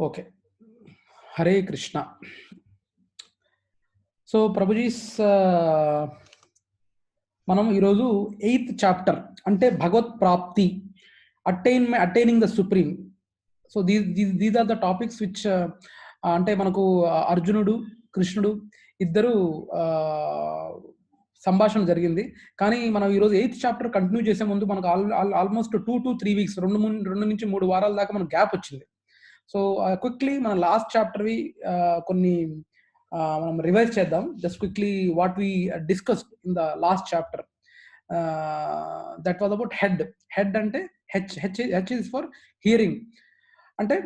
Okay. Hare Krishna. So ప్రభుజీస్ మనం ఈరోజు 8th చాప్టర్ అంటే భగవత్ ప్రాప్తి, attaining the supreme. So these are the topics which అంటే మనకు అర్జునుడు, కృష్ణుడు ఇద్దరు సంభాషణ జరిగింది. కానీ మనం ఈరోజు 8th చాప్టర్ కంటిన్యూ చేసే ముందు మనకు ఆల్మోస్ట్ 2 to 3 వీక్స్ 2 నుంచి 3 వారాల దాకా మనకు గ్యాప్ వచ్చింది. సో క్విక్లీ మన లాస్ట్ చాప్టర్వి కొన్ని మనం రివైజ్ చేద్దాం. Just quickly what we discussed in the last chapter. That was about head. Head అంటే హెచ్ ఇస్ ఫర్ హియరింగ్. అంటే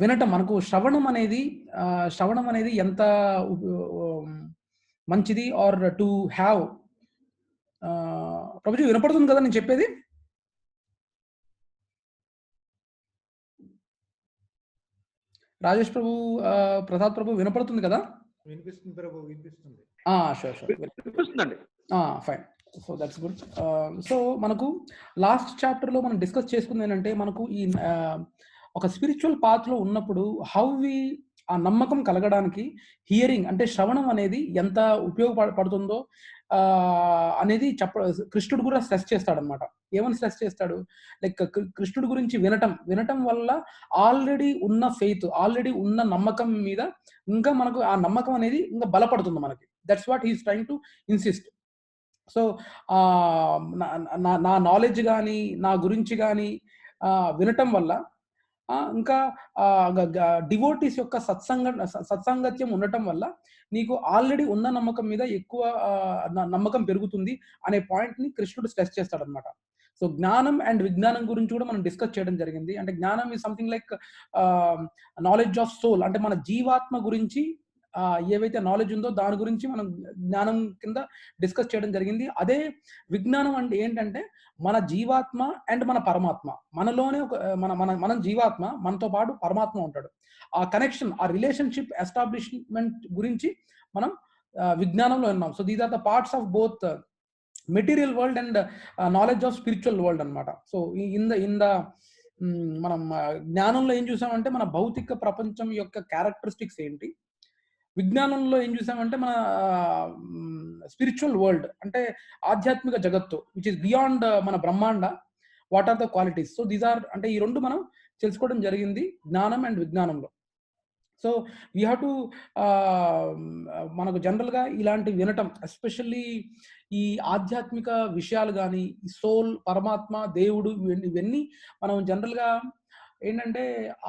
వినటం. మనకు శ్రవణం అనేది ఎంత మంచిది ఆర్ టు హ్యావ్. ప్రభుజీ వినపడుతుంది కదా నేను చెప్పేది? రాజేష్ ప్రభు, ప్రసాద్ ప్రభు వినపడుతుంది కదా? వినిపిస్తుంది ప్రభు, వినిపిస్తుంది. వినిపిస్తుందండి. Fine. So that's good. So మనకు లాస్ట్ చాప్టర్లో మనం డిస్కస్ చేసుకుంది ఏంటంటే, మనకు ఈ ఒక స్పిరిచువల్ పాత్లో ఉన్నప్పుడు హౌ వి ఆ నమ్మకం కలగడానికి హియరింగ్ అంటే శ్రవణం అనేది ఎంత ఉపయోగపడుతుందో అనేది కృష్ణుడు కూడా స్ట్రెస్ చేస్తాడనమాట. ఏమని స్ట్రెస్ చేస్తాడు? లైక్ కృష్ణుడి గురించి వినటం వల్ల ఆల్రెడీ ఉన్న ఫెయిత్, ఆల్రెడీ ఉన్న నమ్మకం మీద ఇంకా మనకు ఆ నమ్మకం అనేది ఇంకా బలపడుతుంది మనకి. That's what he's trying to insist. So నా నాలెడ్జ్ కానీ, నా గురించి కానీ వినటం వల్ల ఇంకా డివోటీస్ యొక్క సత్సంగత్యం ఉండటం వల్ల నీకు ఆల్రెడీ ఉన్న నమ్మకం మీద ఎక్కువ నమ్మకం పెరుగుతుంది అనే పాయింట్ ని కృష్ణుడు స్ట్రెస్ చేస్తాడనమాట. సో జ్ఞానం అండ్ విజ్ఞానం గురించి కూడా మనం డిస్కస్ చేయడం జరిగింది. అంటే జ్ఞానం is something like knowledge of soul. అంటే మన జీవాత్మ గురించి ఏవైతే నాలెడ్జ్ ఉందో దాని గురించి మనం జ్ఞానం కింద డిస్కస్ చేయడం జరిగింది. అదే విజ్ఞానం అంటే ఏంటంటే మన జీవాత్మ అండ్ మన పరమాత్మ, మనలోనే ఒక మన జీవాత్మ, మనతో పాటు పరమాత్మ ఉంటాడు. ఆ కనెక్షన్, ఆ రిలేషన్షిప్ ఎస్టాబ్లిష్మెంట్ గురించి మనం విజ్ఞానంలో ఉన్నాం. So these are the parts of both material world and knowledge of spiritual world అనమాట. సో ఇన్ ద మనం జ్ఞానంలో ఏం చూసామంటే మన భౌతిక ప్రపంచం యొక్క క్యారెక్టరిస్టిక్స్ ఏంటి, విజ్ఞానంలో ఏం చూసామంటే మన స్పిరిచువల్ వరల్డ్ అంటే ఆధ్యాత్మిక జగత్తు విచ్ ఇస్ బియాండ్ మన బ్రహ్మాండ, what are the qualities. So these are అంటే ఈ రెండు మనం తెలుసుకోవడం జరిగింది జ్ఞానం అండ్ విజ్ఞానంలో. సో వీ హ్యావ్ టు మనకు జనరల్గా ఇలాంటి వినటం, ఎస్పెషల్లీ ఈ ఆధ్యాత్మిక విషయాలు కానీ, సోల్, పరమాత్మ, దేవుడు, ఇవన్నీ మనం జనరల్గా ఏంటంటే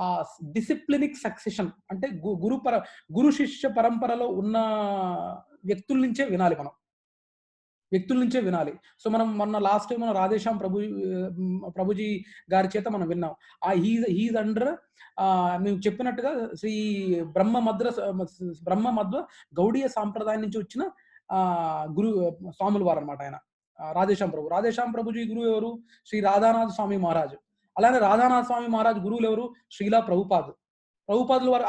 ఆ డిసిప్లినిక్ సక్సెషన్ అంటే గురు శిష్య పరంపరలో ఉన్న వ్యక్తుల నుంచే వినాలి మనం. సో మనం మొన్న లాస్ట్ టైం మనం రాధేశ్యామ్ ప్రభుజీ గారి చేత మనం విన్నాం. ఆ హీజ్ అండర్ మేము చెప్పినట్టుగా శ్రీ బ్రహ్మమధ్వ గౌడీయ సాంప్రదాయం నుంచి వచ్చిన గురు స్వాముల వారు అనమాట ఆయన. రాధేశ్యామ్ ప్రభుజీ గురువు ఎవరు? శ్రీ రాధానాథ స్వామి మహారాజు. అలానే రాధానాథ స్వామి మహారాజ్ గురువులు ఎవరు? శ్రీలా ప్రభుపాదుల వారు.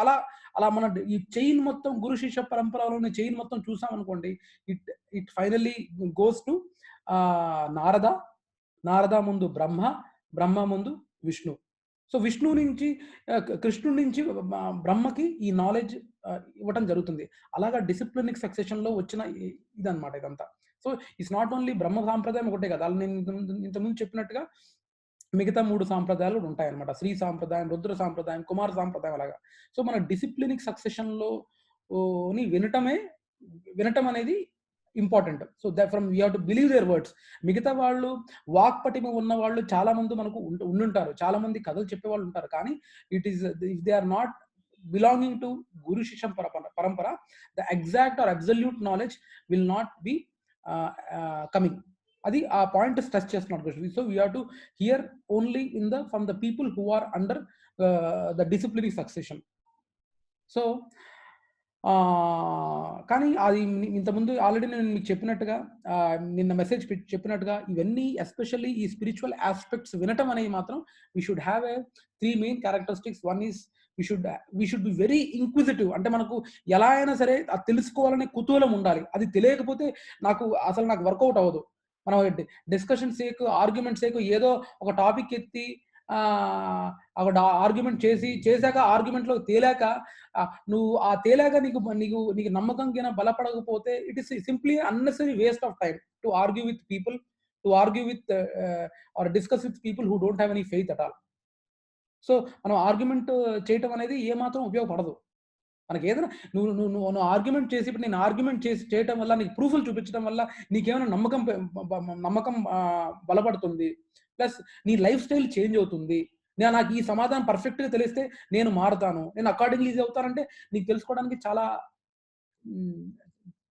అలా మన ఈ చైన్ మొత్తం గురు శిష్య పరంపరలోని చైన్ మొత్తం చూసామనుకోండి, it finally goes to Narada ముందు బ్రహ్మ ముందు విష్ణు. సో విష్ణు నుంచి కృష్ణుడి నుంచి బ్రహ్మకి ఈ నాలెడ్జ్ ఇవ్వటం జరుగుతుంది. అలాగా డిసిప్లినిక్ సక్సెషన్ లో వచ్చిన ఇదనమాట ఇదంతా. సో ఇట్స్ నాట్ ఓన్లీ బ్రహ్మ సాంప్రదాయం ఒకటే కదా, నేను ఇంతకుముందు చెప్పినట్టుగా మిగతా 3 సాంప్రదాయాలు ఉంటాయన్నమాట. శ్రీ సాంప్రదాయం, రుద్ర సాంప్రదాయం, కుమార సాంప్రదాయం అలాగా. సో మన డిసిప్లినిక్ సక్సెషన్ లో వినటం అనేది important. So from we have to believe their words. మిగతా వాళ్ళు వాక్పటిమ ఉన్న వాళ్ళు చాలా మంది మనకు ఉండుంటారు, చాలా మంది కథలు చెప్పే వాళ్ళు ఉంటారు. కానీ it is if they are not belonging to guru shishya parampara, the exact or absolute knowledge will not be coming. అది ఆ పాయింట్ స్ట్రెస్ చేస్తున్నాడు. So we have to hear only from the people who are under the disciplinic succession. So కానీ అది ఇంతకుముందు already నేను మీకు చెప్పినట్టుగా, నిన్న మెసేజ్ చెప్పినట్టుగా, ఇవన్నీ ఎస్పెషల్లీ ఈ స్పిరిచువల్ ఆస్పెక్ట్స్ వినటం అనేది మాత్రం we should have 3 main characteristics. One is we should be very inquisitive. అంటే మనకు ఎలా అయినా సరే అది తెలుసుకోవాలనే కుతూహలం ఉండాలి. అది తెలియకపోతే నాకు వర్కౌట్ అవ్వదు. మనం డిస్కషన్ సేకు, ఆర్గ్యుమెంట్ సేకు ఏదో ఒక టాపిక్ ఎత్తి అక్కడ ఆర్గ్యుమెంట్ చేశాక ఆర్గ్యుమెంట్‌లో తేలాక నువ్వు తేలాక నీకు నమ్మకం గిన బలపడకపోతే it is simply unnecessary waste of time to argue with people, to argue with or discuss with people who don't have any faith at all. So, మనం ఆర్గ్యుమెంట్ చేయటం అనేది ఏమాత్రం ఉపయోగపడదు. మనకేదైనా నువ్వు నువ్వు నువ్వు నువ్వు ఆర్గ్యుమెంట్ చేసి ఇప్పుడు నేను ఆర్గ్యుమెంట్ చేయటం వల్ల నీకు ప్రూఫ్‌లు చూపించడం వల్ల నీకేమైనా నమ్మకం బలపడుతుంది. ప్లస్ నీ లైఫ్ స్టైల్ చేంజ్ అవుతుంది. నాకు ఈ సమాధానం పర్ఫెక్ట్‌గా తెలిస్తే నేను మారుతాను. నేను అకార్డింగ్‌లీ ఇది అవుతానంటే నీకు తెలుసుకోవడానికి హ్మ్,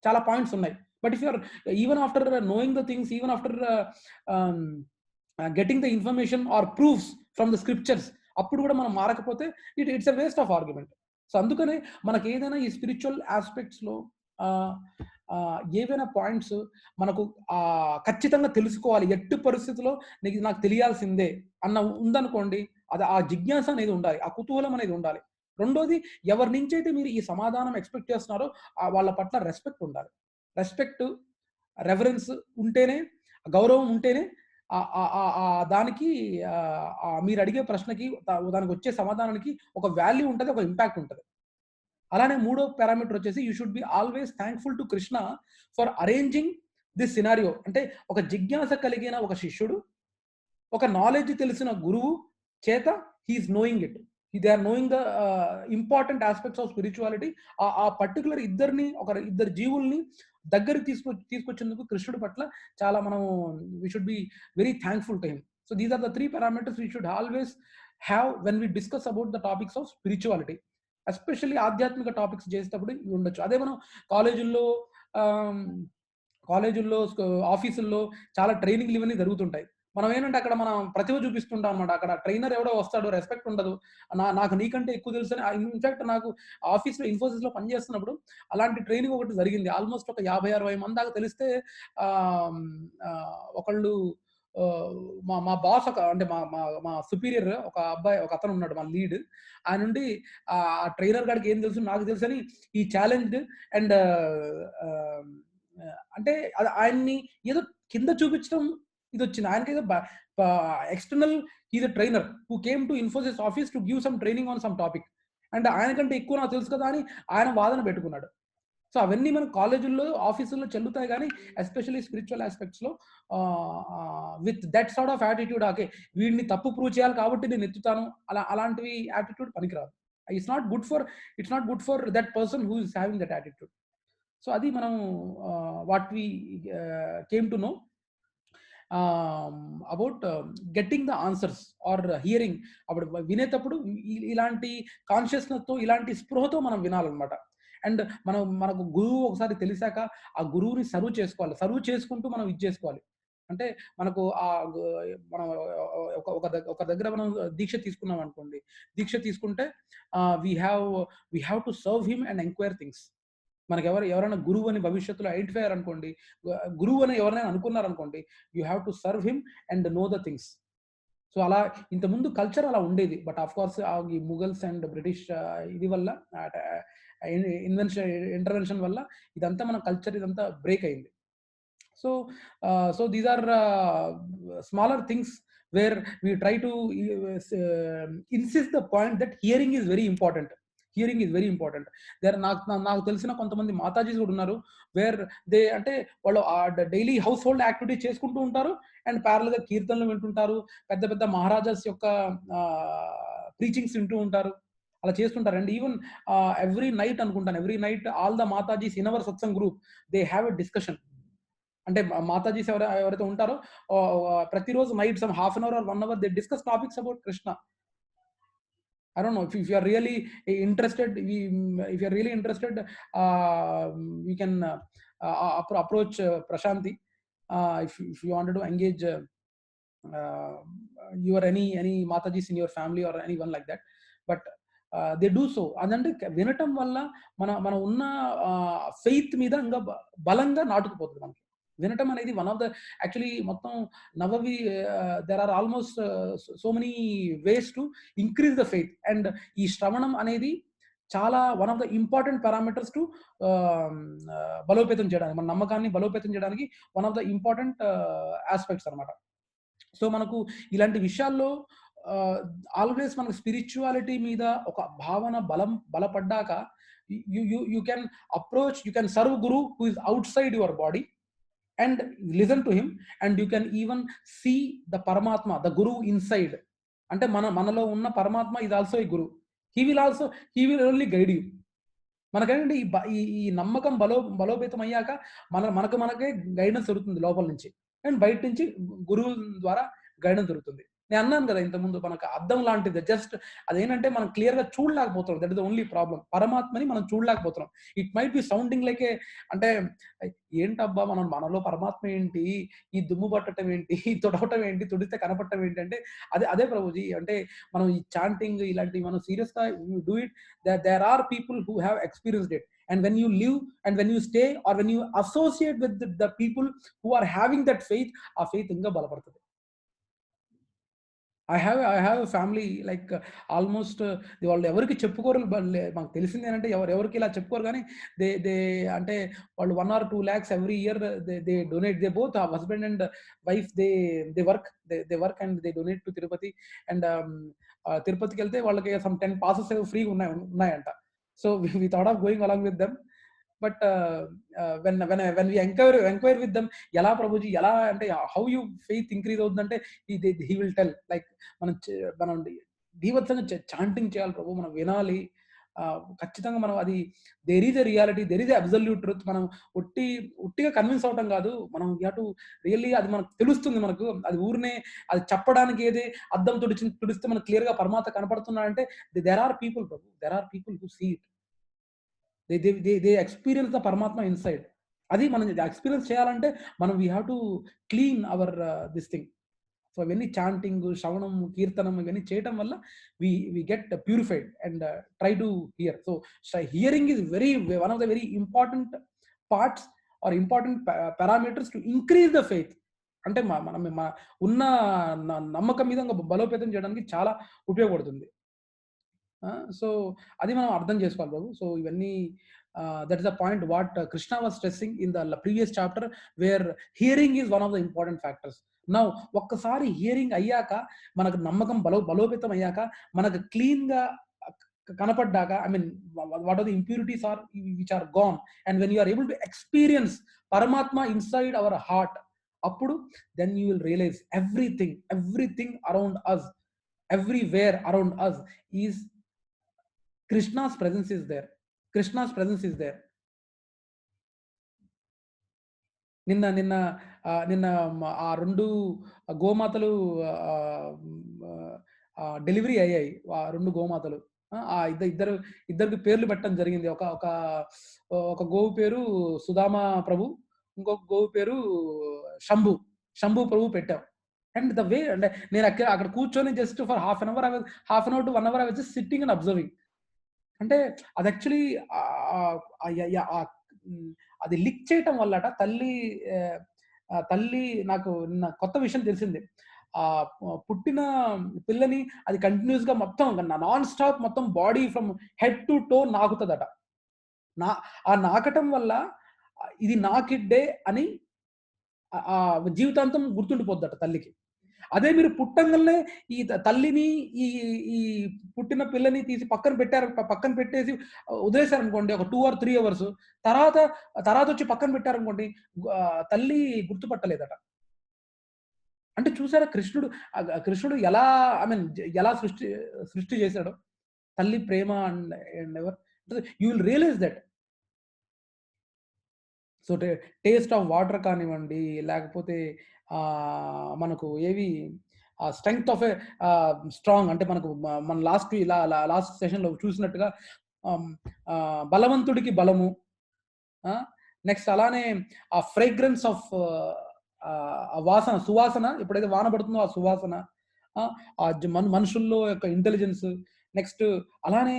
చాలా పాయింట్స్ ఉన్నాయి. But if you are even after knowing the things, even after ah, getting the information or proofs from the scriptures అప్పుడు కూడా మనం మారకపోతే it's a waste of argument. So అందుకనే మనకేదైనా ఈ స్పిరిచువల్ ఆస్పెక్ట్స్‌లో ఏవైనా పాయింట్స్ మనకు ఖచ్చితంగా తెలుసుకోవాలి. ఎట్టి పరిస్థితిలో నాకు తెలియాల్సిందే ఉందనుకోండి, అది ఆ జిజ్ఞాస అనేది ఉండాలి. ఆ కుతూహలం అనేది ఉండాలి. రెండోది, ఎవరి నుంచైతే మీరు ఈ సమాధానం ఎక్స్‌పెక్ట్ చేస్తున్నారో వాళ్ళ పట్ల రెస్పెక్ట్ ఉండాలి. రెస్పెక్ట్, రెవరెన్స్ ఉంటేనే, గౌరవం ఉంటేనే దానికి మీరడిగే ప్రశ్నకి దానికొచ్చే సమాధానానికి ఒక వాల్యూ ఉంటది. ఒక ఇంపాక్ట్ ఉంటది. అలానే మూడో పారామీటర్ వచ్చేసి you should be always thankful to Krishna for arranging this scenario. అంటే ఒక జిజ్ఞాస కలిగిన ఒక శిష్యుడు, ఒక నాలెడ్జ్ తెలిసిన గురువు చేత he is knowing it. They are knowing the important aspects of spirituality. ఆ పర్టిక్యులర్ ఇద్దరు జీవుల్ని దగ్గరికి తీసుకొచ్చేందుకు కృష్ణుడి పట్ల చాలా మనం we should be very thankful to him. So these are the 3 parameters we should always have when we discuss about the topics of spirituality. Especially ఆధ్యాత్మిక టాపిక్స్ చేసేటప్పుడు ఇవి ఉండొచ్చు. అదే మనం కాలేజుల్లో ఆహ్, కాలేజుల్లో, ఆఫీసుల్లో చాలా ట్రైనింగ్‌లు ఇవన్నీ జరుగుతుంటాయి. మనం ఏంటంటే అక్కడ మనం ప్రతిభ చూపిస్తుంటాం అన్నమాట. అక్కడ ట్రైనర్ ఎవడో వస్తాడు, రెస్పెక్ట్ ఉండదు. నాకు నీకంటే ఎక్కువ తెలుసని ఇన్‌ఫాక్ట్ నాకు ఆఫీస్‌లో ఇన్ఫోసిస్‌లో పనిచేస్తున్నప్పుడు అలాంటి ట్రైనింగ్ ఒకటి జరిగింది. ఆల్‌మోస్ట్ ఒక 50, 60 మంది దాకా తెలిస్తే ఆహ్, ఒకళ్ళు ఆహ్, మా మా బాస్ అంటే మా మా మా సుపీరియర్ ఒకతను ఉన్నాడు మా లీడ్. ఆయన నుండి ఆ ట్రైనర్ గాడికి ఏం తెలుసు, నాకు తెలుసని ఈ ఛాలెంజ్డ్ అండ్ ఆహ్, అంటే అది ఆయన్ని ఏదో కింద చూపించడం ఇదొచ్చింది. ఆయనకేదో external he is a trainer who came to Infosys office to give some training on some topic. And ఆయన కంటే ఎక్కువ నాకు తెలుసు కదా అని ఆయన వాదన పెట్టుకున్నాడు. సో అవన్నీ మన కాలేజుల్లో, ఆఫీసుల్లో చెల్లుతాయి గానీ, ఎస్పెషల్లీ స్పిరిచువల్ యాస్పెక్ట్స్‌లో with that sort of attitude వీడిని తప్పు ప్రూవ్ చేయాలి కాబట్టి నేను ఎత్తుతాను. అలాంటివి యాటిట్యూడ్ పనికిరాదు. It's not good for that person who is having that attitude. So అది మనం what we came to know about getting the answers or hearing. అప్పుడు వినేటప్పుడు ఇలాంటి కాన్షియస్‌నెస్‌తో, ఇలాంటి స్పృహతో మనం వినాలన్నమాట. అండ్ మనకు గురువు ఒకసారి తెలిసాక ఆ గురువుని సర్వ్ చేసుకోవాలి. సర్వ్ చేసుకుంటూ మనం ఇది చేసుకోవాలి. అంటే మనకు మనం ఒక దగ్గర మనం దీక్ష తీసుకున్నాం అనుకోండి. దీక్ష తీసుకుంటే we have to serve him and enquire things. ఎవరైనా గురువు అని భవిష్యత్తులో ఐడెంటిఫై అయ్యారనుకోండి, గురువు అని ఎవరైనా అనుకున్నారనుకోండి, you have to serve him and know the things. So అలా ఇంతకుముందు కల్చర్ అలా ఉండేది. బట్ ఆఫ్ కోర్స్ ఈ ముఘల్స్ అండ్ బ్రిటిష్ ఇది వల్ల ఇంటర్వెన్షన్ వల్ల ఇదంతా మన కల్చర్ ఇదంతా బ్రేక్ అయింది. So these are smaller things where we try to insist the point that hearing is very important. Hearing is very important. నాకు తెలిసిన కొంతమంది మాతాజీస్ కూడా ఉన్నారు. వేర్ అంటే వాళ్ళు డైలీ హౌస్ హోల్డ్ యాక్టివిటీ చేసుకుంటూ ఉంటారు. అండ్ ప్యారల్‌గా కీర్తనలు వింటుంటారు. పెద్ద పెద్ద మహారాజాస్ యొక్క ప్రీచింగ్స్ వింటూ ఉంటారు. అలా చేస్తుంటారు. అండ్ ఈవెన్ ఎవ్రీ నైట్ అనుకుంటాను. Every night all the matajis in our satsang group they have a discussion. అంటే మాతాజీస్ ఎవరైతే ఉంటారో ప్రతిరోజు night some half an hour or 1 hour they discuss topics about Krishna. I don't know if you are really interested. If you are really interested, you can approach Prashanti. If you wanted to engage your any Matajis in your family or anyone like that, but they do so. అదంటే వినటం వల్ల మన ఉన్న faith మీద ఇంకా బలంగా నాటుకుపోతుంది మనకి. వినటం అనేది వన్ ఆఫ్ ద యాక్చువల్లీ మొత్తం నవవి there are almost so many ways to increase the faith. And ఈ శ్రవణం అనేది చాలా one of the important parameters to బలోపేతం చేయడానికి, మన నమ్మకాన్ని బలోపేతం చేయడానికి one of the important aspects అనమాట. సో మనకు ఇలాంటి విషయాల్లో ఆల్వేస్ మనకు స్పిరిచువాలిటీ మీద ఒక భావన బలపడ్డాక you can approach, you can serve guru who is outside your body and listen to him, and you can even see the paramatma, the guru inside. అంటే మనలో ఉన్న పరమాత్మ is also a guru. He will only guide you. మనకేంటంటే ఈ నమ్మకం బలోపేతం అయ్యాక మనకే గైడెన్స్ దొరుకుతుంది లోపల నుంచి, అండ్ బయట నుంచి గురువు ద్వారా గైడెన్స్ దొరుకుతుంది. నేను అన్నాను కదా ఇంతకుముందు, మనకు అర్థం లాంటిది. జస్ట్ అదేంటంటే మనం క్లియర్ గా చూడలేకపోతున్నాం. That is the only problem. పరమాత్మని మనం చూడలేకపోతున్నాం. It might be sounding like అంటే ఏంటబ్బా మనలో పరమాత్మ ఏంటి, ఈ దుమ్ము పట్టడం ఏంటి, ఈ తొడవటం ఏంటి, తుడిస్తే కనపడటం ఏంటి అంటే అదే ప్రభుజీ. అంటే మనం ఈ చాంటింగ్ ఇలాంటివి మనం సీరియస్ గా do it, there are people who have experienced it, and when you live and when you stay or when you associate with the people who are having that faith, ఆ faith ఇంకా బలపడుతుంది. I have a family like almost వాళ్ళు ఎవరికి చెప్పుకోరు. మాకు తెలిసింది ఏంటంటే ఎవరికి ఇలా చెప్పుకోరు, కానీ దే అంటే వాళ్ళు 1 or 2 lakhs every year they donate. They both have husband and wife, they work and they donate to Tirupati. And తిరుపతికి వెళ్తే వాళ్ళకి some 10 passes ఫ్రీ ఉన్నాయంట. So we thought of going along with them. But when we enquire with them, ఎలా ప్రభుజీ ఎలా అంటే how you faith increase అవుతుందంటే he will tell like మనం బీభత్సంగా చాంటింగ్ చేయాలి ప్రభు, మనం వినాలి. ఖచ్చితంగా మనం అది there is a reality, there is a absolute truth. మనం ఉట్టిగా కన్విన్స్ అవటం కాదు, మనం యూ హావ్ టు రియల్లీ, అది మనకు తెలుస్తుంది. మనకు అది ఊరినే అది చెప్పడానికి ఏది అద్దం తుడిస్తే మనకు క్లియర్ గా పరమాత్మ కనపడుతున్నాడంటే there are people Prabhu, there are people who see it. they experience the Paramatma inside. అది మనం ఎక్స్పీరియన్స్ చేయాలంటే మనం we have to clean hour this thing. So ఇవన్నీ చాంటింగ్, శ్రవణం, కీర్తనం ఇవన్నీ చేయటం వల్ల we get purified and try to hear. So hearing is one of the very important parts or important parameters to increase the faith. అంటే మనం ఉన్న నమ్మకం మీద బలోపేతం చేయడానికి చాలా ఉపయోగపడుతుంది. సో అది మనం అర్థం చేసుకోవాలి బాబు. సో ఇవన్నీ that is the point what Krishna was stressing in the previous chapter, where hearing is one of the important factors. Now ఒక్కసారి హియరింగ్ అయ్యాక, మనకు నమ్మకం బలోపేతం అయ్యాక, మనకు క్లీన్ గా కనపడ్డాక, I mean what are the impurities or which are gone, and when you are able to experience Paramatma inside our heart, అప్పుడు then you will realize everything around us, everywhere around us is Krishna's presence is there. Krishna's presence is there. నిన్న ఆ 2 గోమాతలు delivery అయ్యాయి. ఆ 2 గోమాతలు ఇద్దరికి పేర్లు పెట్టడం జరిగింది. ఒక గోవు పేరు సుధామ ప్రభు, ఇంకొక గోవు పేరు శంభు ప్రభు పెట్టాం. అండ్ ద వే అంటే నేను అక్కడ కూర్చొని just for half an hour to 1 hour I was just sitting and observing. అంటే అది యాక్చువల్లీ అది లిక్ చేయటం వల్లట తల్లి నాకు కొత్త విషయం తెలిసింది. పుట్టిన పిల్లని అది కంటిన్యూస్ గా మొత్తం నాన్ స్టాప్ మొత్తం body from head to toe నాకుతుందట. నాకటం వల్ల ఇది నా కిడ్డే అని జీవితాంతం గుర్తుండిపోద్దట తల్లికి. అదే మీరు పుట్టంగానే ఈ తల్లిని ఈ పుట్టిన పిల్లని తీసి పక్కన పెట్టేసి వదిలేశారనుకోండి ఒక 2 or 3 hours, తర్వాత వచ్చి పక్కన పెట్టారనుకోండి, తల్లి గుర్తుపట్టలేదట. అంటే చూసారా కృష్ణుడు ఎలా ఐ మీన్ ఎలా సృష్టి చేశాడో, తల్లి ప్రేమ and ever you will realize that. So taste of water కానివ్వండి, లేకపోతే మనకు ఏవి స్ట్రెంగ్త్ ఆఫ్ ఏ స్ట్రాంగ్, అంటే మనకు మన లాస్ట్ సెషన్లో చూసినట్టుగా బలవంతుడికి బలము, నెక్స్ట్ అలానే ఆ ఫ్రేగ్రెన్స్ ఆఫ్ వాసన, సువాసన, ఎప్పుడైతే వాన పడుతుందో ఆ సువాసన, మనుషుల్లో యొక్క ఇంటెలిజెన్స్, నెక్స్ట్ అలానే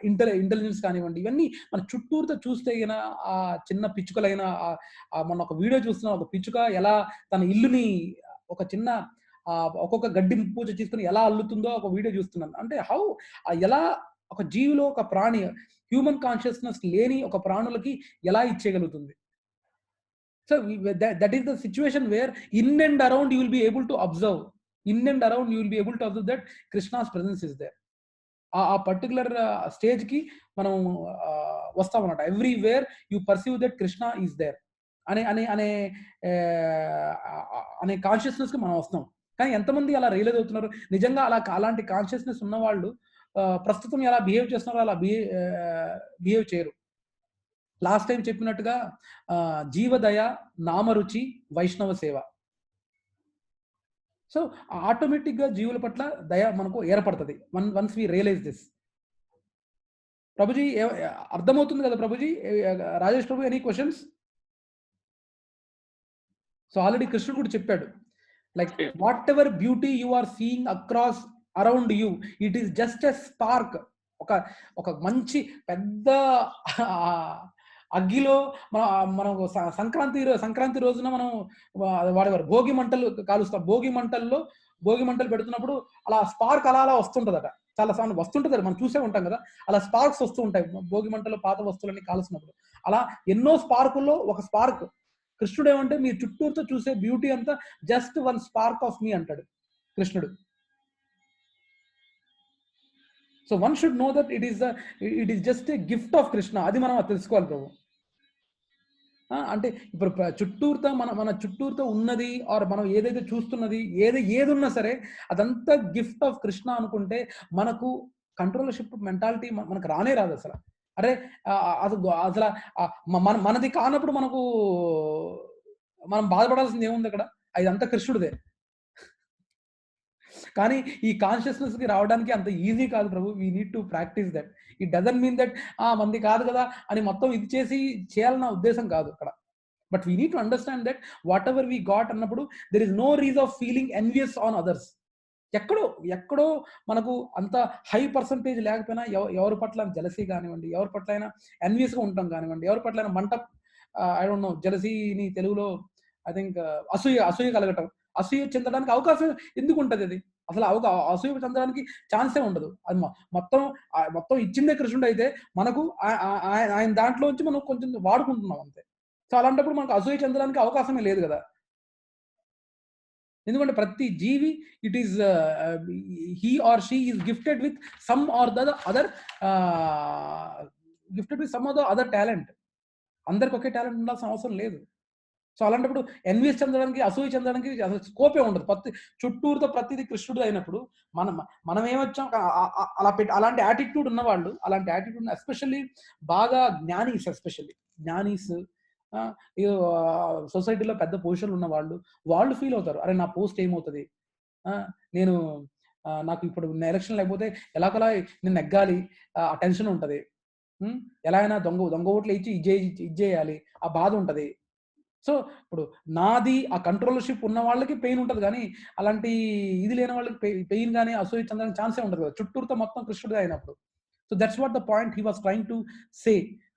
ఇంటెలిజెన్స్ కానివ్వండి, ఇవన్నీ మన చుట్టూరుతో చూస్తే ఆ చిన్న పిచ్చుకలైన మన ఒక వీడియో చూస్తున్న ఒక పిచ్చుక ఎలా తన ఇల్లుని ఒక చిన్న ఒక్కొక్క గడ్డి పూజ చేసుకుని ఎలా అల్లుతుందో ఒక వీడియో చూస్తున్నాను. అంటే ఎలా ఒక జీవిలో ఒక ప్రాణి హ్యూమన్ కాన్షియస్నెస్ లేని ఒక ప్రాణులకి ఎలా ఇచ్చేయగలుగుతుంది. So that is the situation where in and around you will be able to observe in and around you will be able to observe that Krishna's presence is there. ఆ పర్టికులర్ స్టేజ్కి మనం వస్తామన్నమాట. Everywhere you perceive that Krishna is there అనే అనే అనే అనే కాన్షియస్నెస్కి మనం వస్తాం. కానీ ఎంతమంది అలా రియలైజ్ అవుతున్నారు? నిజంగా అలాంటి కాన్షియస్నెస్ ఉన్నవాళ్ళు ప్రస్తుతం ఎలా బిహేవ్ చేస్తున్నారో అలా బిహేవ్ చేయరు. లాస్ట్ టైం చెప్పినట్టుగా జీవదయ, నామరుచి, వైష్ణవ సేవ. సో ఆటోమేటిక్‌గా జీవుల పట్ల దయ మనకు ఏర్పడతది. Once we realize this. Prabhuji అర్థమవుతుంది కదా Prabhuji? Rajesh Prabhu any questions? So already కృష్ణుడు కూడా చెప్పాడు. Like whatever beauty you are seeing across around you, it is just a spark. ఒక మంచి పెద్ద అగ్గిలో మనం సంక్రాంతి రోజున మనం వాడేవారు భోగి మంటలు కాలుస్తాం. భోగి మంటలు పెడుతున్నప్పుడు అలా స్పార్క్ అలా వస్తుంటదట. చాలా సార్లు వస్తుంటది, మనం చూసే ఉంటాం కదా. అలా స్పార్క్స్ వస్తూ ఉంటాయి భోగి మంటలు పాత వస్తువులన్నీ కాల్చినప్పుడు. అలా ఎన్నో స్పార్కుల్లో ఒక స్పార్క్. కృష్ణుడు ఏమంటే మీ చుట్టూతో చూసే బ్యూటీ అంతా జస్ట్ వన్ స్పార్క్ ఆఫ్ మీ అంటాడు కృష్ణుడు. So one should know that it is just a gift of Krishna. అది మనం తెలుసుకోవాలి ప్రభు. అంటే ఇప్పుడు మన చుట్టూరుతో ఉన్నది ఆర్ మనం ఏదైతే చూస్తున్నది ఏది ఉన్నా సరే అదంతా గిఫ్ట్ ఆఫ్ కృష్ణ అనుకుంటే మనకు కంట్రోలర్షిప్ మెంటాలిటీ మనకు రానే రాదు అసలు. అరే అసలు మనది కానప్పుడు మనం బాధపడాల్సింది ఏముంది అక్కడ? అదంతా కృష్ణుడిదే. కానీ ఈ కాన్షియస్నెస్‌కి రావడానికి అంత ఈజీ కాదు Prabhu. We need to practice that. It doesn't mean that మనది కాదు కదా అని మొత్తం ఇది చేయాలన్న ఉద్దేశం కాదు అక్కడ. But we need to understand that whatever we got అన్నప్పుడు there is no reason of feeling envious on others. ఎక్కడో మనకు అంత హై పర్సంటేజ్ లేకపోయినా ఎవరి పట్ల జెలసీ కానివ్వండి, ఎవరి పట్ల అయినా ఎన్వియస్‌గా ఉంటాం కానివ్వండి, ఎవరి పట్ల అయినా ఐ డోంట్ నో, జెలసీని తెలుగులో ఐ థింక్ అసూయ కలగటం. అసూయ చెందడానికి అవకాశం ఎందుకు ఉంటది అది? అసలు అసూయ చెందడానికి ఛాన్సే ఉండదు. అది మొత్తం ఇచ్చిందే కృష్ణుడు అయితే మనకు ఆయన దాంట్లోంచి మనం కొంచెం వాడుకుంటున్నాం అంతే. సో అలాంటప్పుడు మనకు అసూయ చెందడానికి అవకాశమే లేదు కదా. ఎందుకంటే ప్రతి జీవి it is he or she is gifted with some or the other talent. అందరికి ఒకే టాలెంట్ ఉండాల్సిన అవసరం లేదు. సో అలాంటప్పుడు ఎన్వియస్ చెందడానికి, అసూయ చెందడానికి అసలు స్కోపే ఉండదు. చుట్టూరుతో ప్రతిదీ కృష్ణుడు అయినప్పుడు మనం ఏమొచ్చాం అలాంటి యాటిట్యూడ్ ఉన్నవాళ్ళు, అలాంటి యాటిట్యూడ్ ఎస్పెషల్లీ బాగా జ్ఞానీస్ సొసైటీలో పెద్ద పొజిషన్లు ఉన్న వాళ్ళు ఫీల్ అవుతారు. అరే నా పోస్ట్ ఏమవుతుంది, నేను నాకు ఇప్పుడు ఎలక్షన్ లేకపోతే ఎలాగోలా నేను నెగ్గాలి, ఆ టెన్షన్ ఉంటది. ఎలా అయినా దొంగ ఓట్లు ఇచ్చి ఇచ్చేయాలి, ఆ బాధ ఉంటది. సో ఇప్పుడు నాది ఆ కంట్రోలర్షిప్ ఉన్న వాళ్ళకి పెయిన్ ఉంటది కానీ అలాంటి ఇది లేని వాళ్ళకి పెయిన్ కానీ అసూయ చెందడానికి ఛాన్సే ఉండదు కదా, చుట్టూరుతో మొత్తం కృష్ణుడే అయినప్పుడు. So that's what the point he was trying to say,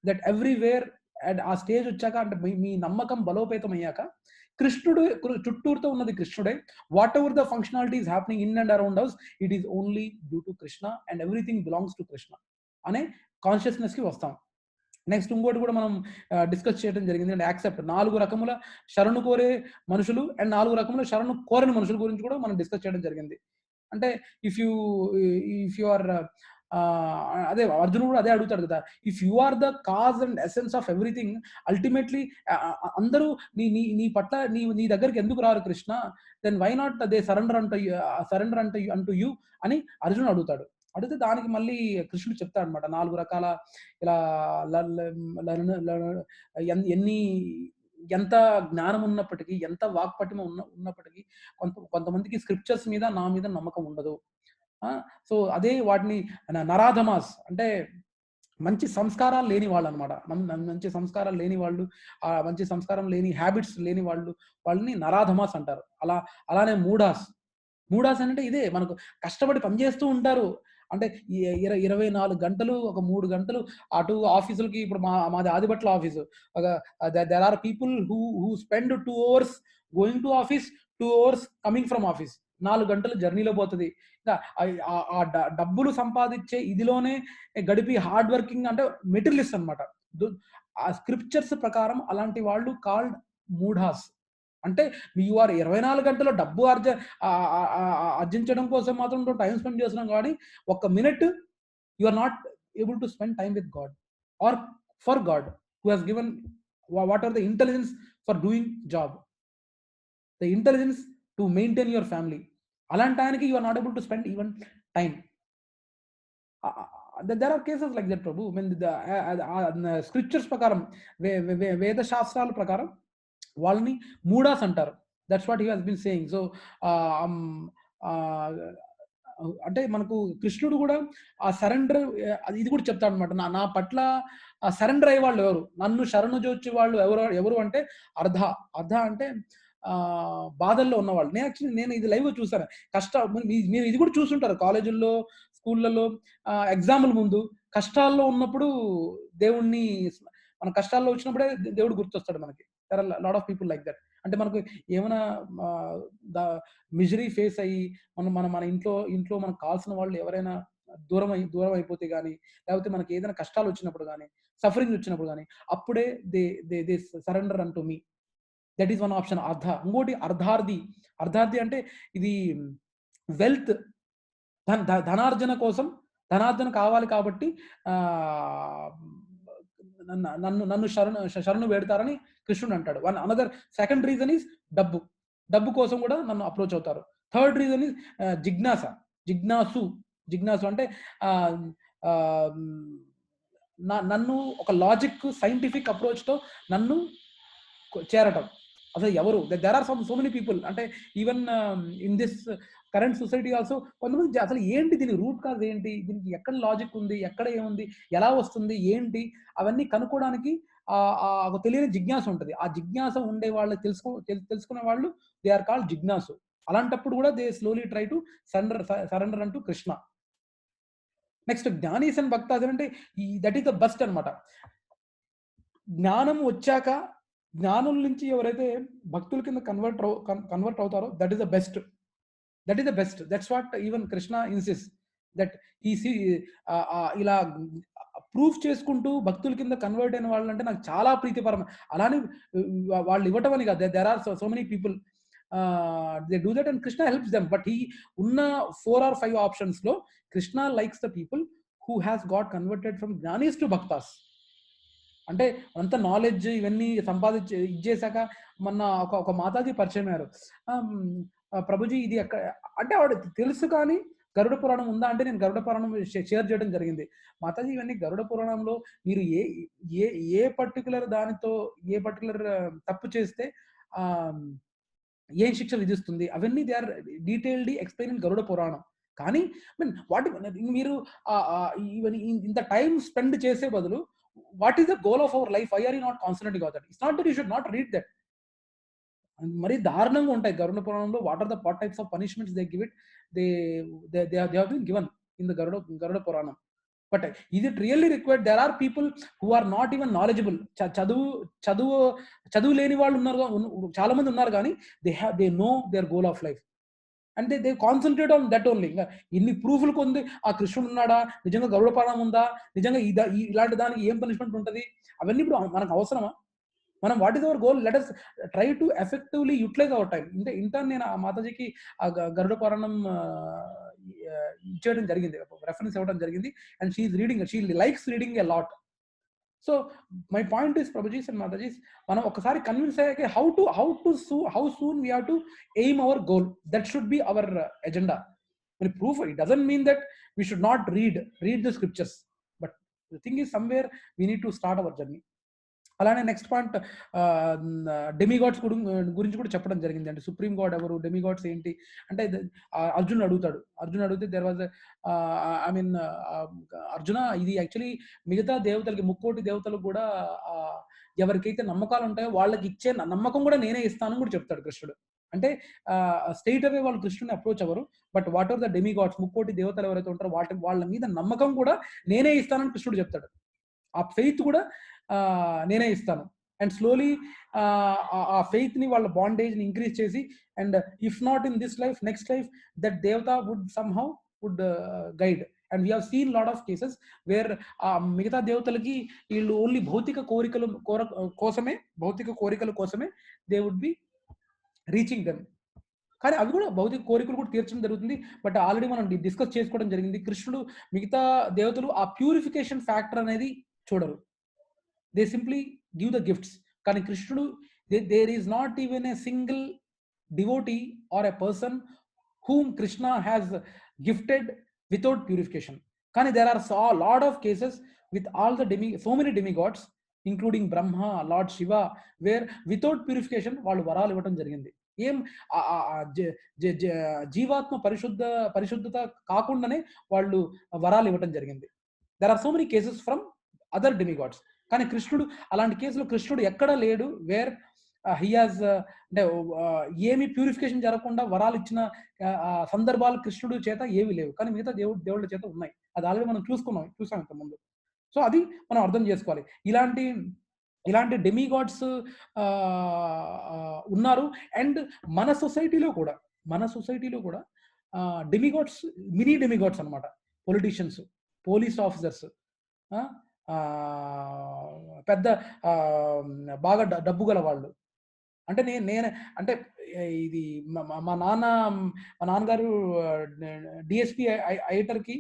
that everywhere and ఆ స్టేజ్ వచ్చాక అంటే మీ నమ్మకం బలోపేతం అయ్యాక కృష్ణుడు చుట్టూరుతో ఉన్నది కృష్ణుడే. What ever the functionality is happening in and around house, it is only due to Krishna and everything belongs to Krishna అనే కాన్షియస్నెస్ కి వస్తాం. నెక్స్ట్ ఇంకోటి కూడా మనం డిస్కస్ చేయడం జరిగింది అండ్ యాక్సెప్ట్. 4 రకముల శరణు కోరే మనుషులు అండ్ 4 రకముల శరణు కోరని మనుషుల గురించి కూడా మనం డిస్కస్ చేయడం జరిగింది. అంటే ఇఫ్ యు ఆర్ అదే అర్జునుడు కూడా అదే అడుగుతాడు కదా, if you are the cause and essence of everything, ultimately అందరూ నీ పట్ల నీ దగ్గరికి ఎందుకు రారు Krishna, then why not they surrender అంటూ యూ అని అర్జునుడు అడుగుతాడు. అడిగితే దానికి మళ్ళీ కృష్ణుడు చెప్తాడు అనమాట. 4 రకాల ఇలా ఎంత జ్ఞానం ఉన్నప్పటికీ, ఎంత వాక్పటిమ ఉన్నప్పటికీ కొంతమందికి స్క్రిప్చర్స్ మీద నా మీద నమ్మకం ఉండదు. సో అదే వాటిని నరాధమాస్ అంటే మంచి సంస్కారాలు లేని వాళ్ళు అనమాట. మంచి సంస్కారాలు లేని వాళ్ళు, మంచి సంస్కారం లేని హ్యాబిట్స్ లేని వాళ్ళని నరాధమాస్ అంటారు. అలానే మూడాస్ అంటే ఇదే, మనకు కష్టపడి పనిచేస్తూ ఉంటారు. అంటే 24 గంటలు, ఒక 3 గంటలు అటు ఆఫీసులకి, ఇప్పుడు మాది Adibatla office. There are people who spend 2 hours going to office, 2 hours coming from office. 4 గంటలు జర్నీలో పోతది. ఇంకా డబ్బులు సంపాదించే ఇదిలోనే గడిపి హార్డ్ వర్కింగ్ అంటే మెటీరియలిస్ట్ అనమాట. ఆ స్క్రిప్చర్స్ ప్రకారం అలాంటి వాళ్ళు కాల్డ్ మూఢాస్. అంటే యు ఆర్ 24 గంటలు డబ్బు ఆర్జించడం కోసం మాత్రం టైం స్పెండ్ చేస్తున్నాం కానీ, ఒక్క minute you are not able to spend time with god or for god who has given what are the intelligence for doing job, the intelligence to maintain your family. అలాంటి ఆయనకి you are not able to spend even time. There are cases like that Prabhu. Mean scriptures ప్రకారం, వేద శాస్త్రాల ప్రకారం వాళ్ళని మూడాస్ అంటారు. That's what he has been saying. So అంటే మనకు కృష్ణుడు కూడా ఆ సరెండర్, ఇది కూడా చెప్తాడు అనమాట. నా పట్ల సరెండర్ అయ్యే వాళ్ళు ఎవరు, నన్ను శరణు జోచి వాళ్ళు ఎవరు అంటే అర్ధ. అర్ధ అంటే బాధల్లో ఉన్నవాళ్ళు. నేను ఇది లైవ్ చూసాను. మీరు ఇది కూడా చూస్తుంటారు కాలేజీల్లో, స్కూళ్ళలో, ఎగ్జామ్ల ముందు కష్టాల్లో ఉన్నప్పుడు దేవుణ్ణి, మన కష్టాల్లో వచ్చినప్పుడే దేవుడు గుర్తొస్తాడు మనకి. There are lot of people like that. అంటే మనకు ఏమైనా మిజరీ ఫేస్ అయ్యి మన ఇంట్లో మనకు కావాల్సిన వాళ్ళు ఎవరైనా దూరం అయిపోతే గానీ, లేకపోతే మనకి ఏదైనా కష్టాలు వచ్చినప్పుడు గానీ, సఫరింగ్ వచ్చినప్పుడు గానీ, అప్పుడే దే సరెండర్ అంటూ మీ. దట్ ఈస్ వన్ ఆప్షన్ అర్ధ. ఇంకోటి అర్ధార్థి. అర్ధార్థి అంటే ఇది వెల్త్, ధనార్జన కోసం, ధనార్జన కావాలి కాబట్టి నన్ను శరణు వేడతారని కృష్ణుడు అంటాడు. అనదర్ సెకండ్ రీజన్ ఈస్ డబ్బు. డబ్బు కోసం కూడా నన్ను అప్రోచ్ అవుతారు. థర్డ్ రీజన్ ఈస్ జిజ్ఞాస. జిజ్ఞాసు అంటే నన్ను ఒక లాజిక్, సైంటిఫిక్ అప్రోచ్‌తో నన్ను చేరటం. అసలు ఎవరు, there are so many people. అంటే even in this current society also కొంతమంది అసలు ఏంటి దీని రూట్ కాజ్ ఏంటి, దీనికి ఎక్కడ లాజిక్ ఉంది, ఎక్కడ ఏముంది, ఎలా వస్తుంది, ఏంటి, అవన్నీ కనుక్కోవడానికి ఒక తెలియని జిజ్ఞాస ఉంటుంది. ఆ జిజ్ఞాస ఉండే వాళ్ళు, తెలుసుకునే వాళ్ళు దే ఆర్ కాల్డ్ జిజ్ఞాసు. అలాంటప్పుడు కూడా they slowly try to surrender అంటూ కృష్ణ. నెక్స్ట్ జ్ఞానీస్ అండ్ భక్తాస్ అంటే దట్ ఈస్ ద బెస్ట్ అనమాట. జ్ఞానం వచ్చాక జ్ఞానుల నుంచి ఎవరైతే భక్తుల కింద కన్వర్ట్ అవుతారో that is the best. That's what even Krishna insists that ఇలా ప్రూఫ్ చేసుకుంటూ భక్తుల కింద కన్వర్ట్ అయిన వాళ్ళు అంటే నాకు చాలా ప్రీతిపరం. అలానే వాళ్ళు ఇవ్వటం అని కాదు, there are so many people they do that and Krishna helps them. But ఉన్న 4 or 5 ఆప్షన్స్ లో Krishna likes the people who has got converted from jnanis to bhaktas. అంటే అంత నాలెడ్జ్ ఇవన్నీ సంపాదించి ఇచ్చేసాక మొన్న ఒక మాతాజీ పరిచయం అయ్యారు. ప్రభుజీ ఇది అంటే ఆవిడ తెలుసు కానీ గరుడ పురాణం ఉందా అంటే నేను గరుడ పురాణం షేర్ చేయడం జరిగింది. మాతాజీ ఇవన్నీ గరుడ పురాణంలో మీరు ఏ పర్టికులర్ దానితో ఏ పర్టికులర్ తప్పు చేస్తే ఏం శిక్ష విధిస్తుంది, అవన్నీ they are detailed explain in Garuda Puranam. కానీ మీరు ఇంత టైం స్పెండ్ చేసే బదులు what is the goal of our life? Why are you not concentrating on that? It's not that you should not read that. మరి దారుణంగా ఉంటాయి గరుడ పురాణంలో. What are the types of punishments they give it, they have been given in the Garuda Puranam. But is it really required? There are people who are not even knowledgeable. చదువు లేని వాళ్ళు ఉన్నారు, చాలా మంది ఉన్నారు, కానీ they know their goal of life అంటే they concentrate on that only. ఇంకా ఇన్ని ప్రూఫ్లు కొంది, ఆ కృష్ణుడు ఉన్నాడా, నిజంగా గరుడ పురాణం ఉందా, నిజంగా ఇలాంటి దానికి ఏం పనిష్మెంట్ ఉంటుంది, అవన్నీ ఇప్పుడు మనకు అవసరమా? మనం what is our goal? Let us try to effectively utilize our time. In turn నేను ఆ మాతాజీకి ఆ గరుడ పురాణం ఇచ్చేయడం జరిగింది, రెఫరెన్స్ ఇవ్వడం జరిగింది. And she is reading, she likes reading a lot. So my point is Prabhujis and Matajis, మనం ఒకసారి కన్విన్స్ అయ్యాక how soon we have to aim our goal. That should be our agenda. మరి proof it doesn't mean that we should not read the scriptures, but the thing is somewhere we need to start our journey. అలానే next point demigods గురించి కూడా చెప్పడం జరిగింది. అంటే supreme God ఎవరు, demigods ఏంటి అంటే అర్జున్ అడిగితే there was I mean Arjuna, ఇది యాక్చువల్లీ మిగతా దేవతలకి, ముక్కోటి దేవతలకు కూడా ఎవరికైతే నమ్మకాలు ఉంటాయో వాళ్ళకి ఇచ్చే నమ్మకం కూడా నేనే ఇస్తానని కూడా చెప్తాడు కృష్ణుడు. అంటే స్ట్రైట్ అవే వాళ్ళు కృష్ణుని అప్రోచ్ అవ్వరు, but what are the demigods, ముక్కోటి దేవతలు ఎవరైతే ఉంటారో వాళ్ళ మీద నమ్మకం కూడా నేనే ఇస్తానని కృష్ణుడు చెప్తాడు. ఆ ఫెయిత్ కూడా నేనే ఇస్తాను. అండ్ స్లోలీ ఆ ఫెయిత్ ని, వాళ్ళ బాండేజ్ ని ఇంక్రీజ్ చేసి, and if not in this life, next life that దేవత would somehow would guide. And we have seen lot of cases where మిగతా దేవతలకి వీళ్ళు ఓన్లీ భౌతిక కోరికల కోసమే they would be reaching them. కానీ అవి కూడా భౌతిక కోరికలు కూడా తీర్చడం జరుగుతుంది. బట్ ఆల్రెడీ మనం డిస్కస్ చేసుకోవడం జరిగింది. కృష్ణుడు మిగతా దేవతలు ఆ ప్యూరిఫికేషన్ ఫ్యాక్టర్ అనేది చూడరు. They simply give the gifts. కానీ కృష్ణుడు there is not even a single devotee or a person whom Krishna has gifted without purification. కానీ there are lot of cases with all the so many demigods including Brahma, Lord Shiva, where without purification వాళ్ళు వరాలు ఇవ్వడం జరిగింది. ఏం జీవాత్మ పరిశుద్ధత కాకుండానే వాళ్ళు వరాలు ఇవ్వడం జరిగింది. there are so many cases from other demigods. కానీ కృష్ణుడు అలాంటి కేసులో కృష్ణుడు ఎక్కడ లేడు వేర్ హీ హాజ్ అంటే ఏమి ప్యూరిఫికేషన్ జరగకుండా వరాలు ఇచ్చిన సందర్భాలు కృష్ణుడు చేత ఏవి లేవు. కానీ మిగతా దేవుళ్ళ చేత ఉన్నాయి. అది ఆల్రెడీ మనం చూసాం ఇంత ముందు. సో అది మనం అర్థం చేసుకోవాలి. ఇలాంటి డెమిగాడ్స్ ఉన్నారు. అండ్ మన సొసైటీలో కూడా డెమిగాడ్స్, మినీ డెమిగాడ్స్ అనమాట. పొలిటీషియన్స్, పోలీస్ ఆఫీసర్స్, పెద్ద బాగా డబ్బు గల వాళ్ళు. అంటే నేను అంటే ఇది మా నాన్నగారు డిఎస్పి అయ్యేటర్కి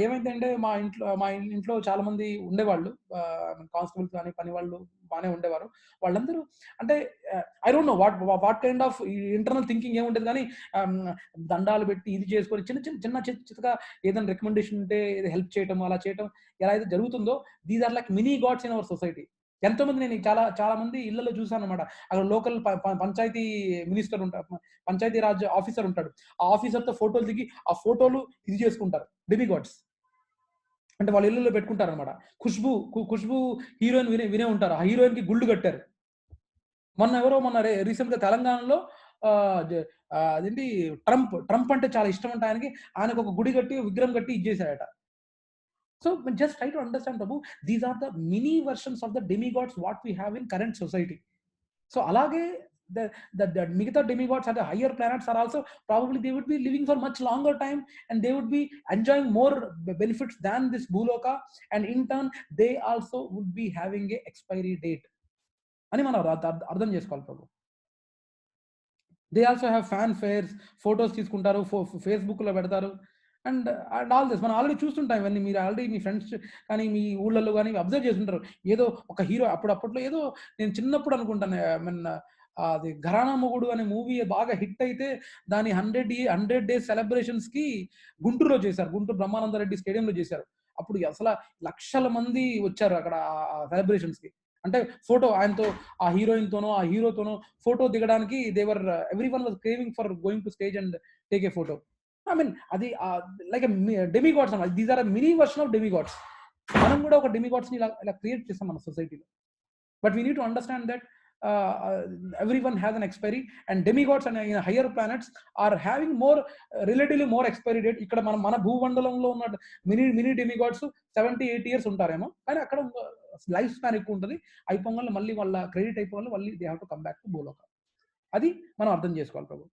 ఏమైందంటే మా ఇంట్లో చాలా మంది ఉండేవాళ్ళు, కానిస్టేబుల్స్ కానీ పని వాళ్ళు బాగానే ఉండేవారు. వాళ్ళందరూ అంటే I don't know what kind of internal thinking ఏముండేది, కానీ దండాలు పెట్టి ఇది చేసుకొని చిన్నగా ఏదైనా రికమెండేషన్ ఉంటే హెల్ప్ చేయటం, అలా చేయటం ఎలా అయితే జరుగుతుందో, these are like mini gods in our society. ఎంతో మంది నేను చాలా మంది ఇళ్లలో చూసాను అనమాట. అక్కడ లోకల్ పంచాయతీ మినిస్టర్ ఉంటారు, పంచాయతీ రాజ్ ఆఫీసర్ ఉంటాడు. ఆ ఆఫీసర్తో ఫోటోలు దిగి ఆ ఫోటోలు ఇది చేసుకుంటారు డెమిగాడ్స్. అంటే వాళ్ళ ఇళ్లలో పెట్టుకుంటారు అనమాట. ఖుష్బు హీరోయిన్ వినే ఉంటారు. ఆ హీరోయిన్ కి గుళ్ళు కట్టారు. మొన్న రీసెంట్ గా తెలంగాణలో అదేంటి ట్రంప్ అంటే చాలా ఇష్టం అంటే ఆయనకు ఒక గుడి కట్టి విగ్రహం కట్టి ఇచ్చేసాడట. So just try to understand, Prabhu, these are the mini versions of the demigods what we have in current society. So alage the migata demigods at the higher planets are also probably they would be living for much longer time and they would be enjoying more benefits than this Bhuloka, and in turn they also would be having a expiry date ani mana ardham chesukovali Prabhu. They also have fanfares, photos తీసుకుంటారు, Facebook లో పెడతారు. And all this మనం already చూస్తుంటాం. ఇవన్నీ మీరు already మీ friends కానీ మీ ఊళ్ళల్లో కానీ అబ్జర్వ్ చేస్తుంటారు. ఏదో ఒక హీరో అప్పట్లో ఏదో నేను చిన్నప్పుడు అనుకుంటాను, అది ఘరానా మొగుడు అనే మూవీ బాగా హిట్ అయితే దాని 100 డేస్ సెలబ్రేషన్స్ కి గుంటూరులో చేశారు. గుంటూరు బ్రహ్మానందరెడ్డి స్టేడియంలో చేశారు. అప్పుడు అసలు లక్షల మంది వచ్చారు అక్కడ సెలబ్రేషన్స్ కి. అంటే ఫోటో ఆయనతో, ఆ హీరోయిన్ తోనో ఆ హీరోతోనో ఫోటో దిగడానికి everyone was craving for going to stage and take a photo. I mean, అది లైక్ డెమిగాడ్స్ అన్నమాట. These are mini version of demigods. మనం కూడా ఒక డెమిగాడ్స్ ని ఇలా క్రియేట్ చేస్తాం మన సొసైటీలో. But we need to understand that everyone has an expiry, and demigods and higher planets are having relatively more expiry date. ఇక్కడ మన భూమండలంలో ఉన్న మినీ డెమిగాడ్స్ 70-80 years ఉంటారేమో, కానీ అక్కడ లైఫ్ స్పాన్ ఎక్కువ ఉంటుంది. అయిపోగానే మళ్ళీ వాళ్ళ క్రెడిట్ అయిపోగానే మళ్ళీ they have to come back to భూలోక. అది మనం అర్థం చేసుకోవాలి ప్రభు.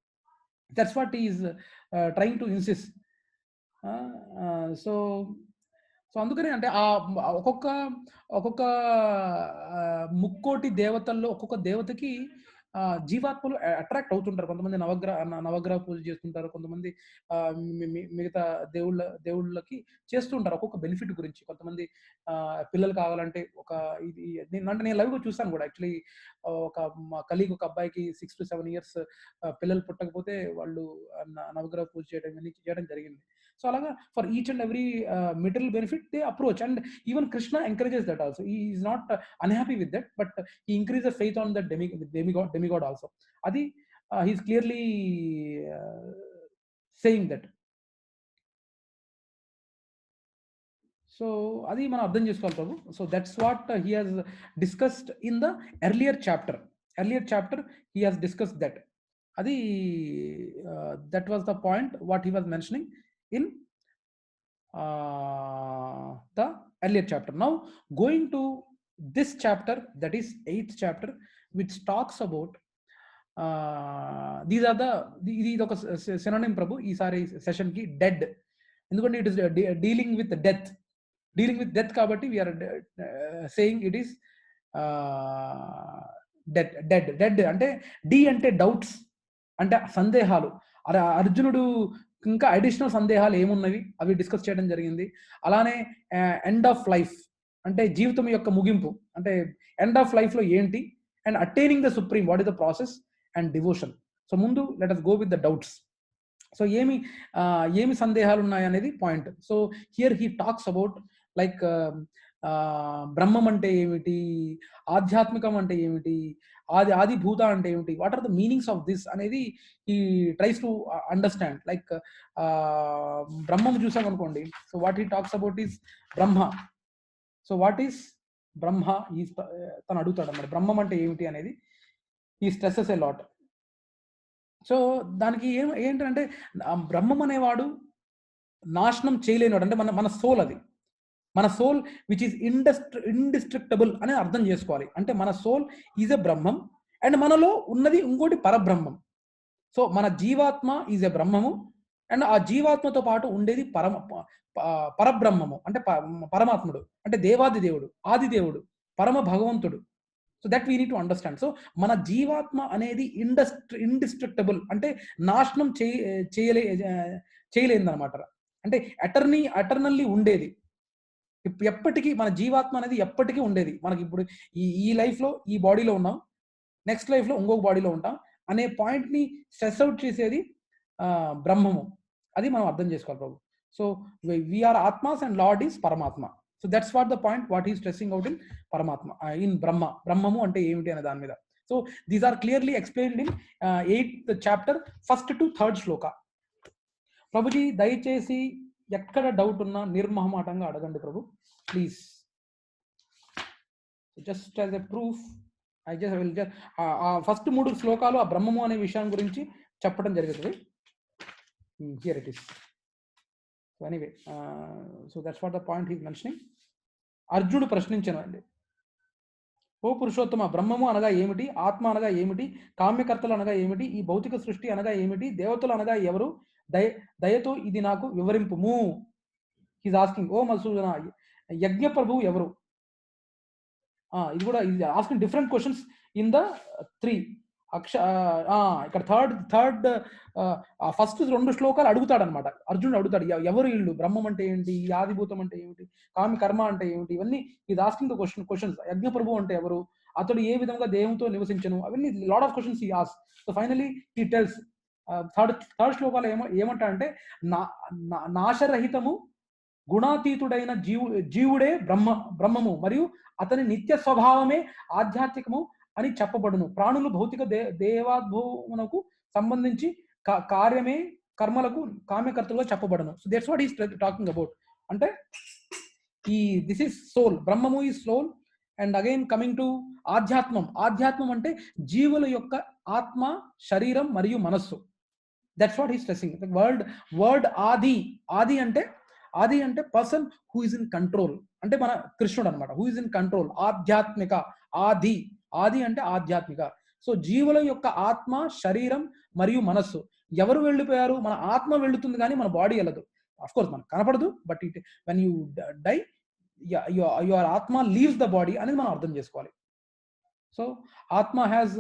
That's what he is trying to insist. So అందుకనే అంటే ఒక్కొక్క ముక్కోటి దేవతల్లో ఒక్కొక్క దేవతకి జీవాత్మలు అట్రాక్ట్ అవుతుంటారు. కొంతమంది నవగ్రహ పూజ చేస్తుంటారు, కొంతమంది మిగతా దేవుళ్ళకి చేస్తుంటారు ఒక్కొక్క బెనిఫిట్ గురించి. కొంతమంది పిల్లలు కావాలంటే ఇది అంటే నేను లైవ్గా చూసాను కూడా. యాక్చువల్లీ మా కలీగ్ ఒక అబ్బాయికి 6 to 7 years పిల్లలు పుట్టకపోతే వాళ్ళు నవగ్రహ పూజ చేయడం జరిగింది. సో అలాగా for each and every material benefit they approach, and even Krishna encourages that also. He is not unhappy with that, but he increases faith on that demigod also. Adi he is clearly saying that. So adi mana ardham chesukovali Prabhu. So that's what he has discussed in the earlier chapter. He has discussed that. Adi that was the point what he was mentioning in the earlier chapter. Now going to this chapter, that is 8th chapter, which talks about these are ఇది ఒక synonym ప్రభు ఈసారి session కి, dead. ఎందుకంటే it is dealing with death కాబట్టి we are saying it is dead. అంటే D అంటే doubts, అంటే సందేహాలు, అర్జునుడు ఇంకా అడిషనల్ సందేహాలు ఏమున్నవి అవి డిస్కస్ చేయడం జరిగింది. అలానే ఎండ్ ఆఫ్ లైఫ్ అంటే జీవితం యొక్క ముగింపు, అంటే ఎండ్ ఆఫ్ లైఫ్ లో ఏంటి, and attaining the supreme what is the process, and devotion. So ముందు let us go with the doubts. So ఏమి సందేహాలు ఉన్నాయి అనేది point. So here he talks about like Brahmam అంటే ఏమిటి, ఆధ్యాత్మికం అంటే ఏమిటి, ఆది భూత అంటే ఏమిటి, what are the meanings of this అనేది ఈ tries to understand. Like Brahmam చూసాం అనుకోండి, so what he talks about is Brahma. So what is బ్రహ్మ, తను అడుగుతాడు అన్నమాట బ్రహ్మం అంటే ఏమిటి అనేది. ఈ స్ట్రెస్సెస్ ఎ లాట్. సో దానికి ఏంటంటే బ్రహ్మం అనేవాడు నాశనం చేయలేనివాడు, అంటే మన సోల్, అది మన సోల్ విచ్ ఈస్ ఇండిస్ట్రక్టబుల్ అని అర్థం చేసుకోవాలి. అంటే మన సోల్ ఈజ్ ఎ బ్రహ్మం, అండ్ మనలో ఉన్నది ఇంకోటి పరబ్రహ్మం. సో మన జీవాత్మ ఈజ్ ఎ బ్రహ్మము, అండ్ ఆ జీవాత్మతో పాటు ఉండేది పరబ్రహ్మము, అంటే పరమాత్ముడు, అంటే దేవాది దేవుడు, ఆది దేవుడు, పరమ భగవంతుడు. So that we need to understand. So మన జీవాత్మ అనేది ఇండిస్ట్రక్టబుల్, అంటే నాశనం చేయలేనిది అనమాట. అంటే ఎటర్నల్లీ ఉండేది, ఎప్పటికీ మన జీవాత్మ అనేది ఎప్పటికీ ఉండేది. మనకి ఇప్పుడు ఈ లైఫ్లో ఈ బాడీలో ఉన్నాం, నెక్స్ట్ లైఫ్లో ఇంకొక బాడీలో ఉంటాం అనే పాయింట్ని స్ట్రెస్ అవుట్ చేసేది బ్రహ్మము. అది మనం అర్థం చేసుకోవాలి ప్రభు. So we are atmas and lord is Paramatma. So that's what the point what is stressing out in Paramatma, in Brahmamu అంటే ఏమిటి అనే దాని మీద. So these are clearly explained in 8th chapter 1st to 3rd shloka. Prabhuji దయచేసి ఎక్కడ డౌట్ ఉన్నా నిర్మహమాటంగా అడగండి ప్రభు, please. Just as a proof I just will just first 3 శ్లోకాలు ఆ బ్రహ్మము అనే విషయం గురించి చెప్పడం జరుగుతుంది. Here it is. So anyway, so that's what the point he mentioning. అర్జునుడు ప్రశ్నించాను అండి, ఓ పురుషోత్తమ, బ్రహ్మము అనగా ఏమిటి, ఆత్మ అనగా ఏమిటి, కామ్యకర్తలు అనగా ఏమిటి, ఈ భౌతిక సృష్టి అనగా ఏమిటి, దేవతలు అనగా ఎవరు, దయతో ఇది నాకు వివరింపుము. హీస్ ఆస్కింగ్, ఓ మధుసూదన, యజ్ఞ ప్రభువు ఎవరు? ఇది కూడా asking different questions in the 3 ఇక్కడ థర్డ్ ఫస్ట్ 2 శ్లోకాలు అడుగుతాడు అనమాట. అర్జునుడు అడుగుతాడు, ఎవరు వీళ్ళు, బ్రహ్మం అంటే ఏంటి, ఆదిభూతం అంటే ఏమిటి, కామి కర్మ అంటే ఏమిటి, ఇవన్నీ ఇది ఆస్కింగ్ ద క్వశ్చన్స్. యజ్ఞ ప్రభు అంటే ఎవరు, అతడు ఏ విధంగా దేవునితో నివసించను, అవన్నీ లాట్ ఆఫ్ క్వశ్చన్స్ ఈ ఆస్. So finally he tells third శ్లోకాలు ఏమంటాడంటే, నాశరహితము గుణాతీతుడైన జీవుడే బ్రహ్మము మరియు అతని నిత్య స్వభావమే ఆధ్యాత్మికము అని చెప్పబడును. ప్రాణులు భౌతిక దేవాద్భవమునకు సంబంధించి కార్యమే కర్మలకు కామ్యకర్తలుగా చెప్పబడును. So that's what is talking about. అంటే this is soul, Brahmamu is soul. And again coming to Adhyatmam అంటే జీవుల యొక్క ఆత్మ, శరీరం మరియు మనస్సు. That's what he stressing. Word Adi అంటే person who is in control, అంటే మన కృష్ణుడు అనమాట, హూ ఇస్ ఇన్ కంట్రోల్. ఆధ్యాత్మిక, ఆది అంటే ఆధ్యాత్మిక. సో జీవుల యొక్క ఆత్మ, శరీరం మరియు మనస్సు ఎవరు వెళ్ళిపోయారు? మన ఆత్మ వెళుతుంది కానీ మన బాడీ వెళ్ళదు. అఫ్ కోర్స్ మనకు కనపడదు, but it when you die your atma leaves the body అనేది మనం అర్థం చేసుకోవాలి. సో ఆత్మ హ్యాస్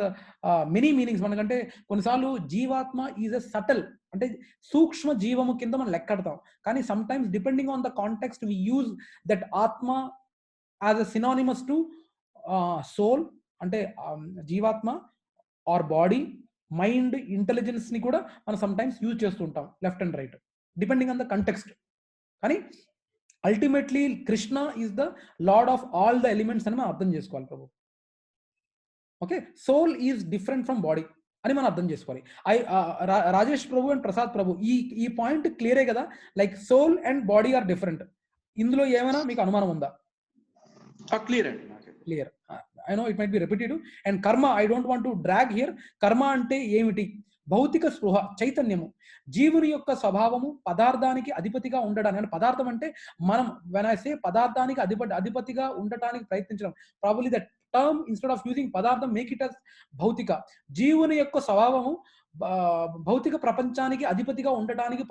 మెనీ మీనింగ్స్. మనకంటే కొన్నిసార్లు జీవాత్మ ఈజ్ ఎ సటల్, అంటే సూక్ష్మ జీవము కింద మనం లెక్కడతాం. కానీ some times depending on the context we use that atma as a synonymous to soul, అంటే జీవాత్మ ఆర్ బాడీ, మైండ్, ఇంటెలిజెన్స్ ని కూడా మనం సమ్ టైమ్స్ యూజ్ చేస్తుంటాం left and right depending on the context. కానీ ultimately Krishna is the lord of all the elements అని మనం అర్థం చేసుకోవాలి ప్రభు. Okay, soul is different from body అని మనం అర్థం చేసుకోవాలి. రాజేష్ ప్రభు అండ్ ప్రసాద్ ప్రభు ఈ పాయింట్ క్లియరే కదా? Like soul and body are different. ఇందులో ఏమైనా మీకు అనుమానం ఉందా? క్లియర్ అండి, clear. I know it might be repetitive. And karma, I don't want to drag here. కర్మ అంటే ఏమిటి? భౌతిక స్పృహ, చైతన్యము, జీవుని యొక్క స్వభావము పదార్థానికి అధిపతిగా ఉండడానికి. అంటే పదార్థం అంటే మనం వెన్ ఐ సే పదార్థానికి అధిపతిగా ఉండటానికి ప్రయత్నించడం. Probably that term instead of using పదార్థం మేక్ ఇట్ అస్ భౌతిక. జీవుని యొక్క స్వభావము భౌతిక ప్రపంచానికి అధిపతిగా ఉండటానికి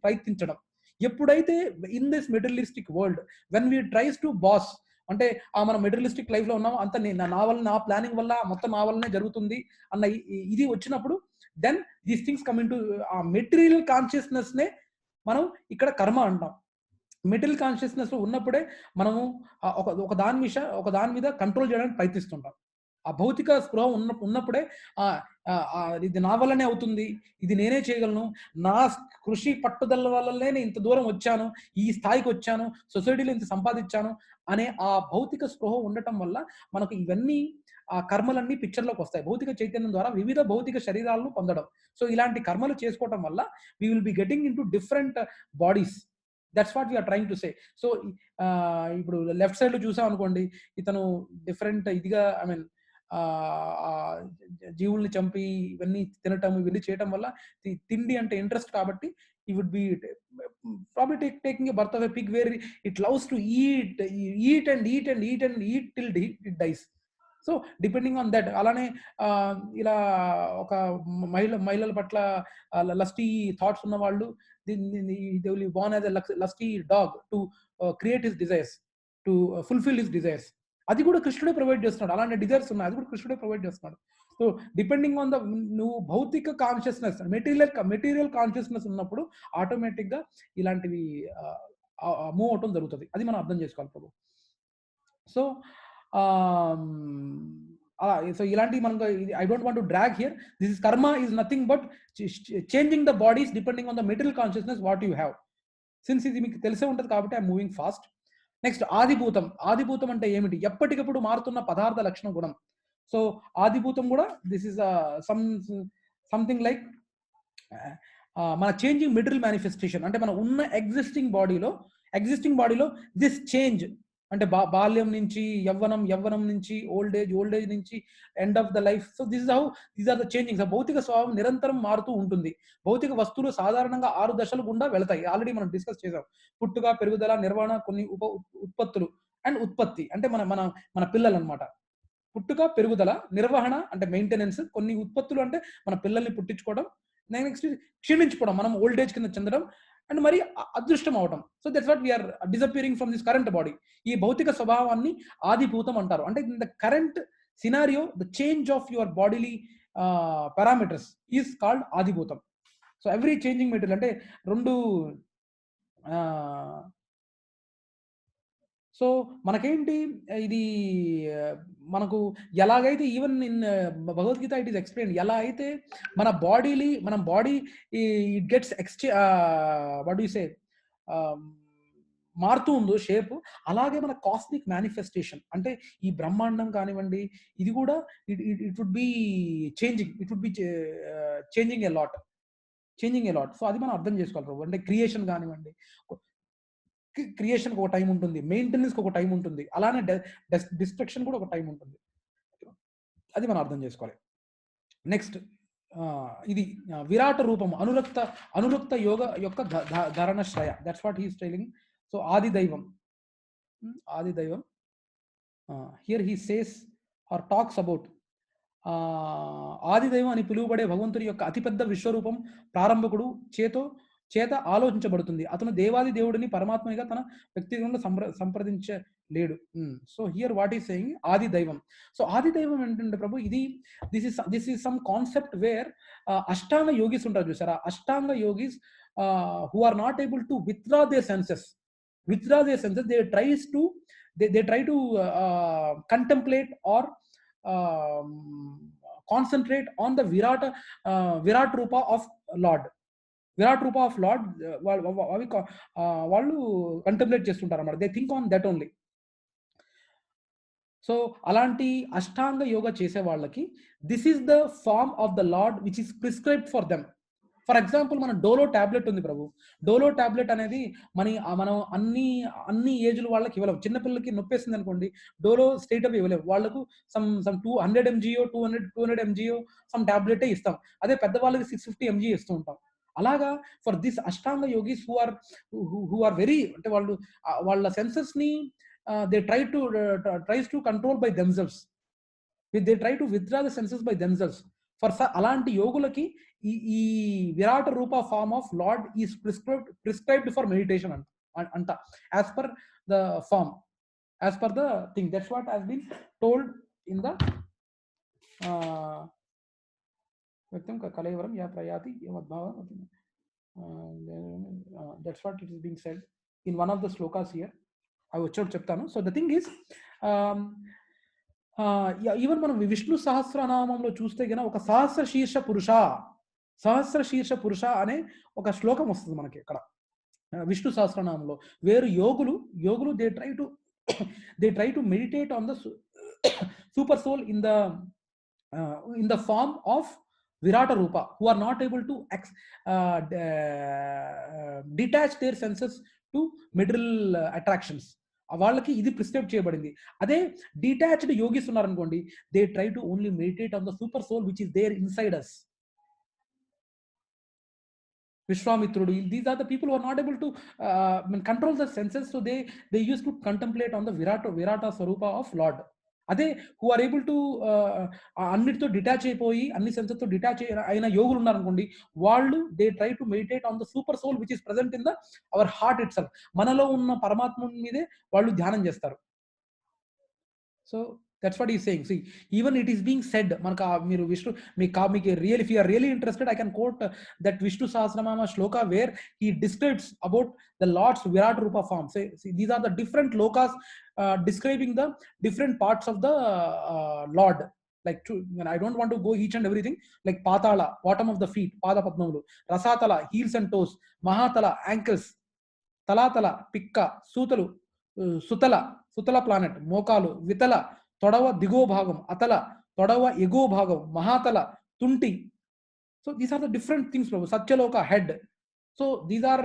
ప్రయత్నించడం. ఎప్పుడైతే in this materialistic world when we tries to boss, అంటే మనం మెటీరియలిస్టిక్ లైఫ్ లో ఉన్నాం, అంత నా వల్ల, నా ప్లానింగ్ వల్ల మొత్తం నా వల్లనే జరుగుతుంది అన్న ఇది వచ్చినప్పుడు then these things come into ఆ మెటీరియల్ కాన్షియస్నెస్నే మనం ఇక్కడ కర్మ అంటాం. మెటీరియల్ కాన్షియస్నెస్ లో ఉన్నప్పుడే మనము ఒక దాని మీద కంట్రోల్ చేయడానికి ప్రయత్నిస్తుంటాం. ఆ భౌతిక స్పృహ ఉన్నప్పుడే ఇది నా వల్లనే అవుతుంది, ఇది నేనే చేయగలను, నా కృషి పట్టుదల వల్లనే నేను ఇంత దూరం వచ్చాను, ఈ స్థాయికి వచ్చాను, సొసైటీలో ఇంత సంపాదించాను అనే ఆ భౌతిక స్పృహ ఉండటం వల్ల మనకు ఇవన్నీ ఆ కర్మలన్నీ పిక్చర్లోకి వస్తాయి. భౌతిక చైతన్యం ద్వారా వివిధ భౌతిక శరీరాలను పొందడం. సో ఇలాంటి కర్మలు చేసుకోవటం వల్ల we will be getting into different bodies. That's what we are trying to say. So ఇప్పుడు లెఫ్ట్ సైడ్ లో చూసాం అనుకోండి, ఇతను డిఫరెంట్ ఇదిగా ఐ మీన్ జీవుల్ని చంపి ఇవన్నీ తినటం ఇవన్నీ చేయటం వల్ల తిండి అంటే ఇంట్రెస్ట్ కాబట్టి he would be probably taking a birth of a pig where it loves to eat and eat and eat and eat till it dies. So depending on that అలానే ఇలా ఒక మహిళల పట్ల లస్టీ థాట్స్ ఉన్న వాళ్ళు they will be born as a lusty dog to create his desires, to fulfill his desires. అది కూడా కృష్ణుడే ప్రొవైడ్ చేస్తున్నాడు. అలాంటి డిజైర్స్ ఉన్నాయి, అది కూడా కృష్ణుడే ప్రొవైడ్ చేస్తున్నాడు. సో డిపెండింగ్ ఆన్ ద నువ్వు భౌతిక కాన్షియస్నెస్ మెటీరియల్ కాన్షియస్నెస్ ఉన్నప్పుడు ఆటోమేటిక్ గా ఇలాంటివి మూవ్ అవటం జరుగుతుంది. అది మనం అర్థం చేసుకోవాలి ప్రభు. సో సో ఇలాంటివి మనం I don't want to drag here. This is karma is nothing but changing the bodies depending on the material consciousness what you have. Since ఇది మీకు తెలిసే ఉంటుంది కాబట్టి ఐఎమ్ మూవింగ్ ఫాస్ట్. నెక్స్ట్ ఆదిభూతం. ఆదిభూతం అంటే ఏమిటి? ఎప్పటికప్పుడు మారుతున్న పదార్థ లక్షణ గుణం. సో ఆదిభూతం కూడా దిస్ ఇస్ సంథింగ్ లైక్ మన చేంజింగ్ మెటీరియల్ మేనిఫెస్టేషన్. అంటే మన ఉన్న ఎగ్జిస్టింగ్ బాడీలో దిస్ చేంజ్ అంటే బాల్యం నుంచి యవ్వనం నుంచి ఓల్డ్ ఏజ్ నుంచి end of the life. So these are the changings. భౌతిక స్వభావం నిరంతరం మారుతూ ఉంటుంది. భౌతిక వస్తువులు సాధారణంగా 6 దశలు గుండా వెళతాయి. ఆల్రెడీ మనం డిస్కస్ చేసాం. పుట్టుక, పెరుగుదల, నిర్వహణ, కొన్ని ఉత్పత్తులు అండ్ ఉత్పత్తి అంటే మన పిల్లలు అనమాట. పుట్టుక, పెరుగుదల, నిర్వహణ అంటే మెయింటెనెన్స్, కొన్ని ఉత్పత్తులు అంటే మన పిల్లల్ని పుట్టించుకోవడం, నెక్స్ట్ క్షీణించుకోవడం, మనం ఓల్డ్ ఏజ్ కింద చెందడం అండ్ మరి అదృష్టం అవటం. So that's what we are disappearing from this current body. ఈ భౌతిక స్వభావాన్ని ఆదిభూతం అంటారు. అంటే in the current scenario the change of your bodily parameters is called ఆదిభూతం. సో ఎవ్రీ చేంజింగ్ మెటీరియల్ అంటే రెండు సో మనకేంటి ఇది మనకు ఎలాగైతే even in Bhagavad Gita it is explain, ఎలా అయితే మన body it gets what do you say మారుతూ ఉందో షేప్, అలాగే మన కాస్మిక్ మేనిఫెస్టేషన్ అంటే ఈ బ్రహ్మాండం కానివ్వండి, ఇది కూడా it would be changing a lot. So అది మనం అర్థం చేసుకోవాలి ప్రభు. అంటే క్రియేషన్ కానివ్వండి, క్రియేషన్కి ఒక టైం ఉంటుంది, మెయింటెనెన్స్కి ఒక టైం ఉంటుంది, అలానే డిస్ట్రక్షన్ కూడా ఒక టైం ఉంటుంది. అది మనం అర్థం చేసుకోవాలి. నెక్స్ట్ ఇది విరాట రూపం, అనురక్త యోగ యొక్క ధారణశ్రయ. That's what he's telling. So ఆది దైవం here he says or talks about ఆదిదైవం అని పిలువబడే భగవంతుడి యొక్క అతిపెద్ద విశ్వరూపం ప్రారంభకుడు చేత ఆలోచించబడుతుంది. అతను దేవాది దేవుడిని పరమాత్మగా తన వ్యక్తిగతంగా సంప్రదించలేడు. So here what is saying ఆది దైవం. సో ఆది దైవం ఏంటంటే ప్రభు, this is some concept where ashtanga yogis ఉంటారు చూసారా. Ashtanga yogis who are not able to withdraw their senses, they try to contemplate or concentrate on the virat rupa of Lord. వాళ్ళు contemplate చేస్తుంటారు అన్నమాట. They think on that only. So అలాంటి ashtanga yoga చేసే వాళ్ళకి this is the form of the lord which is prescribed for them. For example మన Dolo tablet ఉంది ప్రభు. Dolo tablet అనేది మనం అన్ని ఏజ్ల వాళ్ళకి ఇవ్వలేము. చిన్నపిల్లలకి నొప్పేసింది అనుకోండి, డోలో స్ట్రైట్ అప్ ఇవ్వలేము. వాళ్ళకు సమ్ 200 mgO 200 mgO సమ్ టాబ్లెటే ఇస్తాం. అదే పెద్దవాళ్ళకి 650 mg ఇస్తూ ఉంటాం. అలాగా for this ashtanga yogis who are very అంటే వాళ్ళ సెన్సెస్ ని they tries to control by themselves. They try to withdraw the senses by themselves. For అలాంటి యోగులకి ఈ విరాట రూప form of lord is prescribed for meditation అంట, as per the form, as per the thing. That's what has been told in the వ్యక్తం కలైవరం యా ప్రయాతి యమద్భావం. That's what it is being said in one of the slokas here. అవి వచ్చేటప్పుడు చెప్తాను. So the thing is even మనం విష్ణు సహస్రనామంలో చూస్తే గన ఒక సహస్ర శీర్ష పురుష అనే ఒక శ్లోకం వస్తుంది మనకి ఇక్కడ విష్ణు సహస్రనామంలో. వేరు యోగులు they try to meditate on the super soul in the form of Virata Rupa, who are not able to detach their senses to material attractions. వాళ్ళకి ఇది ప్రిస్క్రైబ్ చేయబడింది. అదే డిటాచ్డ్ యోగిస్ ఉన్నారనుకోండి, they try to only meditate on the super soul which is there inside us. Vishwamithrudu, these are the people who are not able to control the senses, so they used to contemplate on the Virata Swarupa of Lord. అదే who are able to అన్నిటితో detach అయిపోయి అన్ని సెన్సెస్తో detach అయిన యోగులు ఉన్నారనుకోండి, వాళ్ళు they try to meditate on the super soul which is present in the our heart itself. మనలో ఉన్న పరమాత్మ మీదే వాళ్ళు ధ్యానం చేస్తారు. So that's what he's saying. See, even it is being said, manaka meeru Vishnu meeku really, if you are really interested, I can quote that Vishnu Sahasranama shloka where he describes about the Lord's Virat Rupa form. See, these are the different lokas describing the different parts of the Lord. Like I don't want to go each and everything. Like Patala, bottom of the feet, Pada Padmamudu; Rasatala, heels and toes; Mahatala, ankles; Talatala, Pikka; Sutalu, Sutala planet; Mokalu, Vitala, తొడవ దిగో భాగం, అతల తొడవ ఎగో భాగం, మహాతల తుంటి. So these are the different things. Satyaloka head. So these are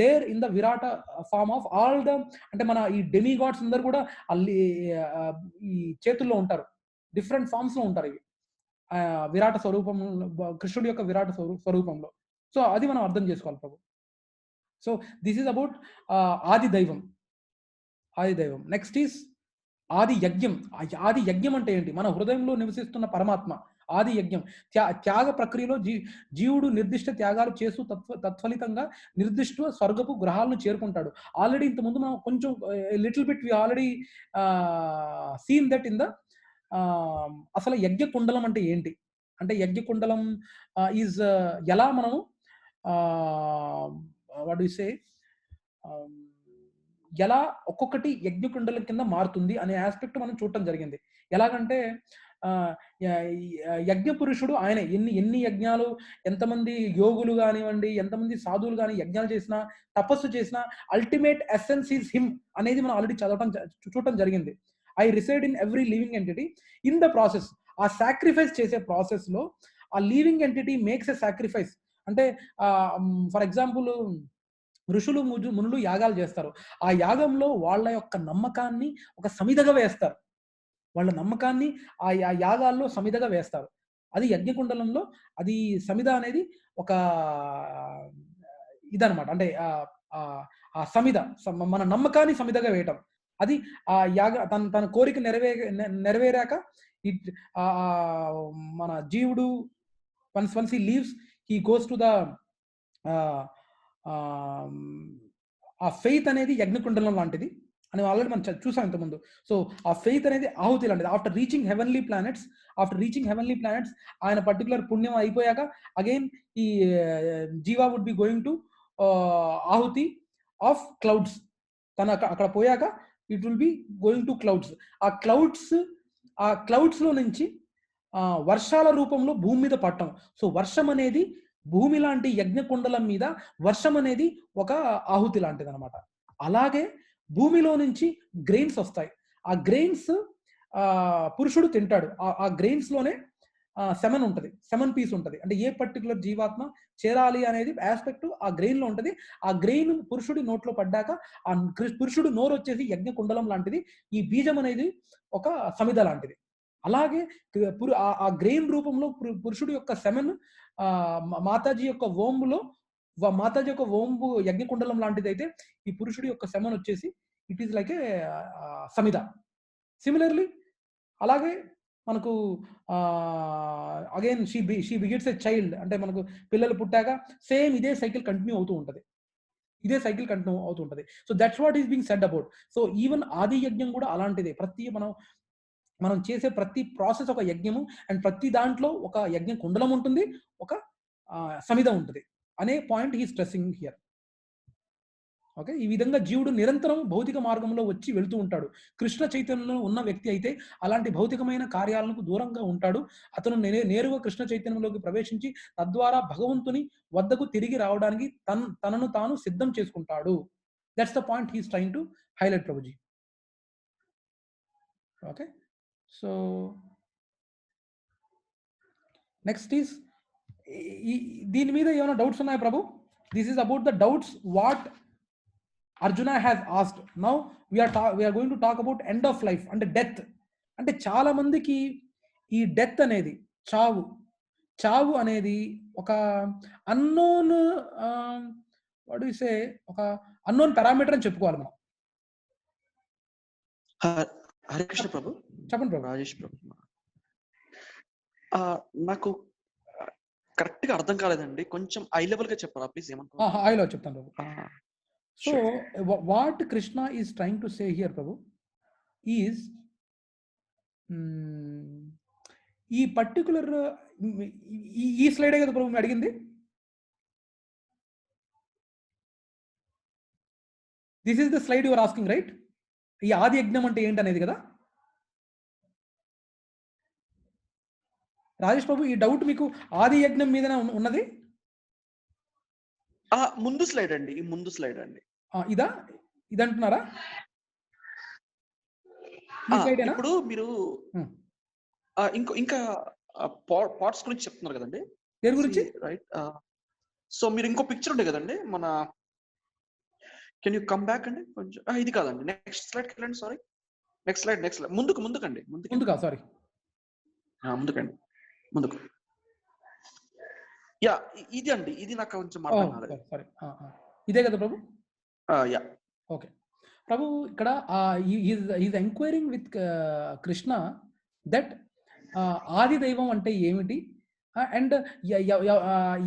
there in the Virata form of all the, అంటే మన ఈ డెమీ గాడ్స్ అందరు కూడా ఈ చేతుల్లో ఉంటారు, డిఫరెంట్ ఫార్మ్స్ లో ఉంటారు ఇవి విరాట స్వరూపం, కృష్ణుడి యొక్క విరాట స్వరూపంలో. సో అది మనం అర్థం చేసుకోవాలి ప్రభు. సో దిస్ ఈస్ అబౌట్ ఆది దైవం. నెక్స్ట్ ఈస్ ఆది యజ్ఞం. ఆది యజ్ఞం అంటే ఏంటి? మన హృదయంలో నివసిస్తున్న పరమాత్మ ఆది యజ్ఞం. త్యాగ ప్రక్రియలో జీవుడు నిర్దిష్ట త్యాగాలు చేస్తూ తత్ఫలితంగా నిర్దిష్ట స్వర్గపు గ్రహాలను చేరుకుంటాడు. ఆల్రెడీ ఇంతకుముందు మనం కొంచెం little bit we already seen that in the అసలు యజ్ఞ కుండలం అంటే ఏంటి, అంటే యజ్ఞ కుండలం ఈజ్ ఎలా మనము వాట్ డు యు సే ఎలా ఒక్కొక్కటి యజ్ఞకుండలం కింద మారుతుంది అనే ఆస్పెక్ట్ మనం చూడటం జరిగింది. ఎలాగంటే యజ్ఞ పురుషుడు ఆయన ఎన్ని యజ్ఞాలు, ఎంతమంది యోగులు కానివ్వండి, ఎంతమంది సాధువులు కానీ యజ్ఞాలు చేసినా, తపస్సు చేసినా, అల్టిమేట్ ఎసెన్స్ ఈజ్ హిమ్ అనేది మనం ఆల్రెడీ చూడటం జరిగింది. I reside in every living entity in the process. ఆ సాక్రిఫైస్ చేసే ప్రాసెస్ లో ఆ living entity makes a sacrifice. అంటే ఫర్ ఎగ్జాంపుల్ ఋషులు మునులు యాగాలు చేస్తారు. ఆ యాగంలో వాళ్ళ యొక్క నమ్మకాన్ని ఒక సమిధగా వేస్తారు. వాళ్ళ నమ్మకాన్ని ఆ యాగాల్లో సమిధగా వేస్తారు. అది యజ్ఞకుండలంలో అది సమిధ అనేది ఒక ఇదనమాట. అంటే ఆ సమిధ మన నమ్మకాన్ని సమిధగా వేయటం. అది ఆ యాగ తన కోరిక నెరవేరాక మన జీవుడు once he leaves, he goes to the ఆ ఫెయిత్ అనేది యజ్ఞకుండలం లాంటిది అని ఆల్రెడీ మనం చూసాం ఇంతకుముందు. సో ఆ ఫెయిత్ అనేది ఆహుతి లాంటిది. ఆఫ్టర్ రీచింగ్ హెవెన్లీ ప్లానెట్స్ ఆయన పర్టికులర్ పుణ్యం అయిపోయాక అగైన్ ఈ జీవా would be going to Ahuti of clouds. తను అక్కడ పోయాక it will be going to clouds. ఆ క్లౌడ్స్ లో నుంచి వర్షాల రూపంలో భూమి మీద పడటం. సో వర్షం అనేది భూమి లాంటి యజ్ఞకుండలం మీద వర్షం అనేది ఒక ఆహుతి లాంటిది అనమాట. అలాగే భూమిలో నుంచి గ్రెయిన్స్ వస్తాయి. ఆ గ్రెయిన్స్ పురుషుడు తింటాడు. ఆ గ్రెయిన్స్ లోనే సెమన్ ఉంటుంది, సెమన్ పీస్ ఉంటుంది. అంటే ఏ పర్టికులర్ జీవాత్మ చేరాలి అనేది ఆస్పెక్ట్ ఆ గ్రెయిన్ లో ఉంటుంది. ఆ గ్రెయిన్ పురుషుడి నోట్లో పడ్డాక ఆ పురుషుడు నోరు వచ్చేసి యజ్ఞకుండలం లాంటిది. ఈ బీజం అనేది ఒక సమిధ లాంటిది. అలాగే ఆ గ్రెయిన్ రూపంలో పురుషుడి యొక్క సెమన్ మాతాజీ యొక్క ఓంబు యజ్ఞకుండలం లాంటిది అయితే, ఈ పురుషుడి యొక్క సెమన్ వచ్చేసి ఇట్ ఈస్ లైక్ ఏ సమిధ. సిమిలర్లీ అలాగే మనకు again she begets a child. అంటే మనకు పిల్లలు పుట్టాక సేమ్ ఇదే సైకిల్ కంటిన్యూ అవుతూ ఉంటుంది. So that's what is being said about. So even ఆది యజ్ఞం కూడా అలాంటిదే. మనం మనం చేసే ప్రతి ప్రాసెస్ ఒక యజ్ఞము, అండ్ ప్రతి దాంట్లో ఒక యజ్ఞ కుండలం ఉంటుంది, ఒక సమిధ ఉంటుంది అనే point he stressing here. Okay, ఈ విధంగా జీవుడు నిరంతరం భౌతిక మార్గంలో వచ్చి వెళ్తూ ఉంటాడు. కృష్ణ చైతన్యంలో ఉన్న వ్యక్తి అయితే అలాంటి భౌతికమైన కార్యాలకు దూరంగా ఉంటాడు. అతను నేరుగా కృష్ణ చైతన్యంలోకి ప్రవేశించి తద్వారా భగవంతుని వద్దకు తిరిగి రావడానికి తనను తాను సిద్ధం చేసుకుంటాడు. That's the point he's trying to highlight Prabhuji. Okay, so next is, దీని మీద ఏమైనా డౌట్స్ ఉన్నాయా ప్రభు? This is about the doubts what Arjuna has asked. Now we are going to talk about end of life and death. అంటే చాలా మందికి ఈ death అనేది, చావు అనేది ఒక అన్నోన్, వాట్ యు సే, ఒక అన్నోన్ పారామీటర్ అని చెప్పుకోవాలి మనం. హరే కృష్ణ ప్రభు. చెప్పండి ప్రభు. రాజేష్ ప్రభు, నాకు కరెక్ట్ గా అర్థం కాలేదండి, కొంచెం హై లెవెల్ గా చెప్పారా ప్లీజ్? ఏమంటారు? హై లెవెల్ చెప్తాను ప్రభు. So what Krishna is trying to say here Prabhu is ఈ పర్టికులర్ ఈ స్లైడే కదా ప్రభు అడిగింది. This is the slide your asking right? ఈ ఆది యజ్ఞం అంటే ఏంటి అనేది కదా రాజేష్ ప్రభు. ఈ డౌట్ మీకు ఆది యజ్ఞం మీదనే ఉన్నది? ముందు స్లైడ్ అండి, ఈ ముందు స్లైడ్ అండి. ఇదంటున్నారా? ఇప్పుడు మీరు ఇంకా పార్ట్స్ గురించి చెప్తున్నారు కదండి. దేని గురించి? రైట్. సో మీరు ఇంకో పిక్చర్ ఉండే కదండి మన, కెన్ యూ కమ్ బ్యాక్ అండి కొంచెం? ఇది కాదండి, నెక్స్ట్ స్లైడ్ వెళ్ళండి. సారీ, నెక్స్ట్ స్లైడ్ ముందుకండి. ముందుకా? సారీ, ముందుకు. యా, ఇది అండి, ఇది నాకు కొంచెం అర్థం కాలేదు. సారీ, ఇదే కదా ప్రభు? యా, ఓకే ప్రభు. ఇక్కడ is enquiring with Krishna that ఆది దైవం అంటే ఏమిటి అండ్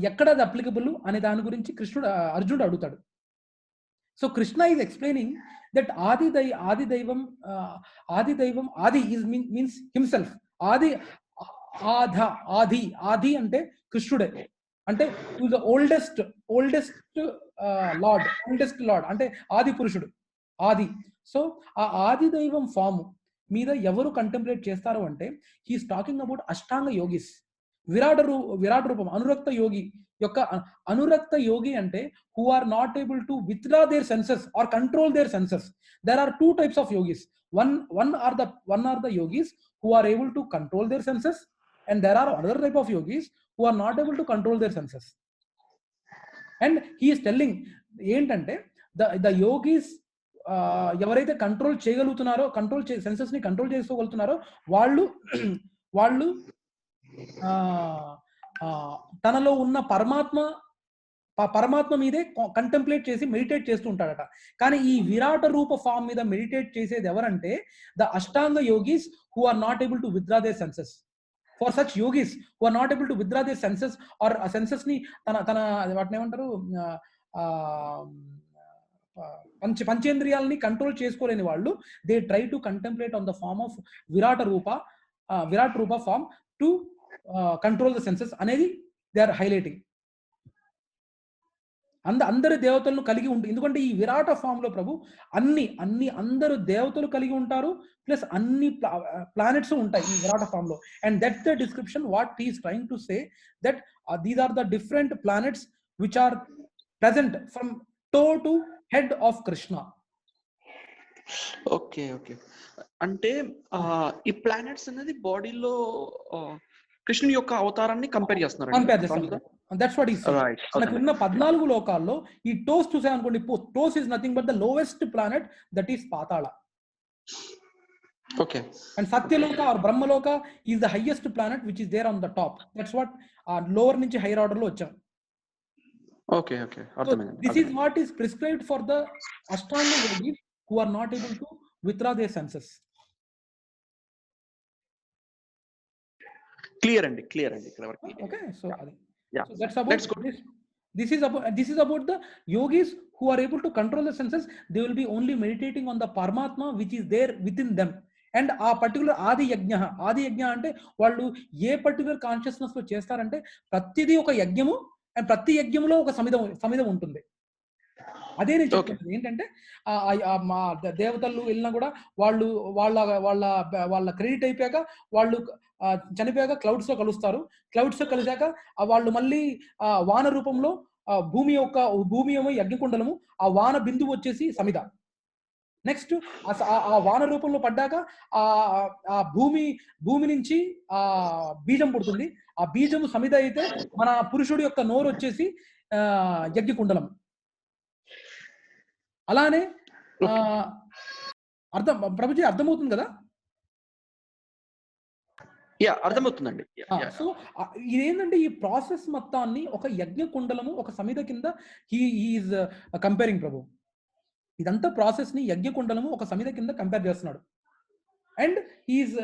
ఎక్కడ అది అప్లికబుల్ అనే దాని గురించి అర్జునుడు అడుగుతాడు. So Krishna is explaining that ఆది దైవం ఈజ్ మీన్స్ హిమ్సెల్ఫ్. ఆది అంటే కృష్ణుడే, అంటే ద ఓల్డెస్ట్ లార్డ్ అంటే ఆది పురుషుడు, ఆది. సో ఆ ఆది దైవం ఫామ్ మీద ఎవరు కంటెంప్లేట్ చేస్తారు అంటే he's talking about ashtanga yogis. విరాట్ రూపం అనురక్త యోగి యొక్క అనురక్త యోగి అంటే who are not able to withdraw their senses or control their senses. There are two types of yogis. one are the yogis who are able to control their senses, and there are another type of yogis who are not able to control their senses. And he is telling ఏంటంటే the yogis ఎవరైతే control చేయగలుగుతున్నారో, senses ని control చేసుకోగలుగుతున్నారో వాళ్ళు తనలో ఉన్న పరమాత్మ మీదే contemplate చేసి meditate చేస్తూ ఉంటాడట. కానీ ఈ విరాట రూప ఫామ్ మీద మెడిటేట్ చేసేది ఎవరంటే the ashtanga yogis who are not able to withdraw their senses. For such yogis who are not able to withdraw their senses or senses ni tana వాటిని ఏమంటారు, పంచేంద్రియాలని కంట్రోల్ చేసుకోలేని వాళ్ళు, they try to contemplate on the form of Virat Rupa form to control the senses అనేది they are highlighting. అందరి దేవతలను కలిగి ఉంటుంది. ఎందుకంటే ఈ విరాట ఫామ్ లో ప్రభు అందరు దేవతలు కలిగి ఉంటారు, ప్లస్ అన్ని ప్లానెట్స్ ఉంటాయి ఈ విరాట ఫామ్ లో. And that's the description what he is trying to say, that these are the different planets which are present from toe to head of Krishna. Okay, అంటే ఈ ప్లానెట్స్ అనేది బాడీలో కృష్ణుని యొక్క అవతారాన్ని కంపేర్ చేస్తున్నారు. That's what he said. Right. మనకున్న 14 లోకాల్లో ఈ టోస్ చూసామనుకోండి, toes is nothing but the lowest planet, that is Patala. Okay. And Satyaloka or Brahmaloka is the highest planet which is there on the top. That's what lower నుంచి higher order లో వచ్చాం. Okay. So this is what is prescribed for the Ashtanga yogis who are not able to withdraw their senses. Clear అండి. Okay, so yeah, so that's about this. This is about the yogis who are able to control the senses. They will be only meditating on the Paramatma which is there within them, and ఆ particular ఆది యజ్ఞ అంటే వాళ్ళు ఏ particular consciousness లో చేస్తారంటే ప్రతిదీ ఒక యజ్ఞము, అండ్ ప్రతి యజ్ఞంలో ఒక సమిధం ఉంటుంది. అదే నేను చెప్తున్నది ఏంటంటే మా దేవతలు వెళ్ళినా కూడా వాళ్ళు వాళ్ళ వాళ్ళ వాళ్ళ క్రెడిట్ అయిపోయాక వాళ్ళు చనిపోయాక క్లౌడ్స్ లో కలుస్తారు. క్లౌడ్స్ లో కలిసాక వాళ్ళు మళ్ళీ వాన రూపంలో భూమి ఏమో యజ్ఞకుండలము, ఆ వాన బిందువు వచ్చేసి సమిధ. నెక్స్ట్ ఆ వాన రూపంలో పడ్డాక ఆ భూమి నుంచి ఆ బీజం పుడుతుంది. ఆ బీజము సమిధ అయితే మన పురుషుడి యొక్క నోరు వచ్చేసి యజ్ఞకుండలం. అలానే ప్రభుజీ అర్థమవుతుంది కదా? అర్థమవుతుందండి. సో ఇదేంటంటే ఈ ప్రాసెస్ మొత్తాన్ని ఒక యజ్ఞ కుండలము, ఒక సమిధ కింద ఈజ్ కంపేరింగ్ ప్రభు. ఇదంతా ప్రాసెస్ ని యజ్ఞ కుండలము ఒక సమిధ కింద కంపేర్ చేస్తున్నాడు. And is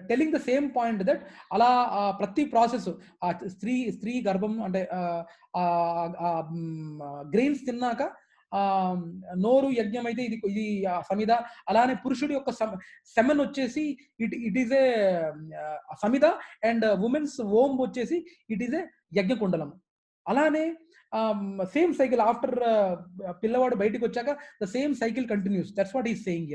telling the same point that అలా ప్రతి ప్రాసెస్ స్త్రీ గర్భం అంటే గ్రెయిన్స్ తిన్నాక నోరు యజ్ఞం అయితే ఇది సమిధ. అలానే పురుషుడి యొక్క సెమెన్ వచ్చేసి ఇట్ ఈస్ ఏ సమిధ, అండ్ ఉమెన్స్ ఓం వచ్చేసి ఇట్ ఈస్ ఏ యజ్ఞకుండలం. అలానే సేమ్ సైకిల్ ఆఫ్టర్ పిల్లవాడు బయటికి వచ్చాక the same cycle continuous. That's what is saying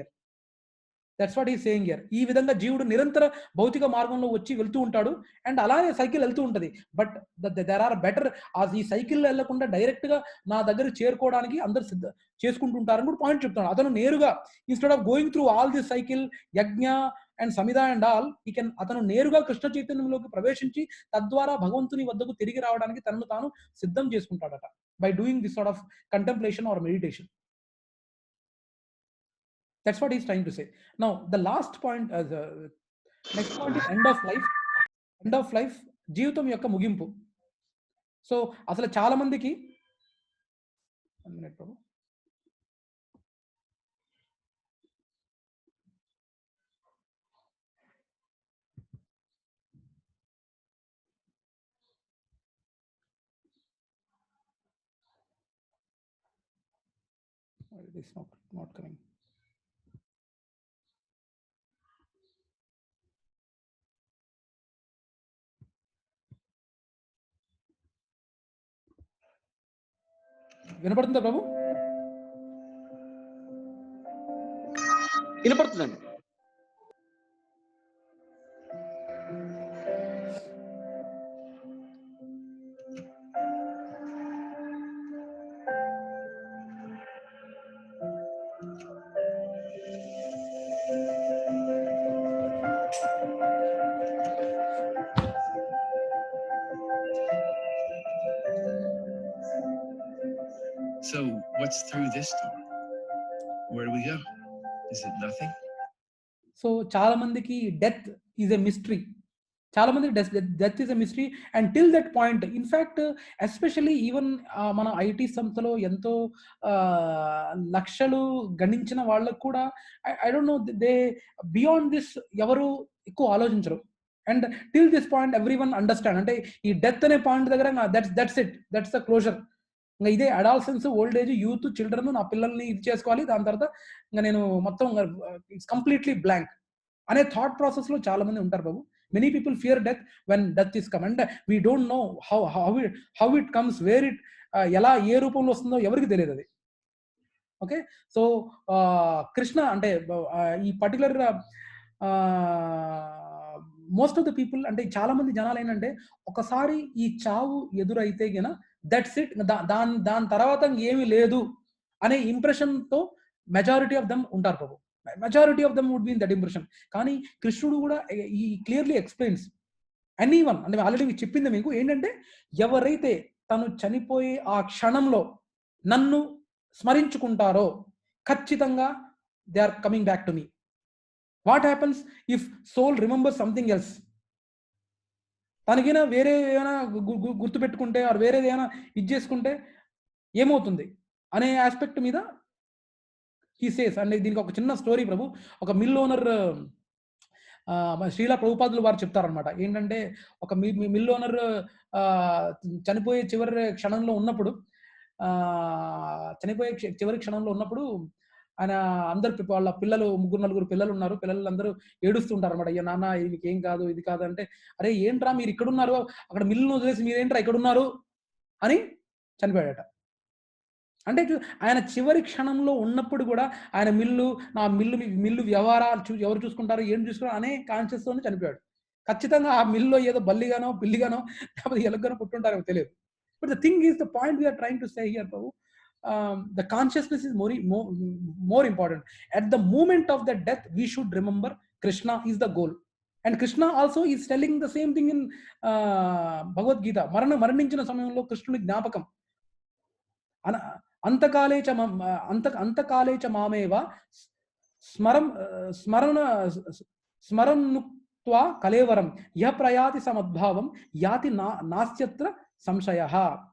here. ఈ విధంగా జీవుడు నిరంతర భౌతిక మార్గంలో వచ్చి వెళ్తూ ఉంటాడు, అండ్ అలానే సైకిల్ వెళ్తూ ఉంటది. బట్ దెర్ ఆర్ బెటర్ ఈ సైకిల్ వెళ్లకుండా డైరెక్ట్ గా నా దగ్గర చేరుకోవడానికి అందరు చేసుకుంటుంటారని కూడా పాయింట్ చెప్తాడు. అతను నేరుగా instead of going through all this cycle యజ్ఞ అండ్ సమిధ అండ్ ఆల్, అతను నేరుగా కృష్ణ చైతన్యంలోకి ప్రవేశించి తద్వారా భగవంతుని వద్దకు తిరిగి రావడానికి తనను తాను సిద్ధం చేసుకుంటాడట, by doing this sort of contemplation or meditation. That's what he's trying to say. Now, the last point, next point is end of life. End of life, జీవితం యొక్క ముగింపు. సో అసలు చాలా మందికి it is not coming. వినపడుతుందా ప్రభు? వినపడుతుందండి. So what's through this door? Where do we go? Is it nothing? So చాలా మందికి డెత్ ఈజ్ ఎ మిస్టరీ. చాలా మందికి death is a mystery, and till that point in fact especially even మన IT సంస్థలో ఎంతో లక్షలు గణించిన వాళ్ళకు కూడా I don't no, they beyond this ఎవరు ఎక్కువ ఆలోచించరు. And till this point every one understand. అంటే ఈ డెత్ అనే పాయింట్ దగ్గర దట్స్ ద క్లోజర్. ఇంకా ఇదే adolescence, old age, youth, children, నా పిల్లల్ని ఇది చేసుకోవాలి, దాని తర్వాత ఇంకా నేను మొత్తం ఇట్స్ కంప్లీట్లీ బ్లాంక్ అనే థాట్ ప్రాసెస్ లో చాలా మంది ఉంటారు బాబు. Many people fear death when death is come, and we don't know how it comes, where it, ఎలా ఏ రూపంలో వస్తుందో ఎవరికి తెలియదు అది. ఓకే, సో కృష్ణ అంటే ఈ particular most of the people అంటే చాలా మంది జనాలు ఏంటంటే ఒకసారి ఈ చావు ఎదురైతే గన దట్స్ ఇట్, దాని తర్వాత ఏమీ లేదు అనే ఇంప్రెషన్ తో మెజారిటీ ఆఫ్ దమ్ ఉంటారు బాబు. Majority of them would be in that impression. కానీ కృష్ణుడు కూడా ఈ క్లియర్లీ ఎక్స్ప్లెయిన్స్ ఎనీవన్, అంటే ఆల్రెడీ చెప్పింది మీకు ఏంటంటే, ఎవరైతే తను చనిపోయే ఆ క్షణంలో నన్ను స్మరించుకుంటారో ఖచ్చితంగా they are coming back to me. What happens if soul remember something else? తనకైనా వేరే ఏమైనా గుర్తు పెట్టుకుంటే ఆర్ వేరేది ఏమైనా ఇది చేసుకుంటే ఏమవుతుంది అనే ఆస్పెక్ట్ మీద హీ సేస్. అంటే దీనికి ఒక చిన్న స్టోరీ ప్రభు. ఒక మిల్ ఓనర్ శ్రీలా ప్రభుపాదులు వారు చెప్తారనమాట. ఏంటంటే ఒక మిల్ ఓనర్ చనిపోయే చివరి క్షణంలో ఉన్నప్పుడు ఆయన అందరు వాళ్ళ పిల్లలు 3-4 పిల్లలు ఉన్నారు. పిల్లలందరూ ఏడుస్తుంటారు అనమాట. అయ్యో నాన్న ఇది ఏం కాదు, ఇది కాదు అంటే, అరే ఏంట్రా మీరు ఇక్కడున్నారు, అక్కడ మిల్లును వదిలేసి మీరేంట్రా ఇక్కడున్నారు అని చనిపోయాడట. అంటే ఆయన చివరి క్షణంలో ఉన్నప్పుడు కూడా ఆయన నా మిల్లు వ్యవహారాలు ఎవరు చూసుకుంటారు, ఏం చూసుకుంటారు అనే కాన్షియస్తోనే చనిపోయాడు. ఖచ్చితంగా ఆ మిల్లులో ఏదో బల్లిగానో, పిల్లిగానో లేకపోతే ఎలుకగానో పుట్టుంటారో తెలియదు. But the thing is the point we are trying to say here Prabhu, the consciousness is more important. At the moment of the death, we should remember Krishna is the goal. And Krishna also is telling the same thing in Bhagavad Gita. మరణించిన సమయంలో కృష్ణుని జ్ఞాపకం. అంతకాలే చ మామేవ స్మరణుక్త్వా కలేవరం యః ప్రయాతి సమద్భావం యాతి నాస్త్యత్ర సంశయ.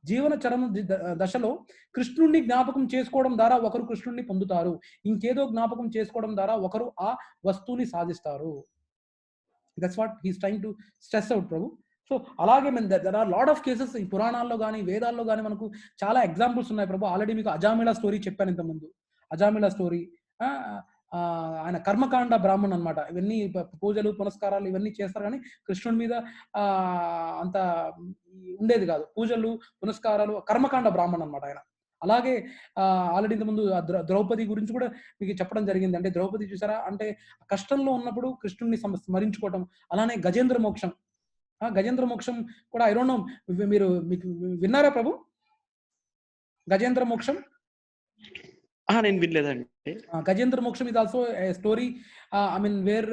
జీవన చరణ దశలో కృష్ణుణ్ణి జ్ఞాపకం చేసుకోవడం ద్వారా ఒకరు కృష్ణుణ్ణి పొందుతారు, ఇంకేదో జ్ఞాపకం చేసుకోవడం ద్వారా ఒకరు ఆ వస్తువుని సాధిస్తారు. That's what he's trying to stress out ప్రభు. సో అలాగే there are lot of cases ఈ పురాణాల్లో కానీ వేదాల్లో కానీ మనకు చాలా ఎగ్జాంపుల్స్ ఉన్నాయి ప్రభు. ఆల్రెడీ మీకు అజామిళ స్టోరీ చెప్పాను ఇంతకుముందు. అజామిళ స్టోరీ ఆయన కర్మకాండ బ్రాహ్మణ్ అనమాట. ఇవన్నీ పూజలు పునస్కారాలు ఇవన్నీ చేస్తారు కానీ కృష్ణుడి మీద అంత ఉండేది కాదు. పూజలు పునస్కారాలు కర్మకాండ బ్రాహ్మణ్ అనమాట ఆయన. అలాగే ఆల్రెడీ ఇంతకుముందు ద్రౌపది గురించి కూడా మీకు చెప్పడం జరిగింది. అంటే ద్రౌపది చూసారా, అంటే కష్టంలో ఉన్నప్పుడు కృష్ణుడిని స్మరించుకోవటం. అలానే గజేంద్ర మోక్షం కూడా ఐ డోంట్ నో మీరు మీకు విన్నారా ప్రభు గజేంద్ర మోక్షం? నేను వినలేదండి. గజేంద్ర మోక్షం ఇది also story. I mean where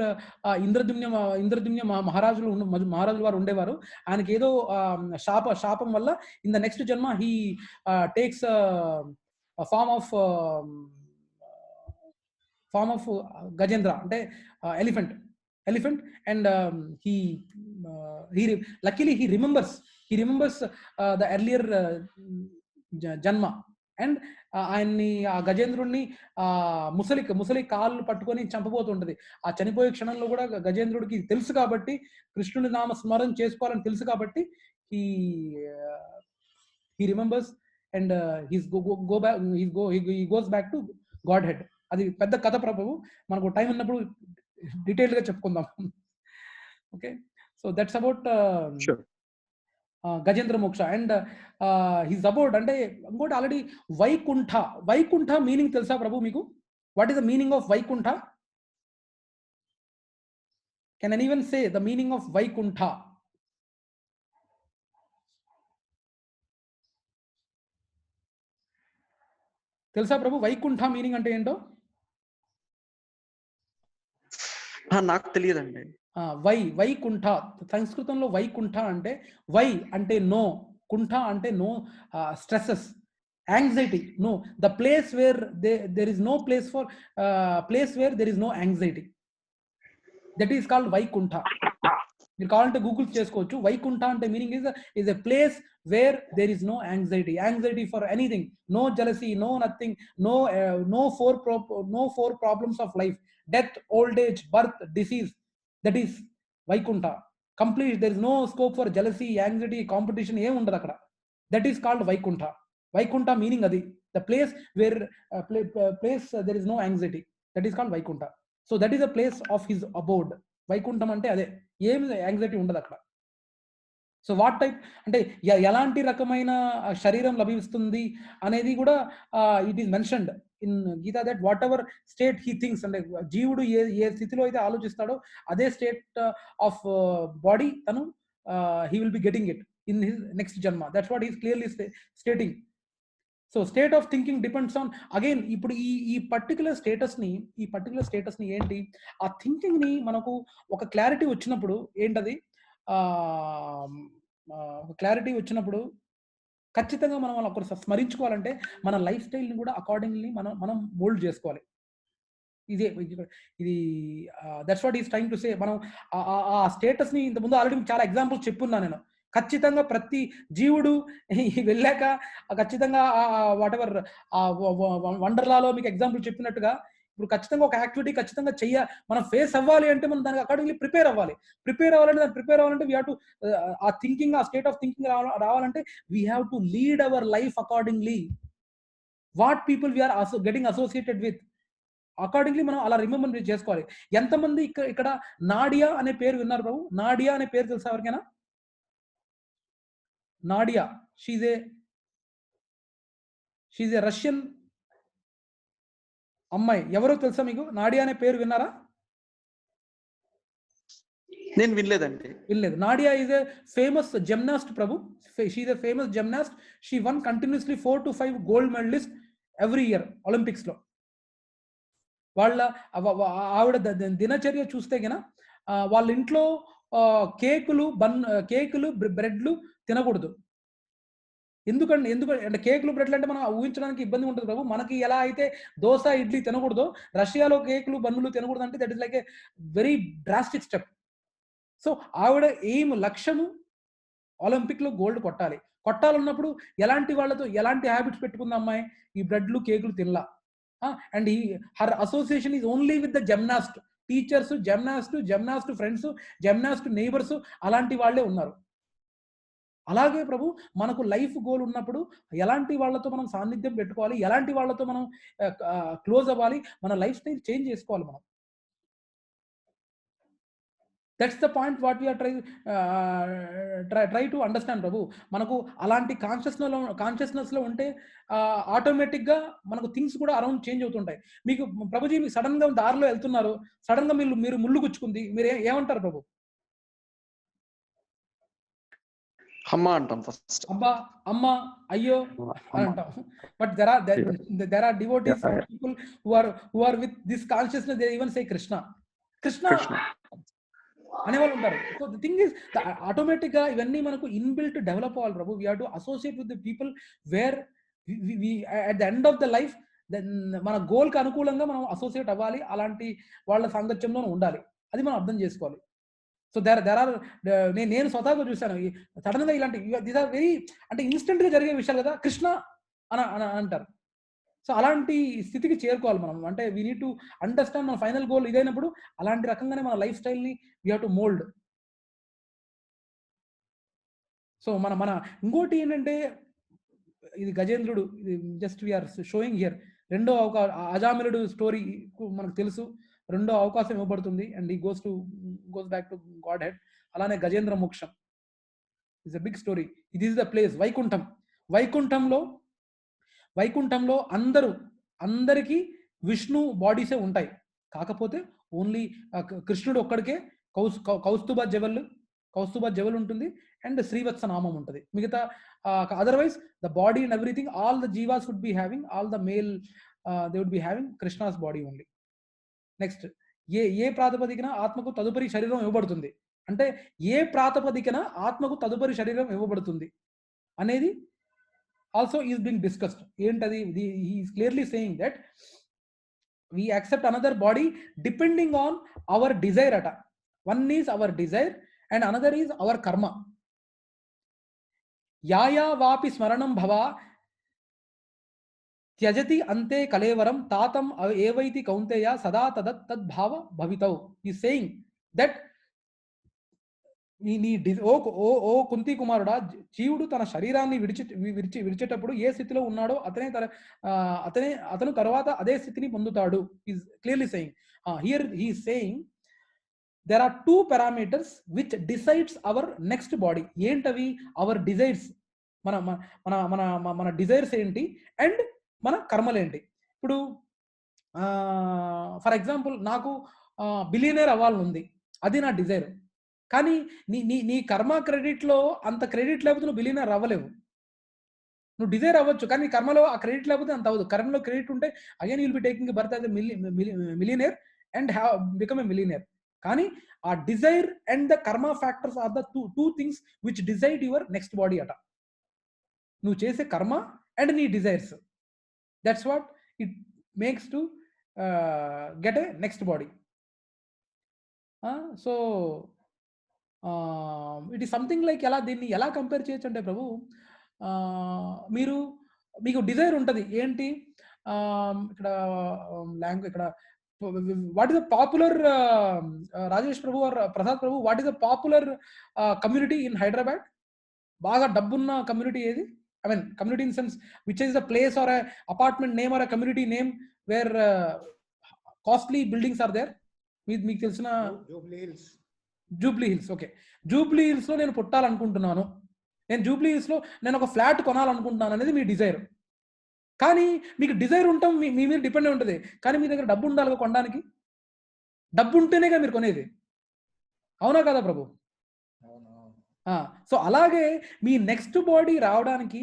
Indradyumna మహారాజులు వారు ఉండేవారు. ఆయనకి ఏదో శాపం వల్ల in the next janma he takes form of Gajendra, అంటే elephant and he luckily he remembers the earlier janma. And ఆయన్ని ఆ గజేంద్రుడిని ముసలి కాళ్ళు పట్టుకొని చంపబోతుంటది. ఆ చనిపోయే క్షణంలో కూడా గజేంద్రుడికి తెలుసు కాబట్టి, కృష్ణుని నామ స్మరణ చేసుకోవాలని తెలుసు కాబట్టి he remembers and he goes back to Godhead. అది పెద్ద కథ ప్రభువు, మనకు టైం ఉన్నప్పుడు డీటెయిల్ గా చెప్పుకుందాం. Okay, so that's about Gajendra Moksha. And his about అంటే ఇంకోటి ఆల్రెడీ వైకుంఠ మీనింగ్ తెలుసా ప్రభు మీకు? What is the meaning of Vaikuntha? Can anyone say the meaning of Vaikuntha? తెలుసా ప్రభు వైకుంఠ మీనింగ్ అంటే ఏంటో? నాకు తెలియదండి. వైకుంఠ సంస్కృతంలో వైకుంఠ అంటే వై అంటే నో, కుంఠ అంటే no stresses, anxiety, no the place where there is no place where there is no anxiety, that is called Vaikuntha. మీరు కావాలంటే గూగుల్ చేసుకోవచ్చు. వైకుంఠ అంటే meaning is a place where there is no anxiety for anything, no jealousy, no nothing, no four problems of life, death, old age, birth, disease. That is Vaikuntha. Complete, there is no scope for jealousy, anxiety, competition ఏం ఉండదు అక్కడ. That is called Vaikuntha. Vaikuntha meaning అది, the place where there is no anxiety, that is called Vaikuntha. So that is a place of his abode. Vaikuntham అంటే అదే, ఏమి anxiety ఉండదు అక్కడ. So what type అంటే ఎలాంటి రకమైన శరీరం లభిస్తుంది అనేది కూడా it is mentioned in Gita, that whatever state he thinks, అంటే జీవుడు ఏ స్థితిలో అయితే ఆలోచిస్తాడో అదే స్టేట్ ఆఫ్ బాడీ తను he will be getting it in his next janma. That's what is clearly stating. So state of thinking depends on, again ఇప్పుడు ఈ పర్టికులర్ స్టేటస్ని ఏంటి, ఆ థింకింగ్ని మనకు ఒక క్లారిటీ వచ్చినప్పుడు ఏంటది, క్లారిటీ వచ్చినప్పుడు ఖచ్చితంగా మనం ఒకరు స్మరించుకోవాలంటే మన లైఫ్ స్టైల్ని కూడా అకార్డింగ్లీ మనం మోల్డ్ చేసుకోవాలి. ఇది that's what is trying to సే. మనం ఆ స్టేటస్ని ఇంతకుముందు ఆల్రెడీ చాలా ఎగ్జాంపుల్స్ చెప్పున్నా నేను. ఖచ్చితంగా ప్రతి జీవుడు వెళ్ళాక ఖచ్చితంగా వాటెవర్ వండర్లాలో మీకు ఎగ్జాంపుల్ చెప్పినట్టుగా ఇప్పుడు ఖచ్చితంగా ఒక యాక్టివిటీ ఖచ్చితంగా మనం ఫేస్ అవ్వాలి అంటే మనం దానికి అకార్డింగ్లీ ప్రిపేర్ అవ్వాలంటే వీ హ్యావ్ టు ఆ థింకింగ్, ఆ స్టేట్ ఆఫ్ థింకింగ్ రావాలంటే we have to lead our life accordingly. What people we are getting associated with, accordingly మనం అలా రిమెంబర్ చేసుకోవాలి. ఎంతమంది ఇక్కడ నాడియా అనే పేరు విన్నారు ప్రభు? నాడియా అనే పేరు తెలుసా ఎవరికైనా? నాడియా, షీజ్ ఏ రష్యన్ అమ్మాయి. ఎవరో తెలుసా మీకు? నాడియా అనే పేరు విన్నారా? నేను వినలేదండి. వినలేదు. Nadia is a famous gymnast Prabhu. She is a famous gymnast. She won continuously 4 to 5 gold medalist every year Olympics లో. వాళ్ళ ఆవిడ దినచర్య చూస్తే గన వాళ్ళ ఇంట్లో కేకులు బ్రెడ్లు తినకూడదు. ఎందుకంటే కేకులు బ్రెడ్లు అంటే మనం ఊహించడానికి ఇబ్బంది ఉంటుంది ప్రభు. మనకి ఎలా అయితే దోశ ఇడ్లీ తినకూడదో, రష్యాలో కేకులు బన్నులు తినకూడదు అంటే that is like a very drastic step. So ఆవిడ లక్ష్యము ఒలింపిక్ లో గోల్డ్ కొట్టాలన్నప్పుడు ఎలాంటి వాళ్ళతో ఎలాంటి హ్యాబిట్స్ పెట్టుకుంది అమ్మాయి? ఈ బ్రెడ్లు కేకులు తినలా. And her association is only with the gymnast teachers, gymnast friends, gymnast neighbours, అలాంటి వాళ్ళే ఉన్నారు. అలాగే ప్రభు మనకు లైఫ్ గోల్ ఉన్నప్పుడు ఎలాంటి వాళ్ళతో మనం సాన్నిధ్యం పెట్టుకోవాలి, ఎలాంటి వాళ్ళతో మనం క్లోజ్ అవ్వాలి, మన లైఫ్ స్టైల్ చేంజ్ చేసుకోవాలి మనం. That's the point what we are try to understand Prabhu. మనకు అలాంటి కాన్షియస్నెస్ లో ఉంటే ఆటోమేటిక్ గా మనకు థింగ్స్ కూడా అరౌండ్ చేంజ్ అవుతుంటాయి. మీకు ప్రభుజీ సడన్ గా దారిలో వెళ్తున్నారు, సడన్ గా మీరు ముళ్ళు గుచ్చుకుంది, మీరు ఏమంటారు ప్రభు? అమ్మ అంటాం ఫస్ట్. అబ్బా, అమ్మ, అయ్యో అని అంటాం. But there are devotees, people who are with this consciousness, they even say Krishna అనేవాళ్ళు ఉంటారు. So the thing is automatic గా ఇవన్నీ మనకు ఇన్బిల్ట్ డెవలప్ అవ్వాలి Prabhu. We have to associate with the people where at the end of the life మన goal కి అనుకూలంగా మనం అసోసియేట్ అవ్వాలి. అలాంటి వాళ్ళ సాంగత్యంలో ఉండాలి. అది మనం అర్థం చేసుకోవాలి. సో నేను స్వతహాగా చూశాను. సడన్ గా ఇలాంటి దీస్ ఆర్ వెరీ అంటే ఇన్స్టెంట్ గా జరిగే విషయాలు కదా, కృష్ణ అని అంటారు. సో అలాంటి స్థితికి చేరుకోవాలి మనం. అంటే వీ నీడ్ టు అండర్స్టాండ్ మన ఫైనల్ గోల్ ఇదైనప్పుడు అలాంటి రకంగానే మన లైఫ్ స్టైల్ ని we have to mould. So మన ఇంకోటి ఏంటంటే, ఇది గజేంద్రుడు, ఇది జస్ట్ వీఆర్ షోయింగ్ హియర్. రెండో అజామిలుడు స్టోరీ మనకు తెలుసు. రెండో అవకాశం ఇవ్వబడుతుంది అండ్ ఈ goes back to God head. అలానే గజేంద్ర మోక్షం ఇస్ ఎ బిగ్ స్టోరీ. ఇది ఈస్ ద ప్లేస్ వైకుంఠం. వైకుంఠంలో అందరికీ విష్ణు బాడీసే ఉంటాయి. కాకపోతే ఓన్లీ కృష్ణుడు ఒక్కడికే కౌస్తుభ జవల్ ఉంటుంది అండ్ శ్రీవత్స నామం ఉంటుంది. మిగతా otherwise the body and everything, all the jivas would be having, all the male they would be having Krishna's body only. Next, ఏ ప్రాతిపదికన ఆత్మకు తదుపరి శరీరం ఇవ్వబడుతుంది అంటే, ఏ ప్రాతిపదికన ఆత్మకు తదుపరి శరీరం ఇవ్వబడుతుంది అనేది ఆల్సో ఈస్ బీయింగ్ డిస్కస్డ్. ఏంటది? He is clearly saying that we accept another body depending on our desire ata. One is our desire and another is our karma. yaya vapi smaranam bhava tyajati ante kalevaram tatam evaiti kaunteya sada tad bhava bhavitau. He is saying that ఓ కుంతి కుమారుడా, జీవుడు తన శరీరాన్ని విడిచేటప్పుడు ఏ స్థితిలో ఉన్నాడో అతను తర్వాత అదే స్థితిని పొందుతాడు. Is clearly saying. Here he is saying there are 2 parameters which decides our next body. ఏంటవి? అవర్ డిజైర్స్, మన డిజైర్స్ ఏంటి అండ్ మన కర్మలేంటి. ఇప్పుడు ఫర్ ఎగ్జాంపుల్ నాకు బిలియనర్ అవ్వాలని ఉంది, అది నా డిజైర్. కానీ నీ కర్మ క్రెడిట్లో అంత క్రెడిట్ లేకపోతే నువ్వు బిలియనర్ అవ్వలేవు. నువ్వు డిజైర్ అవ్వచ్చు కానీ కర్మలో ఆ క్రెడిట్ లేకపోతే అంత అవ్వదు. కర్మలో క్రెడిట్ ఉంటే again will be taking birth as a millionaire and have become a millionaire. కానీ ఆ desire and the karma factors are the two things which decide your next body అట. నువ్వు చేసే కర్మ అండ్ నీ desires, that's what it makes to get a next body. So it is something like దీన్ని ఎలా compare చేయొచ్చు అంటే ప్రభు, మీకు డిజైర్ ఉంటుంది ఏంటి? ఇక్కడ what is the popular Rajesh Prabhu or Prasad Prabhu, what is the popular community in Hyderabad? బాగా డబ్బున్న కమ్యూనిటీ ఏది? I mean community in sense which is the place or apartment name or a community name where costly buildings are there? మీకు తెలిసిన Jubilee Hills. Jubilee Hills, okay. జూబ్లీ హిల్స్లో నేను పుట్టాలనుకుంటున్నాను, నేను Jubilee హిల్స్లో నేను ఒక ఫ్లాట్ కొనాలనుకుంటున్నాను అనేది మీ డిజైర్. కానీ మీకు డిజైర్ ఉంటాం మీ మీద డిపెండ్ అయి ఉంటుంది. కానీ మీ దగ్గర డబ్బు ఉండాలి కొనడానికి. డబ్బు ఉంటేనేగా మీరు కొనేది, అవునా కదా ప్రభు? సో అలాగే మీ నెక్స్ట్ బాడీ రావడానికి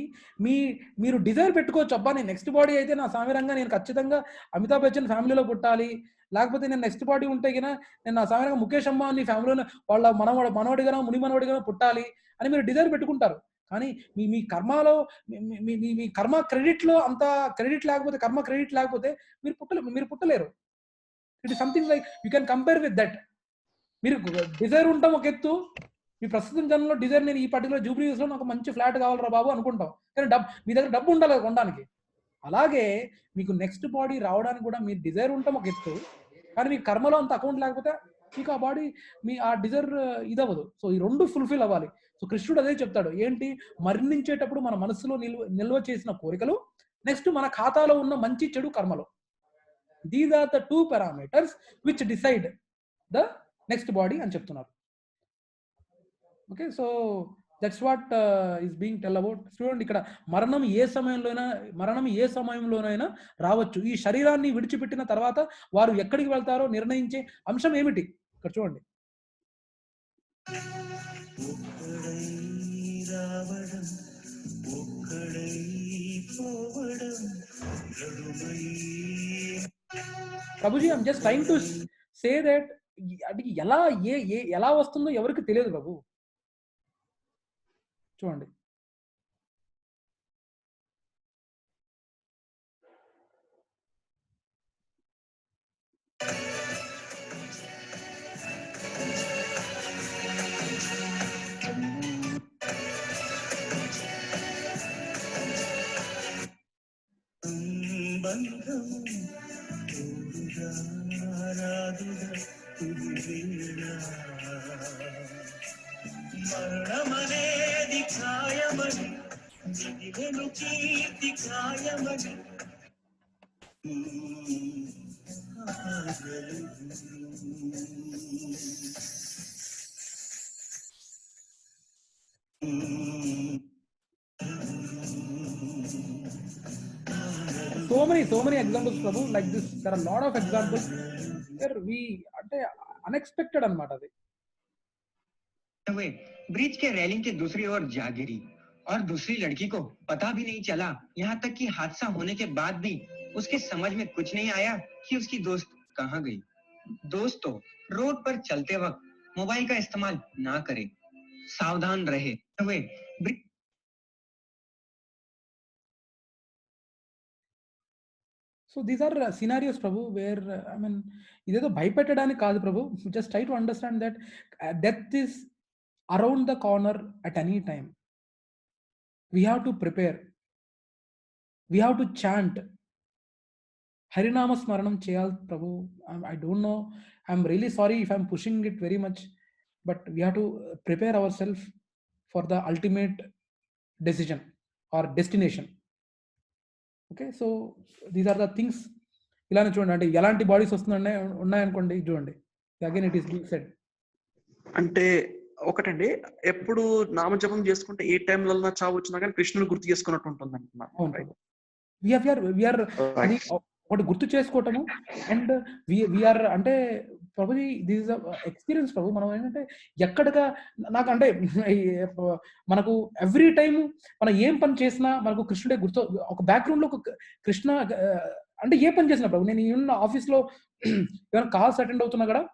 మీరు డిజైర్ పెట్టుకోవచ్చు. అబ్బా నేను నెక్స్ట్ బాడీ అయితే నా సామిరంగా నేను ఖచ్చితంగా అమితాబ్ బచ్చన్ ఫ్యామిలీలో పుట్టాలి, లేకపోతే నేను నెక్స్ట్ బాడీ ఉంటే గినా నేను నా సామిరంగా ముఖేష్ అంబానీ ఫ్యామిలీలో వాళ్ళ మనవడిగా ముని మనవడిగా పుట్టాలి అని మీరు డిజైర్ పెట్టుకుంటారు. కానీ మీ కర్మలో మీ కర్మ క్రెడిట్లో అంత క్రెడిట్ లేకపోతే, కర్మ క్రెడిట్ లేకపోతే మీరు పుట్టలేరు. It is something like you can compare with that. మీరు డిజైర్ ఉంటాం ఒక ఎత్తు, మీ ప్రస్తుతం జనంలో డిజైర్ నేను ఈ పర్టికులర్ జూబ్లీ హిల్స్లో నాకు మంచి ఫ్లాట్ కావాలరా బాబు అనుకుంటాం, కానీ మీ దగ్గర డబ్బు ఉండాలి కొనడానికి. అలాగే మీకు నెక్స్ట్ బాడీ రావడానికి కూడా మీ డిజైర్ ఉంటాం ఒక ఎత్తు, కానీ మీ కర్మలో అంత అకౌంట్ లేకపోతే మీకు ఆ బాడీ ఆ డిజైర్ ఇదవ్వదు. సో ఈ రెండు ఫుల్ఫిల్ అవ్వాలి. సో కృష్ణుడు అదే చెప్తాడు, ఏంటి మరణించేటప్పుడు మన మనసులో నిల్వ చేసిన కోరికలు, నెక్స్ట్ మన ఖాతాలో ఉన్న మంచి చెడు కర్మలు. These are the 2 parameters which decide the next body అని చెప్తున్నారు. Okay, so that's what is being tell about. చూడండి ఇక్కడ మరణం ఏ సమయంలోనైనా రావచ్చు. ఈ శరీరాన్ని విడిచిపెట్టిన తర్వాత వారు ఎక్కడికి వెళ్తారో నిర్ణయించే అంశం ఏమిటి ఇక్కడ చూడండి. Prabhuji, I'm just trying to say that అది ఎలా వస్తుందో ఎవరికి తెలియదు ప్రభు. చూడండి, so many examples Prabhu, like this. There are a lot of examples where we అంటే unexpected అన్నమాట. అది ब्रिज के रेलिंग के दूसरी ओर जा गिरी और दूसरी लड़की को पता भी नहीं चला, यहाँ तक कि हादसा होने के बाद भी उसके समझ में कुछ नहीं आया कि उसकी दोस्त कहाँ गई. दोस्तों, रोड पर चलते वक्त मोबाइल का इस्तेमाल ना करें, सावधान रहे. So these are scenarios Prabhu where I mean idedo bhaypettadani kaadu Prabhu, just try to understand that death is around the corner at any time. We have to prepare, we have to chant harinama smaranam cheyal Prabhu. I don't know, I'm really sorry if I'm pushing it very much, but we have to prepare ourselves for the ultimate decision or destination. Okay, so these are the things. ఇలానే చూడండి, అంటే ఎలాంటి bodies ఉన్నాయనుకోండి, చూడండి again it is being said. అంటే ఒకటండి, ఎప్పుడు నామజపం చేసుకుంటే ఏ టైంలో చావు వచ్చినా కానీ కృష్ణుని గుర్తు చేసుకున్నట్టు ఉంటుంది అంటున్నారు. ఒకటి గుర్తు చేసుకోవటము అండ్ వీఆర్ అంటే ప్రభుజీ దిస్ ఇస్ ఎక్స్పీరియన్స్ ప్రభు. మనం ఏంటంటే ఎక్కడగా నాకు అంటే మనకు ఎవ్రీ టైం మనం ఏం పని చేసినా మనకు కృష్ణుడే గుర్తు. ఒక బ్యాక్గ్రౌండ్ లో ఒక కృష్ణ అంటే ఏ పని చేసినా ప్రభు, నేను ఈవెన్ ఆఫీస్లో ఏమైనా కాల్స్ అటెండ్ అవుతున్నా కూడా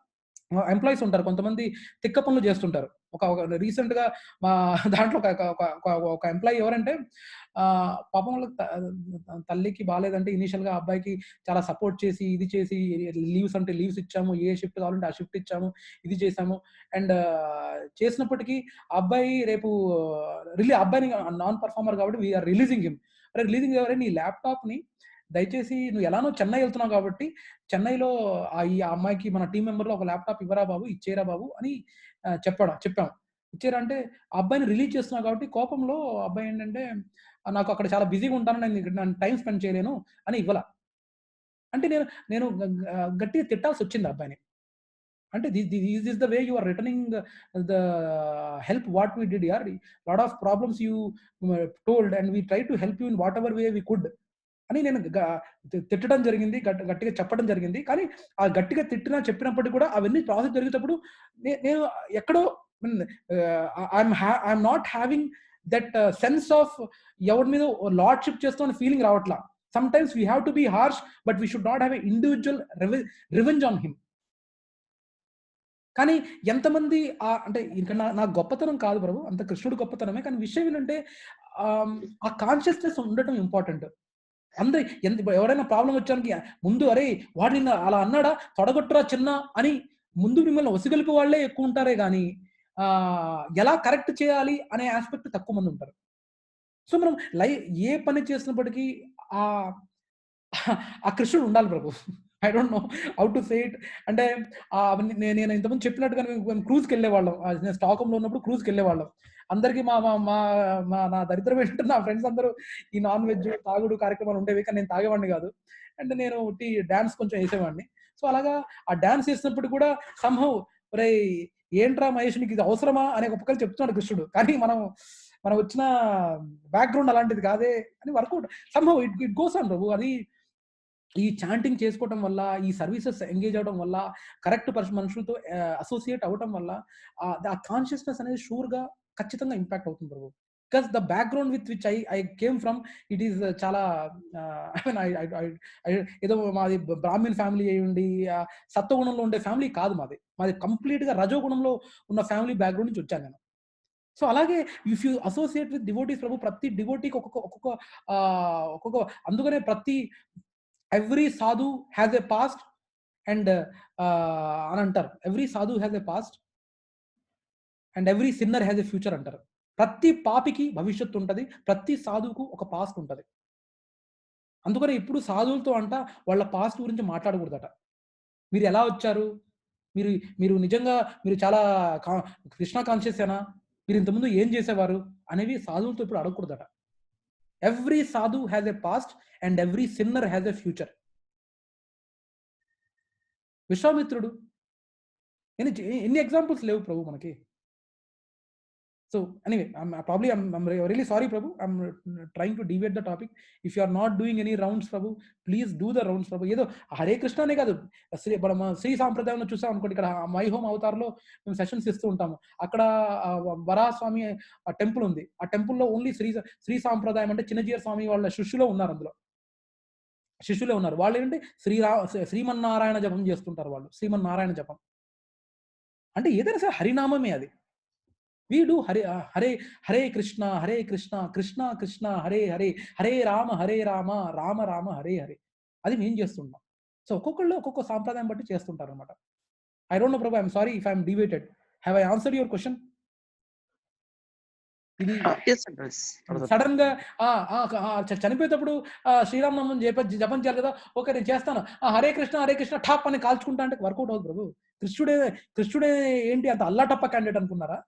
ఎంప్లాయీస్ ఉంటారు, కొంతమంది తిక్క పనులు చేస్తుంటారు. ఒక రీసెంట్ గా మా దాంట్లో ఒక ఎంప్లాయీ ఎవరంటే పాపం వాళ్ళకి తల్లికి బాగాలేదంటే ఇనీషియల్ గా అబ్బాయికి చాలా సపోర్ట్ చేసి ఇది చేసి లీవ్స్ అంటే లీవ్స్ ఇచ్చాము, ఏ షిఫ్ట్ కావాలంటే ఆ షిఫ్ట్ ఇచ్చాము, ఇది చేసాము. అండ్ చేసినప్పటికీ ఆ అబ్బాయి రేపు అబ్బాయిని నాన్ పర్ఫార్మర్ కాబట్టి వీఆర్ రిలీజింగ్ హిమ్. రిలీజింగ్ ఎవరైనా నీ ల్యాప్టాప్ ని దయచేసి నువ్వు ఎలానో చెన్నై వెళ్తున్నావు కాబట్టి చెన్నైలో ఈ అమ్మాయికి మన టీం మెంబర్లో ఒక ల్యాప్టాప్ ఇవ్వరా బాబు, ఇచ్చేరా బాబు అని చెప్పాము. ఇచ్చారంటే ఆ అబ్బాయిని రిలీజ్ చేస్తున్నావు కాబట్టి కోపంలో అబ్బాయి ఏంటంటే నాకు అక్కడ చాలా బిజీగా ఉంటాను, నేను టైం స్పెండ్ చేయలేను అని ఇవ్వాల. అంటే నేను గట్టిగా తిట్టాల్సి వచ్చింది అబ్బాయిని. అంటే this the way you are returning the help what we did యార్, lot of problems you told and we try to help you in whatever way we could అని నేను తిట్టడం జరిగింది, గట్టిగా చెప్పడం జరిగింది. కానీ ఆ గట్టిగా చెప్పినప్పటికీ కూడా అవన్నీ ప్రాసెస్ జరిగేటప్పుడు నేను ఎక్కడో I'm not having that sense of ఎవరి మీద లార్డ్షిప్ చేస్తున్న ఫీలింగ్ రావట్లా. Some times we have to be harsh but we should not have a individual revenge on him. కానీ ఎంతమంది అంటే ఇంకా నా గొప్పతనం కాదు ప్రభు, అంత కృష్ణుడు గొప్పతనమే. కానీ విషయం ఏంటంటే ఆ కాన్షియస్నెస్ ఉండటం ఇంపార్టెంట్. అందరి ఎవరైనా ప్రాబ్లం వచ్చానికి ముందు అరే వాడు నిన్న అలా అన్నాడా తొడగొట్టరా చిన్న అని ముందు మిమ్మల్ని వసిగలిపి వాళ్ళే ఎక్కువ ఉంటారే కానీ ఎలా కరెక్ట్ చేయాలి అనే ఆస్పెక్ట్ తక్కువ మంది ఉంటారు. సో మనం ఏ పని చేసినప్పటికీ ఆ కృష్ణుడు ఉండాలి Prabhu. I don't know how to say it. అంటే నేను ఇంతకుముందు చెప్పినట్టుగా మేము క్రూజ్కి వెళ్ళేవాళ్ళం. నేను స్టాక్హోమ్లో ఉన్నప్పుడు క్రూజ్కి వెళ్ళేవాళ్ళం. అందరికీ నా దరిద్రం ఏంటంటే నా ఫ్రెండ్స్ అందరూ ఈ నాన్ వెజ్ తాగుడు కార్యక్రమాలు ఉండేవి, కానీ నేను తాగేవాడిని కాదు. అంటే నేను డాన్స్ కొంచెం వేసేవాడిని. సో అలాగా ఆ డాన్స్ వేసినప్పుడు కూడా సంహౌ రే ఏంట్రా మహేష్ నీకు ఇది అవసరమా అనే ఒక పక్కన చెప్తున్నాడు కృష్ణుడు. కానీ మనం వచ్చిన బ్యాక్గ్రౌండ్ అలాంటిది కాదే అని work out somehow it goes on Prabhu. అది ఈ చాంటింగ్ చేసుకోవటం వల్ల, ఈ సర్వీసెస్ ఎంగేజ్ అవడం వల్ల, కరెక్ట్ మనుషులతో అసోసియేట్ అవడం వల్ల ఆ కాన్షియస్నెస్ అనేది షూర్గా ఖచ్చితంగా ఇంపాక్ట్ అవుతుంది Prabhu. Because the background with which I came from it is చాలా ఏదో మాది బ్రాహ్మణ్ ఫ్యామిలీ అయి ఉండి సత్వగుణంలో ఉండే ఫ్యామిలీ కాదు మాది కంప్లీట్గా రజోగుణంలో ఉన్న ఫ్యామిలీ బ్యాక్గ్రౌండ్ నుంచి వచ్చాను నేను. సో అలాగే if you associate with devotees Prabhu, ప్రతి డివోటీకి ఒక్కొక్క అందుకనే ప్రతి ఎవ్రీ సాధు హ్యాస్ ఎ పాస్ట్ అండ్ అని అంటారు. ఎవ్రీ సాధు has a past and every sinner has a future అంటారు. ప్రతి పాపికి భవిష్యత్తు ఉంటుంది, ప్రతి సాధువుకు ఒక పాస్ట్ ఉంటుంది. అందుకని ఇప్పుడు సాధువులతో వాళ్ళ పాస్ట్ గురించి మాట్లాడకూడదట. మీరు ఎలా వచ్చారు, మీరు నిజంగా మీరు చాలా కృష్ణ కాన్షియసేనా, మీరు ఇంతకుముందు ఏం చేసేవారు అనేవి సాధువులతో ఇప్పుడు అడగకూడదట. ఎవ్రీ సాధు has a past and every sinner has a future. విశ్వామిత్రుడు ఎన్ని ఎగ్జాంపుల్స్ లేవు ప్రభు మనకి. So anyway I'm really sorry Prabhu, I'm trying to deviate the topic. If you are not doing any rounds Prabhu, please do the rounds Prabhu. ఏదో హరే కృష్ణ అనే కాదు, శ్రీ సాంప్రదాయంలో చూసాం అనుకోండి, ఇక్కడ మై హోమ్ అవతార్లో మేము సెషన్స్ ఇస్తూ ఉంటాము. అక్కడ వరాహస్వామి టెంపుల్ ఉంది. ఆ టెంపుల్లో ఓన్లీ శ్రీ సాంప్రదాయం అంటే చిన్నజీయర్ స్వామి వాళ్ళ శిష్యులో ఉన్నారు. అందులో శిష్యులే ఉన్నారు. వాళ్ళు ఏంటంటే శ్రీమన్నారాయణ జపం చేస్తుంటారు. వాళ్ళు శ్రీమన్నారాయణ జపం అంటే ఏదైనా సరే హరినామమే అది. We do Hare Krishna Krishna Krishna Hare Hare Hare Rama Rama Rama Hare Hare. అది మేము చేస్తుంటాం. సో ఒక్కొక్కళ్ళు ఒక్కొక్క సాంప్రదాయం బట్టి చేస్తుంటారు అనమాట. I don't no Prabhu, I'm sorry if I'm deviated. Have I answered your question? ఇది సడన్ గా చనిపోయేటప్పుడు శ్రీరామ్ నామం జపం చేయాలి కదా, ఓకే నేను చేస్తాను, హరే కృష్ణ ఠాప్ అని కాల్చుకుంటా అంటే వర్కౌట్ అవుతుంది ప్రభు. కృష్ణుడే ఏంటి అంత అల్లాటప్ప క్యాండిడేట్ అనుకున్నారా?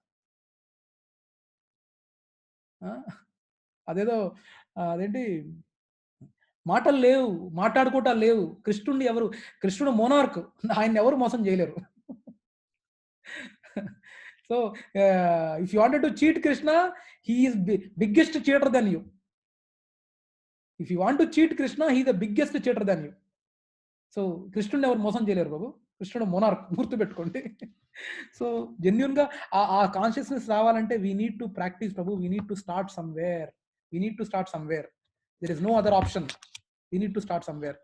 అదేదో అదేంటి మాటలు లేవు, మాట్లాడుకోవటాలు లేవు. కృష్ణుడు మోనార్క్, ఆయన ఎవరు మోసం చేయలేరు. So if you wanted to cheat Krishna, he is biggest cheater than you. If you want to cheat Krishna, he the biggest cheater than you. So కృష్ణుడిని ఎవరు మోసం చేయలేరు బాబు. కృష్ణుడు మోనార్క్, గుర్తుపెట్టుకోండి. సో జెన్యూన్ గా ఆ కాన్షియస్నెస్ రావాలంటే we need to practice Prabhu. We need to start somewhere. There is no other option. We need to start somewhere.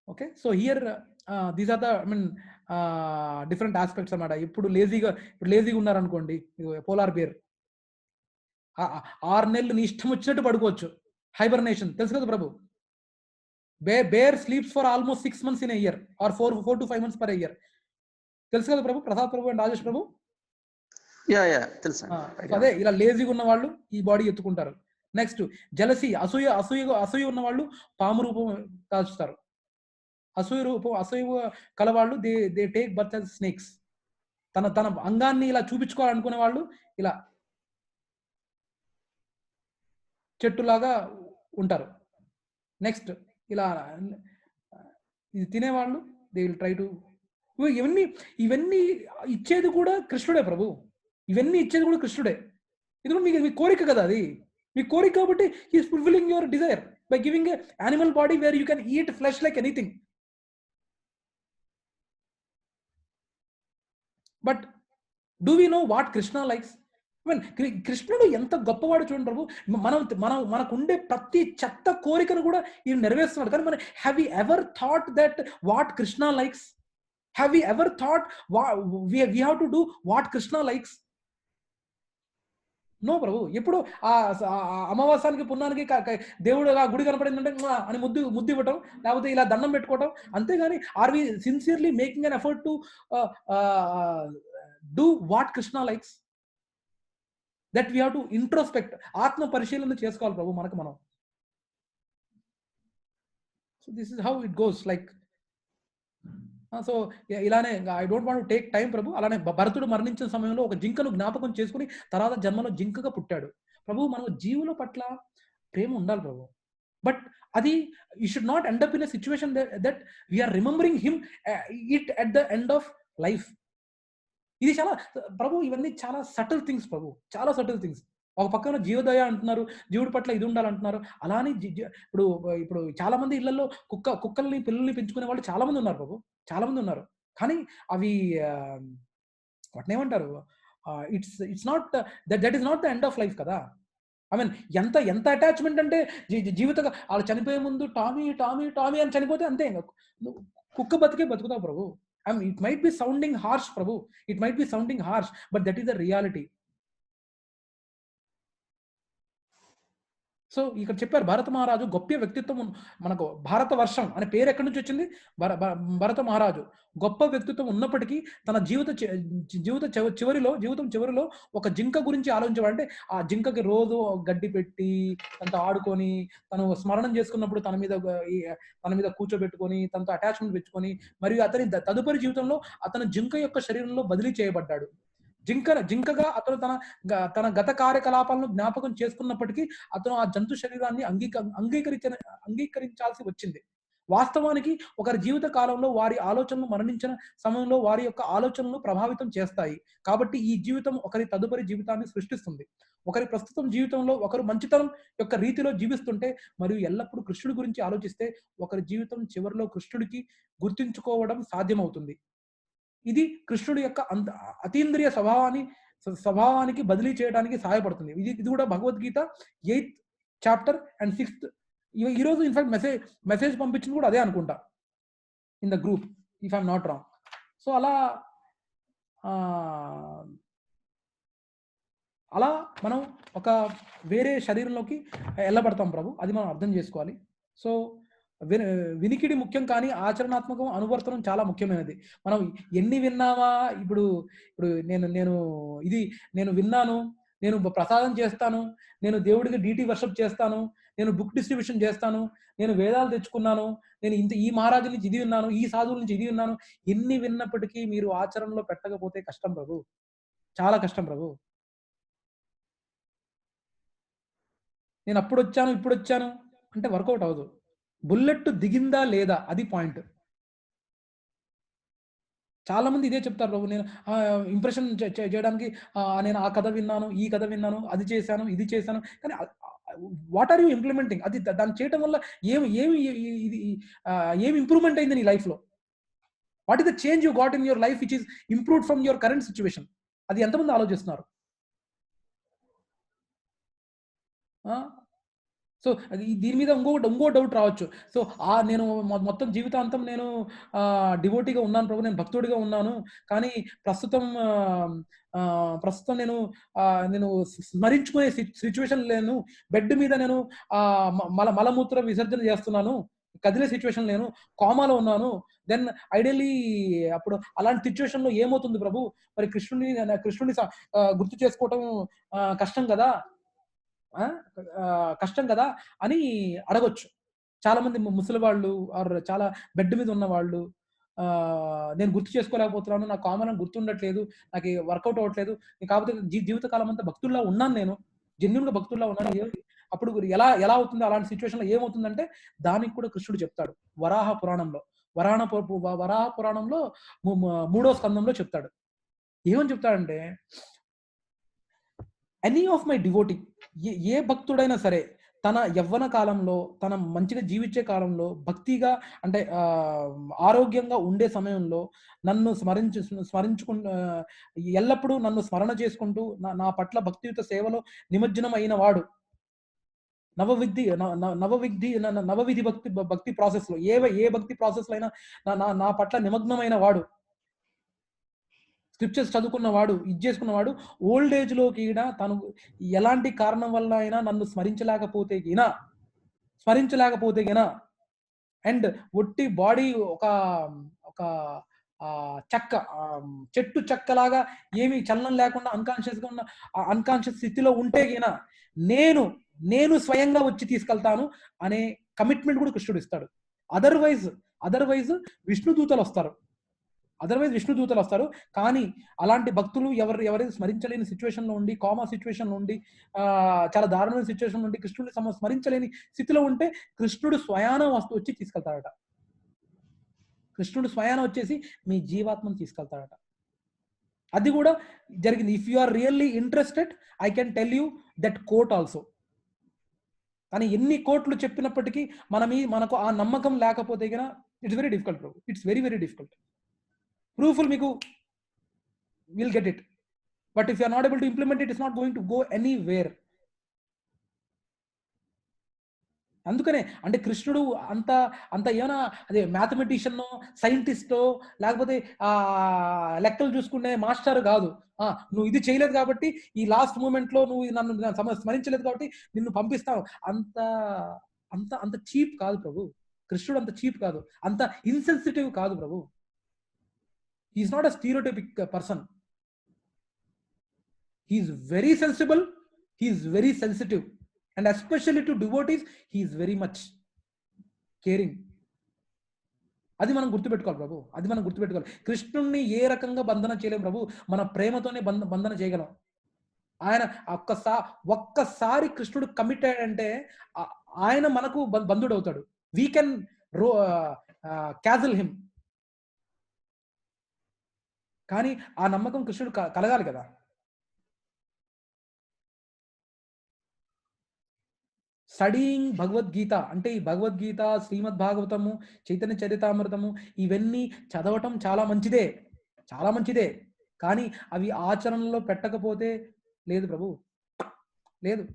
Okay, so here these are the different aspects అన్నమాట. ఇప్పుడు లేజీగా ఉన్నారనుకోండి, polar bear 6 నెలలు నీ ఇష్టం వచ్చినట్టు పడుకోవచ్చు. హైబర్నేషన్ తెలుసు కదా ప్రభు. Bear sleeps for almost 6 months in a year or 4 to 5 months per year. తెలుసు కదా ప్రభు, ప్రసాద్ ప్రభు అండ్ రాజేష్ ప్రభు. తెలుసు. అదే ఇలా లేజీగా ఉన్న వాళ్ళు ఈ బాడీ ఎత్తుకుంటారు. నెక్స్ట్ జలసి, అసూయ ఉన్న వాళ్ళు పాము రూపం దాల్చుతారు. అసూయ కలవాళ్ళు they take birth as snakes. తన అంగాన్ని ఇలా చూపించుకోవాలనుకునే వాళ్ళు ఇలా చెట్టులాగా ఉంటారు. నెక్స్ట్ ఇలా ఇది తినేవాళ్ళు దే విల్ ట్రై టు ఇవన్నీ ఇవన్నీ ఇచ్చేది కూడా కృష్ణుడే ప్రభు. ఇవన్నీ ఇచ్చేది కూడా కృష్ణుడే. ఇది కూడా మీకు మీ కోరిక కదా, అది మీ కోరిక కాబట్టి he is fulfilling your desire by giving a animal body where you can eat flesh like anything. But do we know what Krishna likes? కృష్ణుడు ఎంత గొప్పవాడు చూడండి ప్రభు. మనకుండే ప్రతి చెత్త కోరికను కూడా ఈయన నెరవేరుస్తున్నాడు. కానీ మనం have you ever thought that what Krishna likes? Have you ever thought we have to do what Krishna likes? No Prabhu. ఎప్పుడు ఆ అమావాసానికి పున్నానికి దేవుడు ఆ గుడి కనపడిందంటే అని ముద్దు ఇవ్వటం, లేకపోతే ఇలా దండం పెట్టుకోవటం, అంతేగాని are we sincerely making an effort to do what Krishna likes? That we have to introspect, ఆత్మ పరిశీలన చేసుకోవాలి ప్రభు మనకు మనం. So this is how it goes like. So ఇలానే I don't want to take time Prabhu. అలానే భరతుడు మరణించిన సమయంలో ఒక జింకను జ్ఞాపకం చేసుకుని తర్వాత జన్మలో జింకగా పుట్టాడు ప్రభు. మనకు జీవుల పట్ల ప్రేమ ఉండాలి ప్రభు. బట్ అది you should not end up in a situation that we are remembering him it at the end of life. ఇది చాలా ప్రభు, ఇవన్నీ చాలా సటిల్ థింగ్స్ ప్రభు, చాలా సటిల్ థింగ్స్. ఒక పక్కన జీవదయ అంటున్నారు, జీవుడి పట్ల ఇది ఉండాలంటున్నారు. అలానే ఇప్పుడు చాలా మంది ఇళ్లలో కుక్కల్ని పిల్లల్ని పెంచుకునే వాళ్ళు చాలా మంది ఉన్నారు ప్రభు, చాలా మంది ఉన్నారు. కానీ అవి వాటిని ఏమంటారు, it's not that is not the end of life కదా. ఐ మీన్ ఎంత అటాచ్మెంట్ అంటే జీవితంగా వాళ్ళు చనిపోయే ముందు టామీ టామీ టామీ అని చనిపోతే అంతే, కుక్క బతుకుతావు ప్రభు. I mean, it might be sounding harsh, Prabhu. It might be sounding harsh, but that is the reality. So ఇక్కడ చెప్పారు భరత మహారాజు గొప్ప వ్యక్తిత్వం. మనకు భారత వర్షం అనే పేరు ఎక్కడి నుంచి వచ్చింది? భరత మహారాజు గొప్ప వ్యక్తిత్వం ఉన్నప్పటికీ తన జీవితం చివరిలో ఒక జింక గురించి ఆలోచించేవాడు. అంటే ఆ జింకకి రోజు గడ్డి పెట్టి తనతో ఆడుకొని తను స్మరణం చేసుకున్నప్పుడు తన మీద కూర్చోబెట్టుకొని తనతో అటాచ్మెంట్ పెంచుకొని, మరియు అతని తదుపరి జీవితంలో అతను జింక యొక్క శరీరంలో బదిలీ చేయబడ్డాడు. జింకగా అతను తన గత కార్యకలాపాలను జ్ఞాపకం చేసుకున్నప్పటికీ అతను ఆ జంతు శరీరాన్ని అంగీకరించాల్సి వచ్చింది. వాస్తవానికి ఒకరి జీవిత కాలంలో వారి ఆలోచనలు మరణించిన సమయంలో వారి యొక్క ఆలోచనలు ప్రభావితం చేస్తాయి. కాబట్టి ఈ జీవితం ఒకరి తదుపరి జీవితాన్ని సృష్టిస్తుంది. ఒకరి ప్రస్తుతం జీవితంలో ఒకరు మంచితనం యొక్క రీతిలో జీవిస్తుంటే మరియు ఎల్లప్పుడూ కృష్ణుడి గురించి ఆలోచిస్తే ఒకరి జీవితం చివరిలో కృష్ణుడికి గుర్తించుకోవడం సాధ్యమవుతుంది. ఇది కృష్ణుడి యొక్క అతీంద్రియ స్వభావానికి బదిలీ చేయడానికి సహాయపడుతుంది. ఇది కూడా Bhagavad Gita 8th chapter and 6th. ఈరోజు ఇన్ఫాక్ట్ మెసేజ్ పంపించింది కూడా అదే అనుకుంటా in the group, if I'm not wrong. So అలా మనం ఒక వేరే శరీరంలోకి వెళ్ళబడతాం ప్రభు, అది మనం అర్థం చేసుకోవాలి. సో వినికిడి ముఖ్యం, కానీ ఆచరణాత్మకం అనువర్తనం చాలా ముఖ్యమైనది. మనం ఎన్ని విన్నామా, ఇప్పుడు నేను విన్నాను, నేను ప్రసాదం చేస్తాను, నేను దేవుడికి డీటీ వర్షిప్ చేస్తాను, నేను బుక్ డిస్ట్రిబ్యూషన్ చేస్తాను, నేను వేదాలు తెచ్చుకున్నాను, నేను ఈ మహారాజు నుంచి ఇది విన్నాను, ఈ సాధువుల నుంచి ఇది విన్నాను, ఎన్ని విన్నప్పటికీ మీరు ఆచరణలో పెట్టకపోతే కష్టం ప్రభు, చాలా కష్టం ప్రభు. నేను అప్పుడు వచ్చాను ఇప్పుడు వచ్చాను అంటే వర్కౌట్ అవ్వదు. బుల్లెట్ దిగిందా లేదా అది పాయింట్. చాలా మంది ఇదే చెప్తారు ప్రభు, నేను ఇంప్రెషన్ చేయడానికి నేను ఆ కథ విన్నాను, ఈ కథ విన్నాను, అది చేశాను, ఇది చేశాను, కానీ వాట్ ఆర్ యూ ఇంప్లిమెంటింగ్? అది దాన్ని చేయడం వల్ల ఏమి ఇంప్రూవ్మెంట్ అయింది నీ లైఫ్లో? What is the change you got in your life which is improved from your current situation? అది ఎంతమంది ఆలోచిస్తున్నారు? సో దీని మీద ఇంకో డౌట్ రావచ్చు. సో నేను మొత్తం జీవితాంతం నేను డివోటీగా ఉన్నాను ప్రభు, నేను భక్తుడిగా ఉన్నాను, కానీ ప్రస్తుతం నేను స్మరించుకునే సిచ్యువేషన్ లేను, బెడ్ మీద నేను మలమూత్ర విసర్జన చేస్తున్నాను, కదిలే సిచ్యువేషన్ లేను, కోమాలో ఉన్నాను. దెన్ ఐడియల్లీ అప్పుడు అలాంటి సిచ్యువేషన్ లో ఏమవుతుంది ప్రభు? మరి కృష్ణుడిని గుర్తు చేసుకోవటం కష్టం కదా అని అడగొచ్చు చాలా మంది ముసలి వాళ్ళు, చాలా బెడ్ మీద ఉన్న వాళ్ళు. నేను గుర్తు చేసుకోలేకపోతున్నాను, నాకు కామన్ గుర్తుండట్లేదు, నాకు వర్కౌట్ అవ్వట్లేదు, కాకపోతే జీవితకాలం అంతా భక్తుల్లా ఉన్నాను, నేను జెన్యూన్ గా భక్తుల్లా ఉన్నాను, అప్పుడు ఎలా ఎలా అవుతుంది, అలాంటి సిచ్యువేషన్లో ఏమవుతుందంటే దానికి కూడా కృష్ణుడు చెప్తాడు వరాహ పురాణంలో. వరాహ పురాణంలో 3వ స్కందంలో చెప్తాడు. ఏమని చెప్తాడంటే, ఎనీ ఆఫ్ మై డివోటీ, ఏ భక్తుడైనా సరే తన యవ్వన కాలంలో, తన మంచిగా జీవించే కాలంలో, భక్తిగా అంటే ఆరోగ్యంగా ఉండే సమయంలో నన్ను స్మరించుకు ఎల్లప్పుడూ నన్ను స్మరణ చేసుకుంటూ నా పట్ల భక్తియుత సేవలో నిమజ్జనం అయిన వాడు, నవవిధి భక్తి ప్రాసెస్ లో ఏ భక్తి ప్రాసెస్ లో అయినా నా పట్ల నిమగ్నమైన వాడు, స్క్రిప్చర్స్ చదువుకున్నవాడు, ఇది చేసుకున్నవాడు, ఓల్డ్ ఏజ్ లో కూడా తను ఎలాంటి కారణం వల్ల అయినా నన్ను స్మరించలేకపోతే గినా అండ్ ఒట్టి బాడీ ఒక చెట్టు చెక్కలాగా ఏమి చలనం లేకుండా అన్కాన్షియస్ గా ఉన్న అన్కాన్షియస్ స్థితిలో ఉంటే గినా నేను స్వయంగా వచ్చి తీసుకెళ్తాను అనే కమిట్మెంట్ కూడా కృష్ణుడు ఇస్తాడు. అదర్వైజ్ విష్ణుదూతలు వస్తారు. కానీ అలాంటి భక్తులు ఎవరైతే స్మరించలేని సిచ్యువేషన్ లో ఉండి, కామా సిచ్యువేషన్ లో ఉండి, చాలా దారుణమైన సిచ్యువేషన్ నుండి కృష్ణుడిని స్మరించలేని స్థితిలో ఉంటే కృష్ణుడు స్వయాన వచ్చి తీసుకెళ్తాడట. కృష్ణుడు స్వయాన వచ్చేసి మీ జీవాత్మను తీసుకెళ్తాడట. అది కూడా జరిగింది. If you are really interested, I can tell you that quote also. కానీ ఎన్ని కోట్లు చెప్పినప్పటికీ మనకు ఆ నమ్మకం లేకపోతే కనుక it's very difficult bro. It's very very difficult. ప్రూఫ్లు మీకు will get it, but if you are not able to implement it, it's not going to go anywhere. అందుకనే అంటే కృష్ణుడు అంత ఏమైనా అదే మ్యాథమెటిషియన్నో, సైంటిస్టో, లేకపోతే లెక్కలు చూసుకునే మాస్టర్ కాదు. నువ్వు ఇది చేయలేదు కాబట్టి ఈ లాస్ట్ మూమెంట్ లో నువ్వు నన్ను స్మరించలేదు కాబట్టి నిన్ను పంపిస్తావు. అంత చీప్ కాదు ప్రభు. కృష్ణుడు అంత చీప్ కాదు, అంత ఇన్సెన్సిటివ్ కాదు ప్రభు. He is not a stereotypic person. He is very sensible. He is very sensitive. And especially to devotees, he is very much caring. అది మనం గుర్తుపెట్టుకోవాలి ప్రభు. అది మనం గుర్తుపెట్టుకోవాలి. కృష్ణుణ్ణి ఏ రకంగా బంధన చేయలేం ప్రభు, మన ప్రేమతోనే బంధన చేయగలం. ఆయన ఒక్కసారి కృష్ణుడు కమిట్ అయ్యాడంటే ఆయన మనకు బంధుడు అవుతాడు. We can castle him. కానీ ఆ నమ్మకం కృష్ణుడు కలగాలి కదా. స్టడీయింగ్ భగవద్గీత అంటే ఈ భగవద్గీత, శ్రీమద్ భాగవతము, చైతన్య చరితామృతము ఇవన్నీ చదవటం చాలా మంచిదే. కానీ అవి ఆచరణలో పెట్టకపోతే లేదు ప్రభు, లేదు.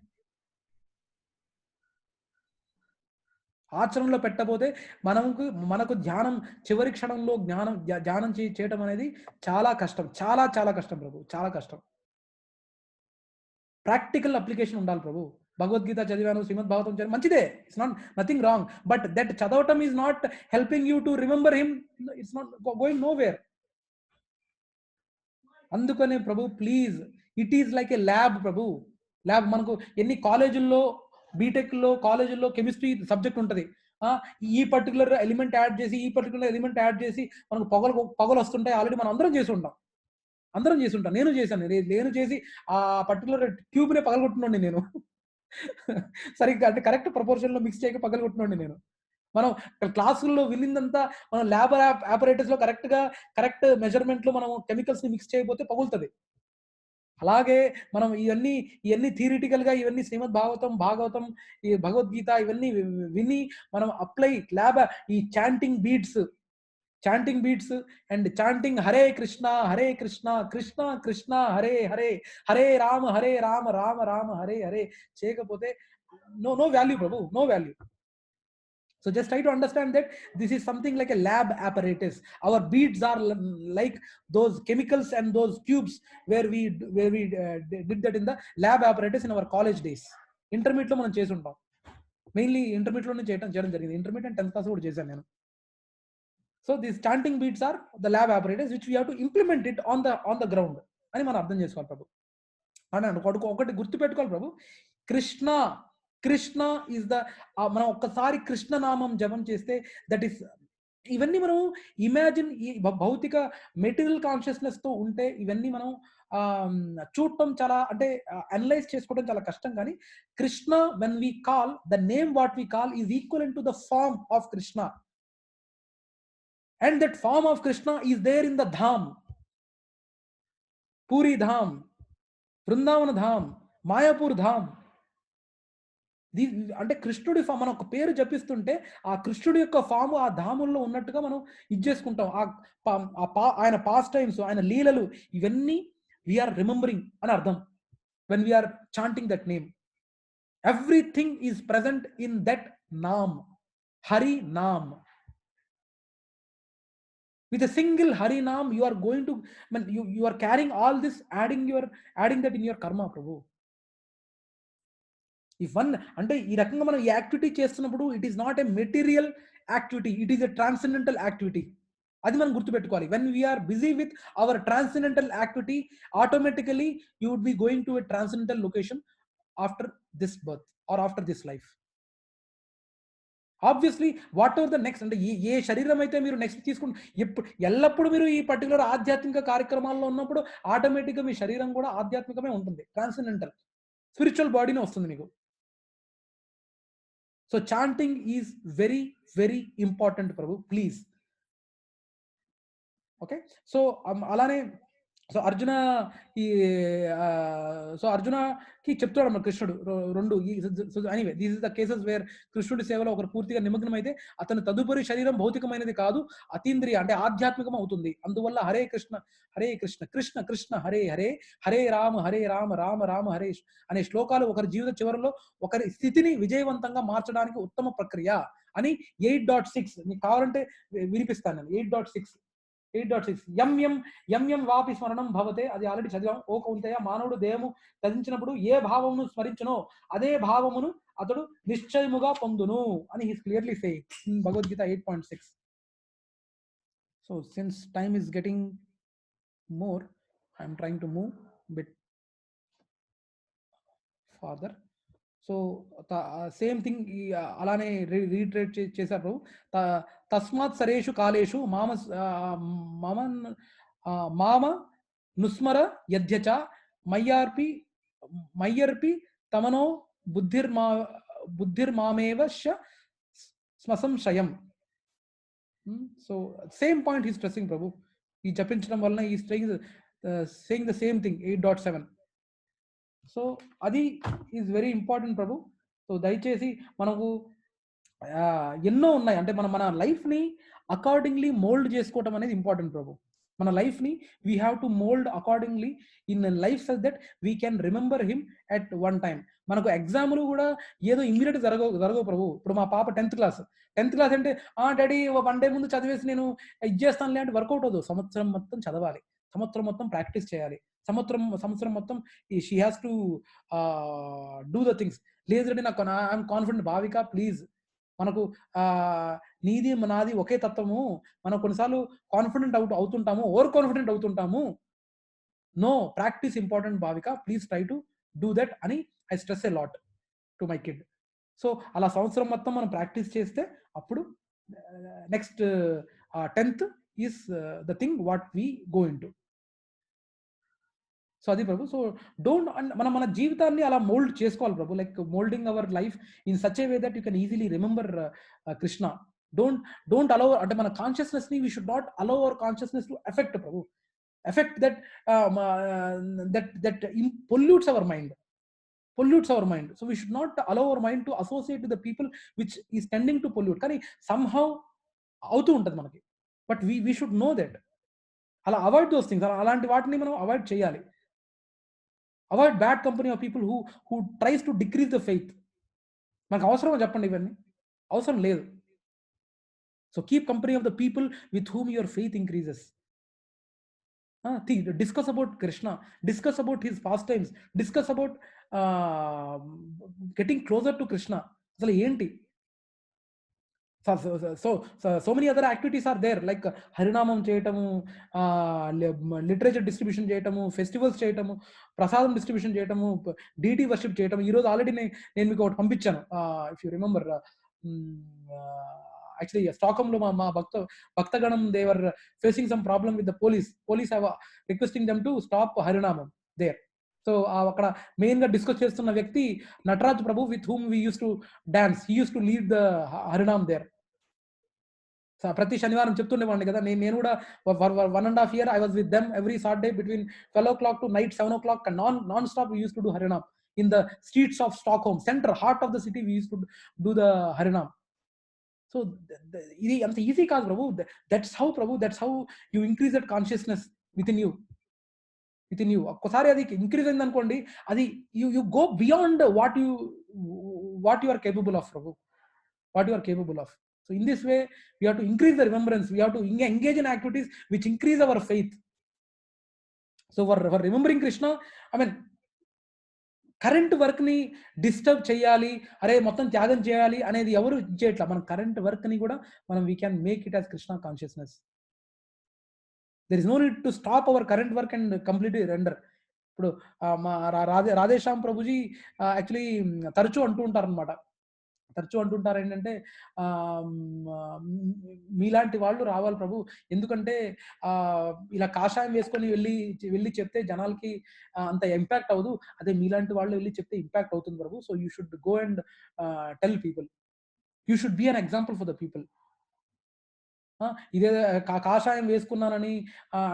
ఆచరణలో పెట్టబోతే మనకు ధ్యానం చివరి క్షణంలో ధ్యానం చేయటం అనేది చాలా కష్టం, చాలా కష్టం ప్రభు, చాలా కష్టం. ప్రాక్టికల్ అప్లికేషన్ ఉండాలి ప్రభు. భగవద్గీత చదివాను, శ్రీమద్ భాగవతం చదివాను, మంచిదే, it's not nothing wrong. But that చదవటం is not helping you to remember him. It's not going nowhere. అందుకనే Prabhu please, it is like a lab Prabhu. Lab మనకు ఎన్ని కాలేజీల్లో, బీటెక్ లో కాలేజీల్లో కెమిస్ట్రీ సబ్జెక్ట్ ఉంటుంది. ఈ పర్టికులర్ ఎలిమెంట్ యాడ్ చేసి మనకు పొగలు వస్తుంటాయి. ఆల్రెడీ మనం అందరం చేసి ఉంటాం. నేను చేసి ఆ పర్టికులర్ ట్యూబ్ నే పగలగొట్టునండి నేను. సరిగ్గా అంటే కరెక్ట్ ప్రపోర్షన్ లో మిక్స్ చేయక పగలగొట్టునండి నేను. మనం క్లాసుల్లో వినిందంతా మనం ల్యాబ్ ఆపరేటర్స్ లో కరెక్ట్ మెజర్మెంట్ లో మనం కెమికల్స్ ని మిక్స్ చేయకపోతే పగులుతుంది. అలాగే మనం ఇవన్నీ థియరిటికల్ గా ఇవన్నీ శ్రీమద్ భాగవతం, ఈ భగవద్గీత ఇవన్నీ విని మనం అప్లై ల్యాబ్ ఈ chanting beats and chanting Hare Krishna Krishna Krishna Hare Hare, Hare Rama Rama Rama Hare Hare చేయకపోతే no value Prabhu, no value. So just try to understand that this is something like a lab apparatus. Our beads are like those chemicals and those tubes where we did that in the lab apparatus in our college days. Intermediate lo manam chesi untam. Mainly intermediate lone చేయడం జరిగింది. Intermediate and 10th class కూడా చేశాను నేను. So these chanting beads are the lab apparatus which we have to implement it on the ground అని మనం అర్థం చేసుకోవాలి ప్రభు. అంటే ఒకటి గుర్తుపెట్టుకోవాలి ప్రభు, కృష్ణ ఈజ్ మనం ఒక్కసారి కృష్ణ నామం జపం చేస్తే దట్ ఈస్, ఇవన్నీ మనం ఇమాజిన్, ఈ భౌతిక మెటీరియల్ కాన్షియస్నెస్ తో ఉంటే ఇవన్నీ మనం చూడటం చాలా అంటే అనలైజ్ చేసుకోవడం చాలా కష్టం. కానీ Krishna when we call the name what we call is equivalent to the form of Krishna, and that form of Krishna is there in the dham, Puri dham, Vrindavan dham, Mayapur dham. అంటే కృష్ణుడి form, మనం ఒక పేరు జపిస్తుంటే ఆ కృష్ణుడి యొక్క form ఆ ధాముల్లో ఉన్నట్టుగా మనం ఇచ్చేసుకుంటాం. ఆయన పాస్ట్ టైమ్స్, ఆయన లీలలు, ఇవన్నీ వీఆర్ రిమెంబరింగ్ అని అర్థం. When we are chanting that name, everything is present in that నామ్, హరి నామ్. With a single Hari Naam, you are going to, you are carrying all this, adding that in your karma, Prabhu. If one, అంటే ఈ రకంగా మనం ఈ activity చేస్తున్నప్పుడు it is not a material activity, it is a transcendental activity. అది మనం గుర్తుపెట్టుకోవాలి. When we are busy with our transcendental activity, automatically you would be going to a transcendental location after this birth or after this life. Obviously whatever the next, అంటే ఏ శరీరం అయితే మీరు next తీసుకుంటే, ఎల్లప్పుడూ మీరు ఈ పర్టికులర్ ఆధ్యాత్మిక కార్యక్రమాల్లో ఉన్నప్పుడు ఆటోమేటిక్గా మీ శరీరం కూడా ఆధ్యాత్మికమే ఉంటుంది, ట్రాన్సెండెంటల్ స్పిరిచువల్ బాడీనే వస్తుంది మీకు. So chanting is very very important Prabhu, please. Okay, so అలానే సో అర్జున అర్జునకి చెప్తాడు మన కృష్ణుడు రెండు. Anyway these is the cases where కృష్ణుడి సేవలో ఒకరు పూర్తిగా నిమగ్నం అయితే అతని తదుపరి శరీరం భౌతికమైనది కాదు, అతీంద్రియ అంటే ఆధ్యాత్మికం అవుతుంది. అందువల్ల హరే కృష్ణ హరే కృష్ణ కృష్ణ కృష్ణ హరే హరే, హరే రామ రామ రామ హరే అనే శ్లోకాలు ఒకరి జీవిత చివరిలో ఒకరి స్థితిని విజయవంతంగా మార్చడానికి ఉత్తమ ప్రక్రియ అని 8.6 మీకు కావాలంటే వినిపిస్తాను నేను. 8.6 ఎం వాపి స్మరణం భవతే, అది ఆల్రెడీ చదివాం. ఓ కౌంతేయ, మానవుడు దేహము ధరించినప్పుడు ఏ భావమును స్మరించునో అదే భావమును అతడు నిశ్చయముగా పొందును అని he's clearly saying in Bhagavad Gita 8.6. So since time is getting more, I'm trying to move bit further. So same thing అలానే రీట్రేట్ చేశారు. తస్మాత్ సరేషు కాలేషు మామ నుస్మర యద్యచ మయ్యర్పి తమనో బుద్ధిర్మామేవ శ్మసంశయం. So same point he stressing Prabhu. ఈ జపించడం వలన ఈ saying the same thing 8.7. So అది is very important Prabhu. So దయచేసి మనకు ఎన్నో ఉన్నాయి, అంటే మన లైఫ్ని అకార్డింగ్లీ మోల్డ్ చేసుకోవటం అనేది ఇంపార్టెంట్ ప్రభు. మన లైఫ్ని we have to mould accordingly in life such that we can remember him at one time. మనకు ఎగ్జామ్లు కూడా ఏదో ఇమ్మీడియట్ జరగవు ప్రభు. ఇప్పుడు మా పాప 10th క్లాస్ అంటే డాడీ 1 day ముందు చదివేసి నేను ఇది చేస్తానులే అంటే వర్కౌట్ అవ్వదు. సంవత్సరం మొత్తం చదవాలి, సంవత్సరం మొత్తం ప్రాక్టీస్ చేయాలి, సంవత్సరం మొత్తం she has to do the things. లేదు నాకు ఐఎమ్ కాన్ఫిడెంట్ భావిక ప్లీజ్, మనకు నీది నాది ఒకే తత్వము, మనం కొన్నిసార్లు కాన్ఫిడెంట్ అవుతుంటాము, ఓవర్ కాన్ఫిడెంట్ అవుతుంటాము. No, practice important Bhavika, please try to do that అని I stress a lot to my kid. So అలా సంవత్సరం మొత్తం మనం ప్రాక్టీస్ చేస్తే అప్పుడు next 10th is the thing what we go in to. So అది ప్రభు. సో మన జీవితాన్ని అలా మోల్డ్ చేసుకోవాలి Prabhu, like moulding our life in such a way that you can easily remember Krishna. Don't allow, అంటే మన కాన్షియస్నెస్ ని we should not allow our consciousness to affect Prabhu, effect that pollutes our mind. So we should not allow our mind to associate with the people which is tending to pollute. కానీ somehow అవుతూ ఉంటుంది మనకి, but we should know that. అలా avoid those things, అలాంటి వాటిని మనం avoid చేయాలి. Avoid bad company of people who tries to decrease the faith. మనకు అవసరమా చెప్పండి? ఇవన్నీ అవసరం లేదు. So keep company of the people with whom your faith increases. Discuss about Krishna, discuss about his pastimes, discuss about getting closer to Krishna. అసలు ఏంటి? So many other activities are there, like హరినామం చేయటము, literature distribution చేయటము, festivals చేయటము, ప్రసాదం distribution చేయటము, deity worship చేయటము. ఈరోజు ఆల్రెడీ నేను మీకు ఒకటి పంపించాను, if you remember. Actually Stockholm లో మా భక్తగణం they were facing some problem with the police have requesting them to stop Harinamam there. So అక్కడ మెయిన్ గా డిస్కస్ చేస్తున్న వ్యక్తి Nataraj Prabhu, with whom we used to dance. He use to lead the Harinam there. ప్రతి శనివారం చెప్తుండేవాడిని కదా, నేను కూడా 1.5 years I was with them every Saturday between 12 o'clock to night 7 o'clock, and non-stop we used to do Harinam in the streets of Stockholm, center, heart of the city. We used to do the Harinam. So ఇది అంత easy కాదు Prabhu. That's how Prabhu, that's how you increase that consciousness within you. ఒక్కసారి అది increase అయింది అనుకోండి, అది you go beyond what you are capable of Prabhu, what you are capable of. So in this way, we have to increase the remembrance. We have to engage in activities which increase our faith. So for remembering Krishna, I mean, current work ని disturb చేయాలి, అరే మొత్తం త్యాగం చేయాలి అనేది ఎవరు చేయట్లా. మనం కరెంట్ వర్క్ ని కూడా మనం we can make it as Krishna consciousness. There is no need to stop our current work and completely render. ఇప్పుడు మా రాధేశ్యామ్ ప్రభుజీ యాక్చువల్లీ తరచూ అంటుంటారు ఏంటంటే, మీలాంటి వాళ్ళు రావాలి ప్రభు, ఎందుకంటే ఇలా కాషాయం వేసుకొని వెళ్ళి చెప్తే జనాలకి అంత ఇంపాక్ట్ అవ్వదు, అదే మీలాంటి వాళ్ళు వెళ్ళి చెప్తే ఇంపాక్ట్ అవుతుంది Prabhu. So you should go and tell people, you should be an example for the people. ఇదే కాషాయం వేసుకున్నానని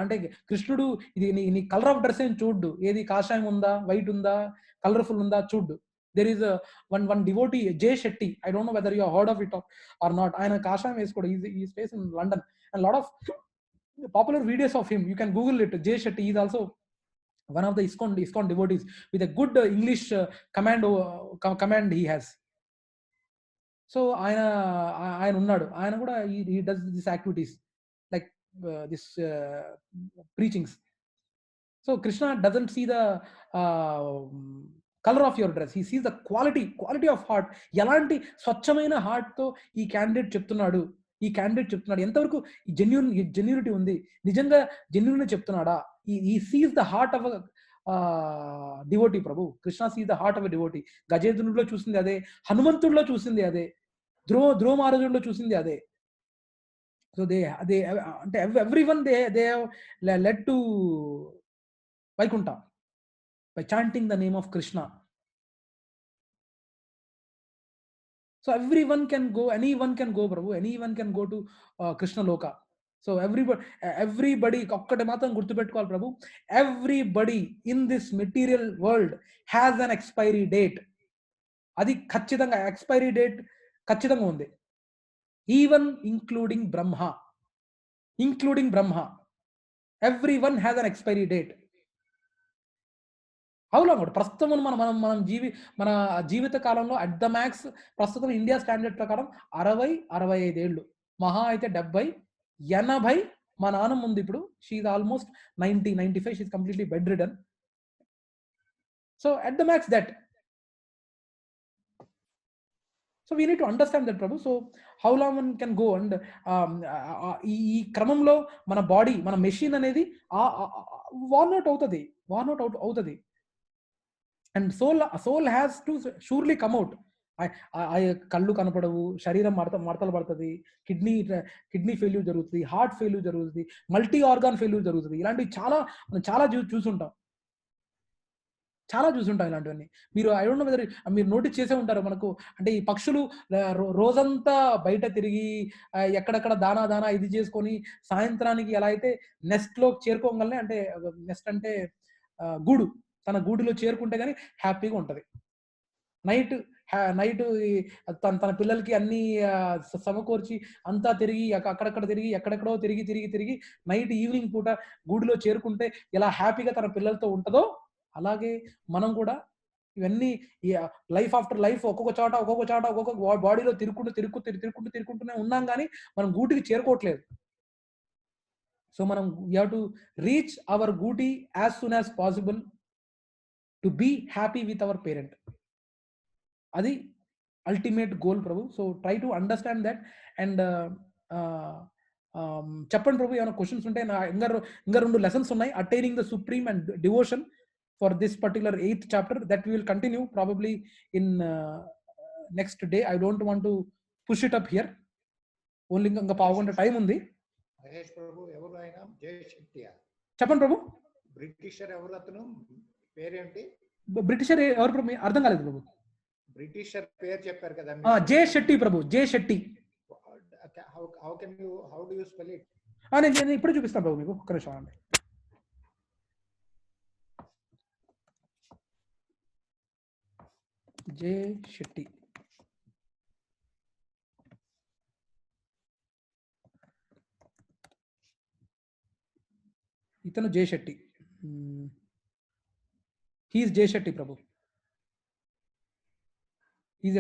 అంటే కృష్ణుడు ఇది నీ కలర్ ఆఫ్ డ్రెస్ ఏం చూడ్డు, ఏది కాషాయం ఉందా, వైట్ ఉందా, కలర్ఫుల్ ఉందా చూడ్డు. There is one devotee, Jay Shetty. I don't know whether you have heard of it or not. ఆయన కాషాయం వేసుకోడు. He stays in London, and lot of popular videos of him, you can Google it. Jay Shetty is also one of the ISKCON devotees with a good English command he has. So ఆయన ఉన్నాడు, ఆయన కూడా he does these activities like this preachings. So Krishna doesn't see the colour of your dress, he sees the quality of heart. ఎలాంటి స్వచ్ఛమైన heart తో ఈ candidate చెప్తున్నాడు, ఎంతవరకు జెన్యూనిటీ ఉంది, నిజంగా జెన్యూన్ చెప్తున్నాడా. ఈ sees the heart of devotee Prabhu. Krishna sees the heart of devotee. గజేంద్రుడిలో చూసింది అదే, హనుమంతుడిలో చూసింది అదే, ధ్రువ మహారాజుడిలో చూసింది అదే. సో దే అంటే everyone they led to Vaikuntha by chanting the name of Krishna. So anyone can go Prabhu, anyone can go to Krishna Loka. So everybody ఒక్కటి మాత్రం గుర్తుపెట్టుకోవాలి ప్రభు, everybody in this material world has an expiry date. అది ఖచ్చితంగా expiry date ఖచ్చితంగా ఉంది. Even including Brahma, everyone has an expiry date. అవునా కూడా ప్రస్తుతం మన జీవిత కాలంలో అట్ ద మ్యాక్స్ ప్రస్తుతం ఇండియా స్టాండర్డ్ ప్రకారం 60-65 ఏళ్ళు, మహా అయితే 70-80. మా నాన్నమ్మ ఉంది ఇప్పుడు, she's almost 90-95, she's completely bedridden. So at the max that. So we need to understand that ప్రభు. So how long one can go and ఈ క్రమంలో మన బాడీ, మన మెషిన్ అనేది వార్న్ అవుట్ అవుతుంది. And soul has to surely come out. కళ్ళు కనపడవు, శరీరం మడతలు పడుతుంది, కిడ్నీ ఫెయిల్యూర్ జరుగుతుంది, హార్ట్ ఫెయిల్యూర్ జరుగుతుంది, మల్టీ ఆర్గాన్ ఫెయిల్యూర్ జరుగుతుంది. ఇలాంటివి చాలా చూసుంటాం ఇలాంటివన్నీ. మీరు ఐ డోంట్ నో వెదర్ మీరు నోటీస్ చేసే ఉంటారు. మనకు అంటే ఈ పక్షులు రోజంతా బయట తిరిగి ఎక్కడెక్కడ దానా ఇది చేసుకొని సాయంత్రానికి ఎలా అయితే నెస్ట్ లో చేరుకోగలనే, అంటే నెస్ట్ అంటే గూడు, తన గూడులో చేరుకుంటే గానీ హ్యాపీగా ఉంటది. నైట్ తన పిల్లలకి అన్ని సమకూర్చి అంతా తిరిగి అక్కడక్కడ తిరిగి ఎక్కడెక్కడో తిరిగి నైట్ ఈవినింగ్ పూట గూడులో చేరుకుంటే ఎలా హ్యాపీగా తన పిల్లలతో ఉంటుందో, అలాగే మనం కూడా ఇవన్నీ లైఫ్ ఆఫ్టర్ లైఫ్ ఒక్కొక్క చోట ఒక్కొక్క బాడీలో తిరుగుకుంటూనే ఉన్నాం, కానీ మనం గూటికి చేరుకోవట్లేదు. సో మనం we have to reach our గూటి as soon as possible to be happy with our parent. Adi ultimate goal Prabhu. So try to understand that and చెప్పండి ప్రభు, ఏమైనా క్వశ్చన్స్ ఉంటే. నా ఇంకా 2 lessons ఉన్నాయి, attaining the supreme and devotion for this particular 8th chapter, that we will continue probably in next day. I don't want to push it up here. Only ఇంకా పావుగంట time ఉంది. మహేష్ ప్రభు ఎవరు ఆయన? జయ శెట్టియా? చెప్పండి ప్రభు. బ్రిటిషర్ ఎవరు అతను? పేరేంటి? బ్రిటిషర్ ఎవరు ప్రభు? అర్థం కాలేదు ప్రభు. బ్రిటిషర్ పేరు చెప్పారు కదా. Jay Shetty Prabhu, Jay Shetty. How do you spell it? నేను ఇప్పుడే చూపిస్తాను ప్రభు మీకు, ఒక్క నిమిషం అండి. జే శెట్టి. ఇతను జే శెట్టి. హీఈస్ జే శెట్టి ప్రభు. ఈజ్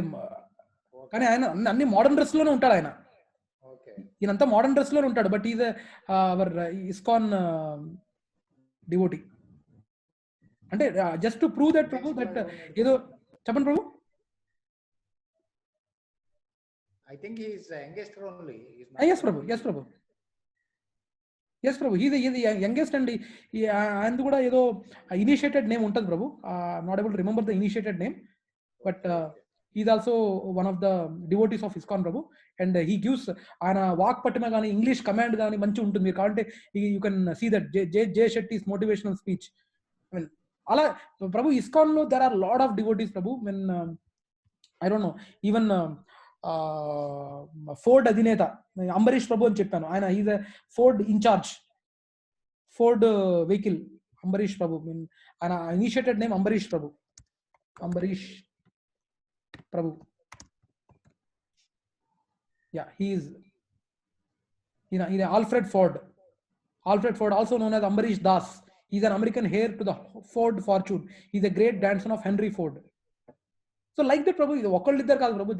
కానీ ఆయన అన్ని మోడర్న్ డ్రెస్ లోనే ఉంటాడు ఆయన. ఈయనంతా మోడర్న్ డ్రెస్ లోనే ఉంటాడు, but is our ISKCON devotee. అంటే just to prove that Prabhu, that ఏదో చెప్పండి Prabhu. I think he is youngest only. Yes Prabhu, yes Prabhu, yes Prabhu. He's youngest అండి. ఆయనది కూడా ఏదో ఇనిషియేటెడ్ నేమ్ ఉంటుంది Prabhu. Not able to remember the initiated name, but is also one of the devotees of ISKCON Prabhu. And he gives, ఆయన వాక్ పట్టిన కానీ English command కానీ మంచి ఉంటుంది. మీరు కావాలంటే you can see that Jay Shetty's motivational speech. I mean అలా ప్రభు ఇస్కాన్ లో there are lot of devotees Prabhu. Mean I don't know, even Ford అధినేత అంబరీష్ ప్రభు అని చెప్పాను, ఆయన is a Ford in charge, Ford vehicle Ambarish Prabhu. Mean ఆయన initiated name Ambarish Prabhu, Ambarish Prabhu. Yeah, he is Alfred Ford. Alfred Ford, also known as Ambarish Das. He is an American heir to the Ford fortune. He is a great grandson of Henry Ford. So like that Prabhu,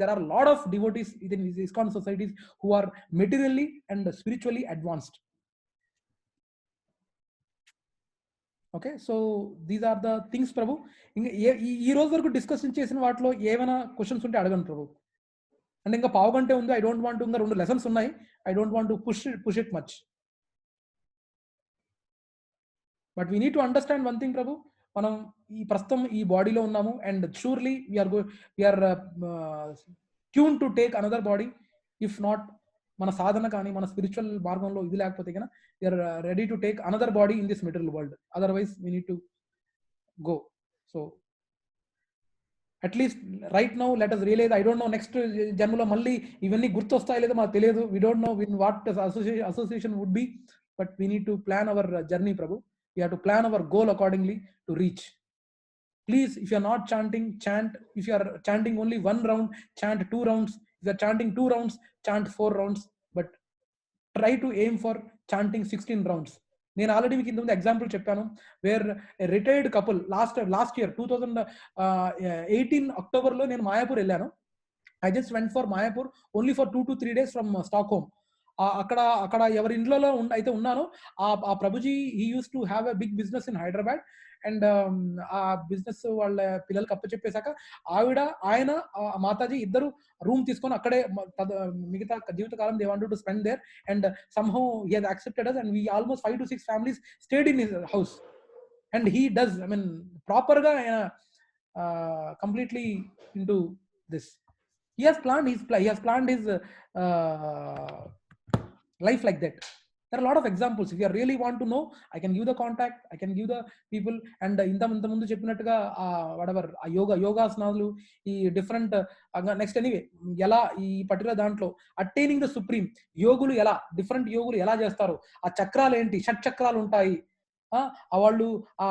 there are a lot of devotees in ISKCON societies who are materially and spiritually advanced. Okay, so these are the things Prabhu. ఈ రోజు వరకు discussion చేసిన వాటిలో ఏమైనా questions ఉంటే అడగండి ప్రభు. అంటే ఇంకా పావుగంటే ఉంది. ఐ డోంట్ వాంట్, ఇంకా 2 లెసన్స్ ఉన్నాయి. I don't want to push it much. But we need to understand one thing Prabhu. మనం ఈ ప్రస్తుతం ఈ బాడీలో ఉన్నాము, and surely we are tune to take another body. If not, మన సాధన కానీ మన స్పిరిచువల్ మార్గంలో ఇది లేకపోతే కన్నా we are ready to take another body in this material world. Otherwise we need to go. So at least right now let us realise. I don't know next జన్మలో మళ్ళీ ఇవన్నీ గుర్తొస్తాయో లేదో మాకు తెలియదు. We don't know what association would be, but we need to plan our journey ప్రభు. We have to plan our goal accordingly to reach. Please, if you are not chanting, chant. If you are chanting only 1 round, chant 2 rounds. If you are chanting 2 rounds, chant 4 rounds. But try to aim for chanting 16 rounds. నేను already మీకు ఇంతకుముందు example చెప్పాను, where retired couple last year 2018 అక్టోబర్లో నేను మాయాపూర్ వెళ్ళాను. I just went for Mayapur only for 2 to 3 days from Stockholm. అక్కడ ఎవరి ఇంట్లో అయితే ఉన్నానో ఆ ప్రభుజీ he use to have a big business in Hyderabad. And ఆ బిజినెస్ వాళ్ళ పిల్లలకి అప్పచెప్పేశాక ఆయన మాతాజీ ఇద్దరు రూమ్ తీసుకొని అక్కడే మిగతా జీవితకాలం they wanted to spend there. And somehow he has accepted us, and we almost 5 to 6 families stayed in his house. And he does, I mean, properగా completely into this. He has planned his life like that. There are a lot of examples. If you really want to know, I can give the contact, I can give the people. And ఇంత ముందు చెప్పినట్టుగా whatever యోగాసనాలు, ఈ different next anyway ఎలా ఈ particular దాంట్లో అట్టైనింగ్ the supreme యోగులు ఎలా, డిఫరెంట్ యోగులు ఎలా చేస్తారు, ఆ చక్రాలు ఏంటి, షట్చక్రాలు ఉంటాయి. వాళ్ళు ఆ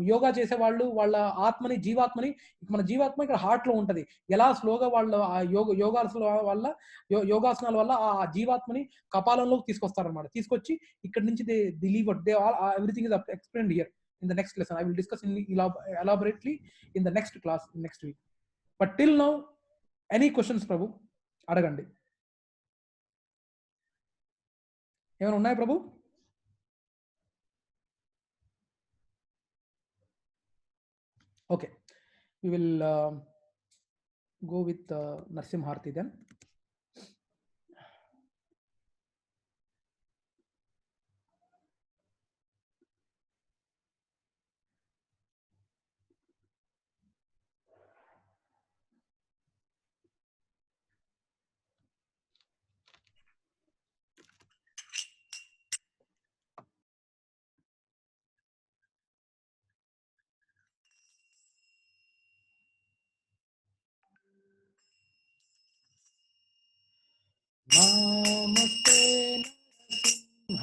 యోగా చేసే వాళ్ళు వాళ్ళ ఆత్మని, జీవాత్మని, మన జీవాత్మ ఇక్కడ హార్ట్ లో ఉంటది, ఎలా స్లోగా వాళ్ళు ఆ యోగాసనాల వల్ల ఆ జీవాత్మని కపాలంలోకి తీసుకొస్తారనమాట. తీసుకొచ్చి ఇక్కడ నుంచి everything is explained here in the next lesson. I will discuss in elaborately in the next class next week. But till now any questions Prabhu అడగండి. ఏమైనా ఉన్నాయి ప్రభు? Okay, we will go with Narsimharthi then.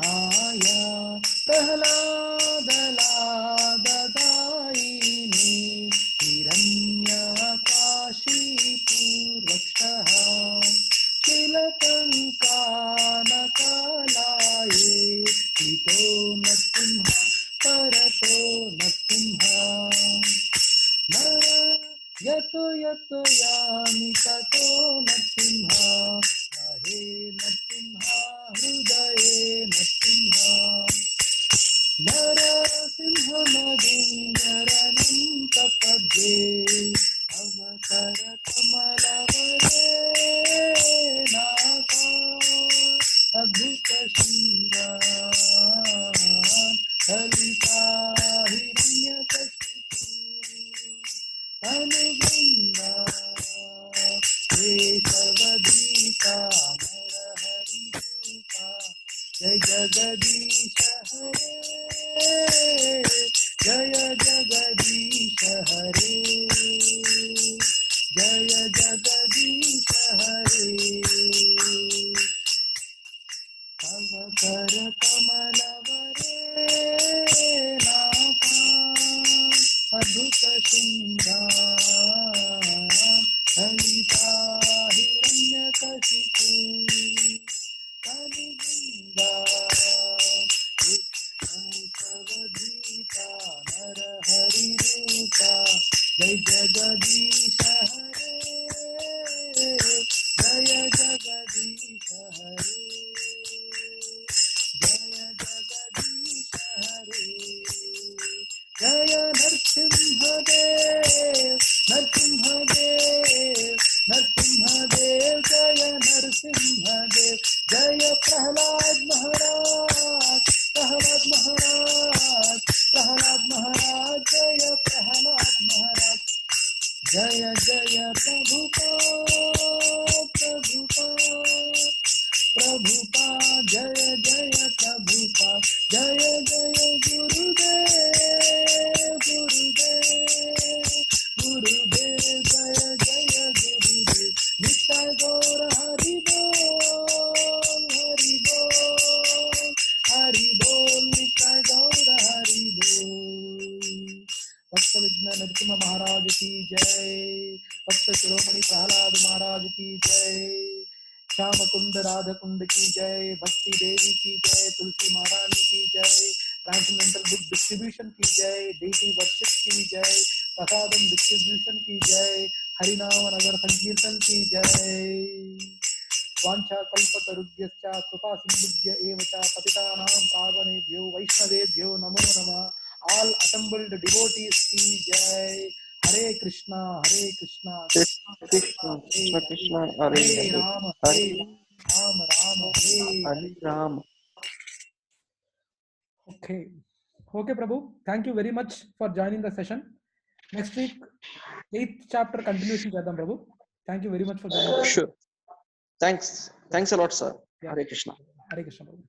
माया प्रह्लादलाददायिनी हिरण्यकाशीपूर्वक्षः शिलकङ्कानकालाये हितो नृसिंह परतो नृसिंह यतो यतो यामि ततो नृसिंह महे नृसिंह हृदये नृसिंह नरसिंहमदिञ्जरनं प्रपद्ये अवकरकमलवरे नाका अद्भुतशृङ्गार ललिता हिरण्यकशिपु अनुगङ्गा केशवधीता नरहरिरूपा जय जगदीश हरे जय जगदीश हरे जय जगदीश हरे अवकर कमलवरे नाका अद्भुत शृङ्गार ललिता हिरण्यकशिपु अनुगङ्गा केशवधीता नरहरिरूपा जय जगदीश हरे जय जगदीश हरे जय जगदीश हरे जय नरसिंहदेव नरसिंहदेव नरसिंहदेव जय नरसिंहदेव जय प्रहलाद महाराज प्रहलाद महाराज प्रहलाद महाराज जय प्रहलाद महाराज जय जय प्रभुपाद प्रभुपाद प्रभुपाद जय जय प्रभुपाद जय जय गुरुदेव गुरुदेव गुरुदेव जय जय गुरुदेव नित्य गौर हरि बोल हरि बोल हरि बोल नित्य गौर हरि बोल। भक्त विघ्न नरसिंह महाराज की जय, भक्त शिरोमणि प्रहलाद महाराज की जय, श्याम कुंड राधा कुंड की जय, भक्ति देवी की जय, तुलसी महारानी की जय, ट्रांसमेंटल बुक डिस्ट्रीब्यूशन की जय, डीटी वर्शिप की जय, प्रसादम डिस्ट्रीब्यूशन की जय, हरिनाम नगर संकीर्तन की जय। वांछा कल्पतरुभ्यश्च कृपा सिंधुभ्य एव च पतितानां पावनेभ्यो वैष्णवेभ्यो नमो नमः। ऑल assembled devotees की जय। हरे कृष्णा कृष्णा कृष्ण कृष्ण हरे हरे हरे राम हरे Ram Ram Hare Hare Ram. Okay. Okay, Prabhu. Thank you very much for joining the session. Next week, 8th chapter continuation chadam, Prabhu. Thank you very much for joining. Sure. Thanks a lot, sir. Yeah. Hare Krishna. Hare Krishna, Prabhu.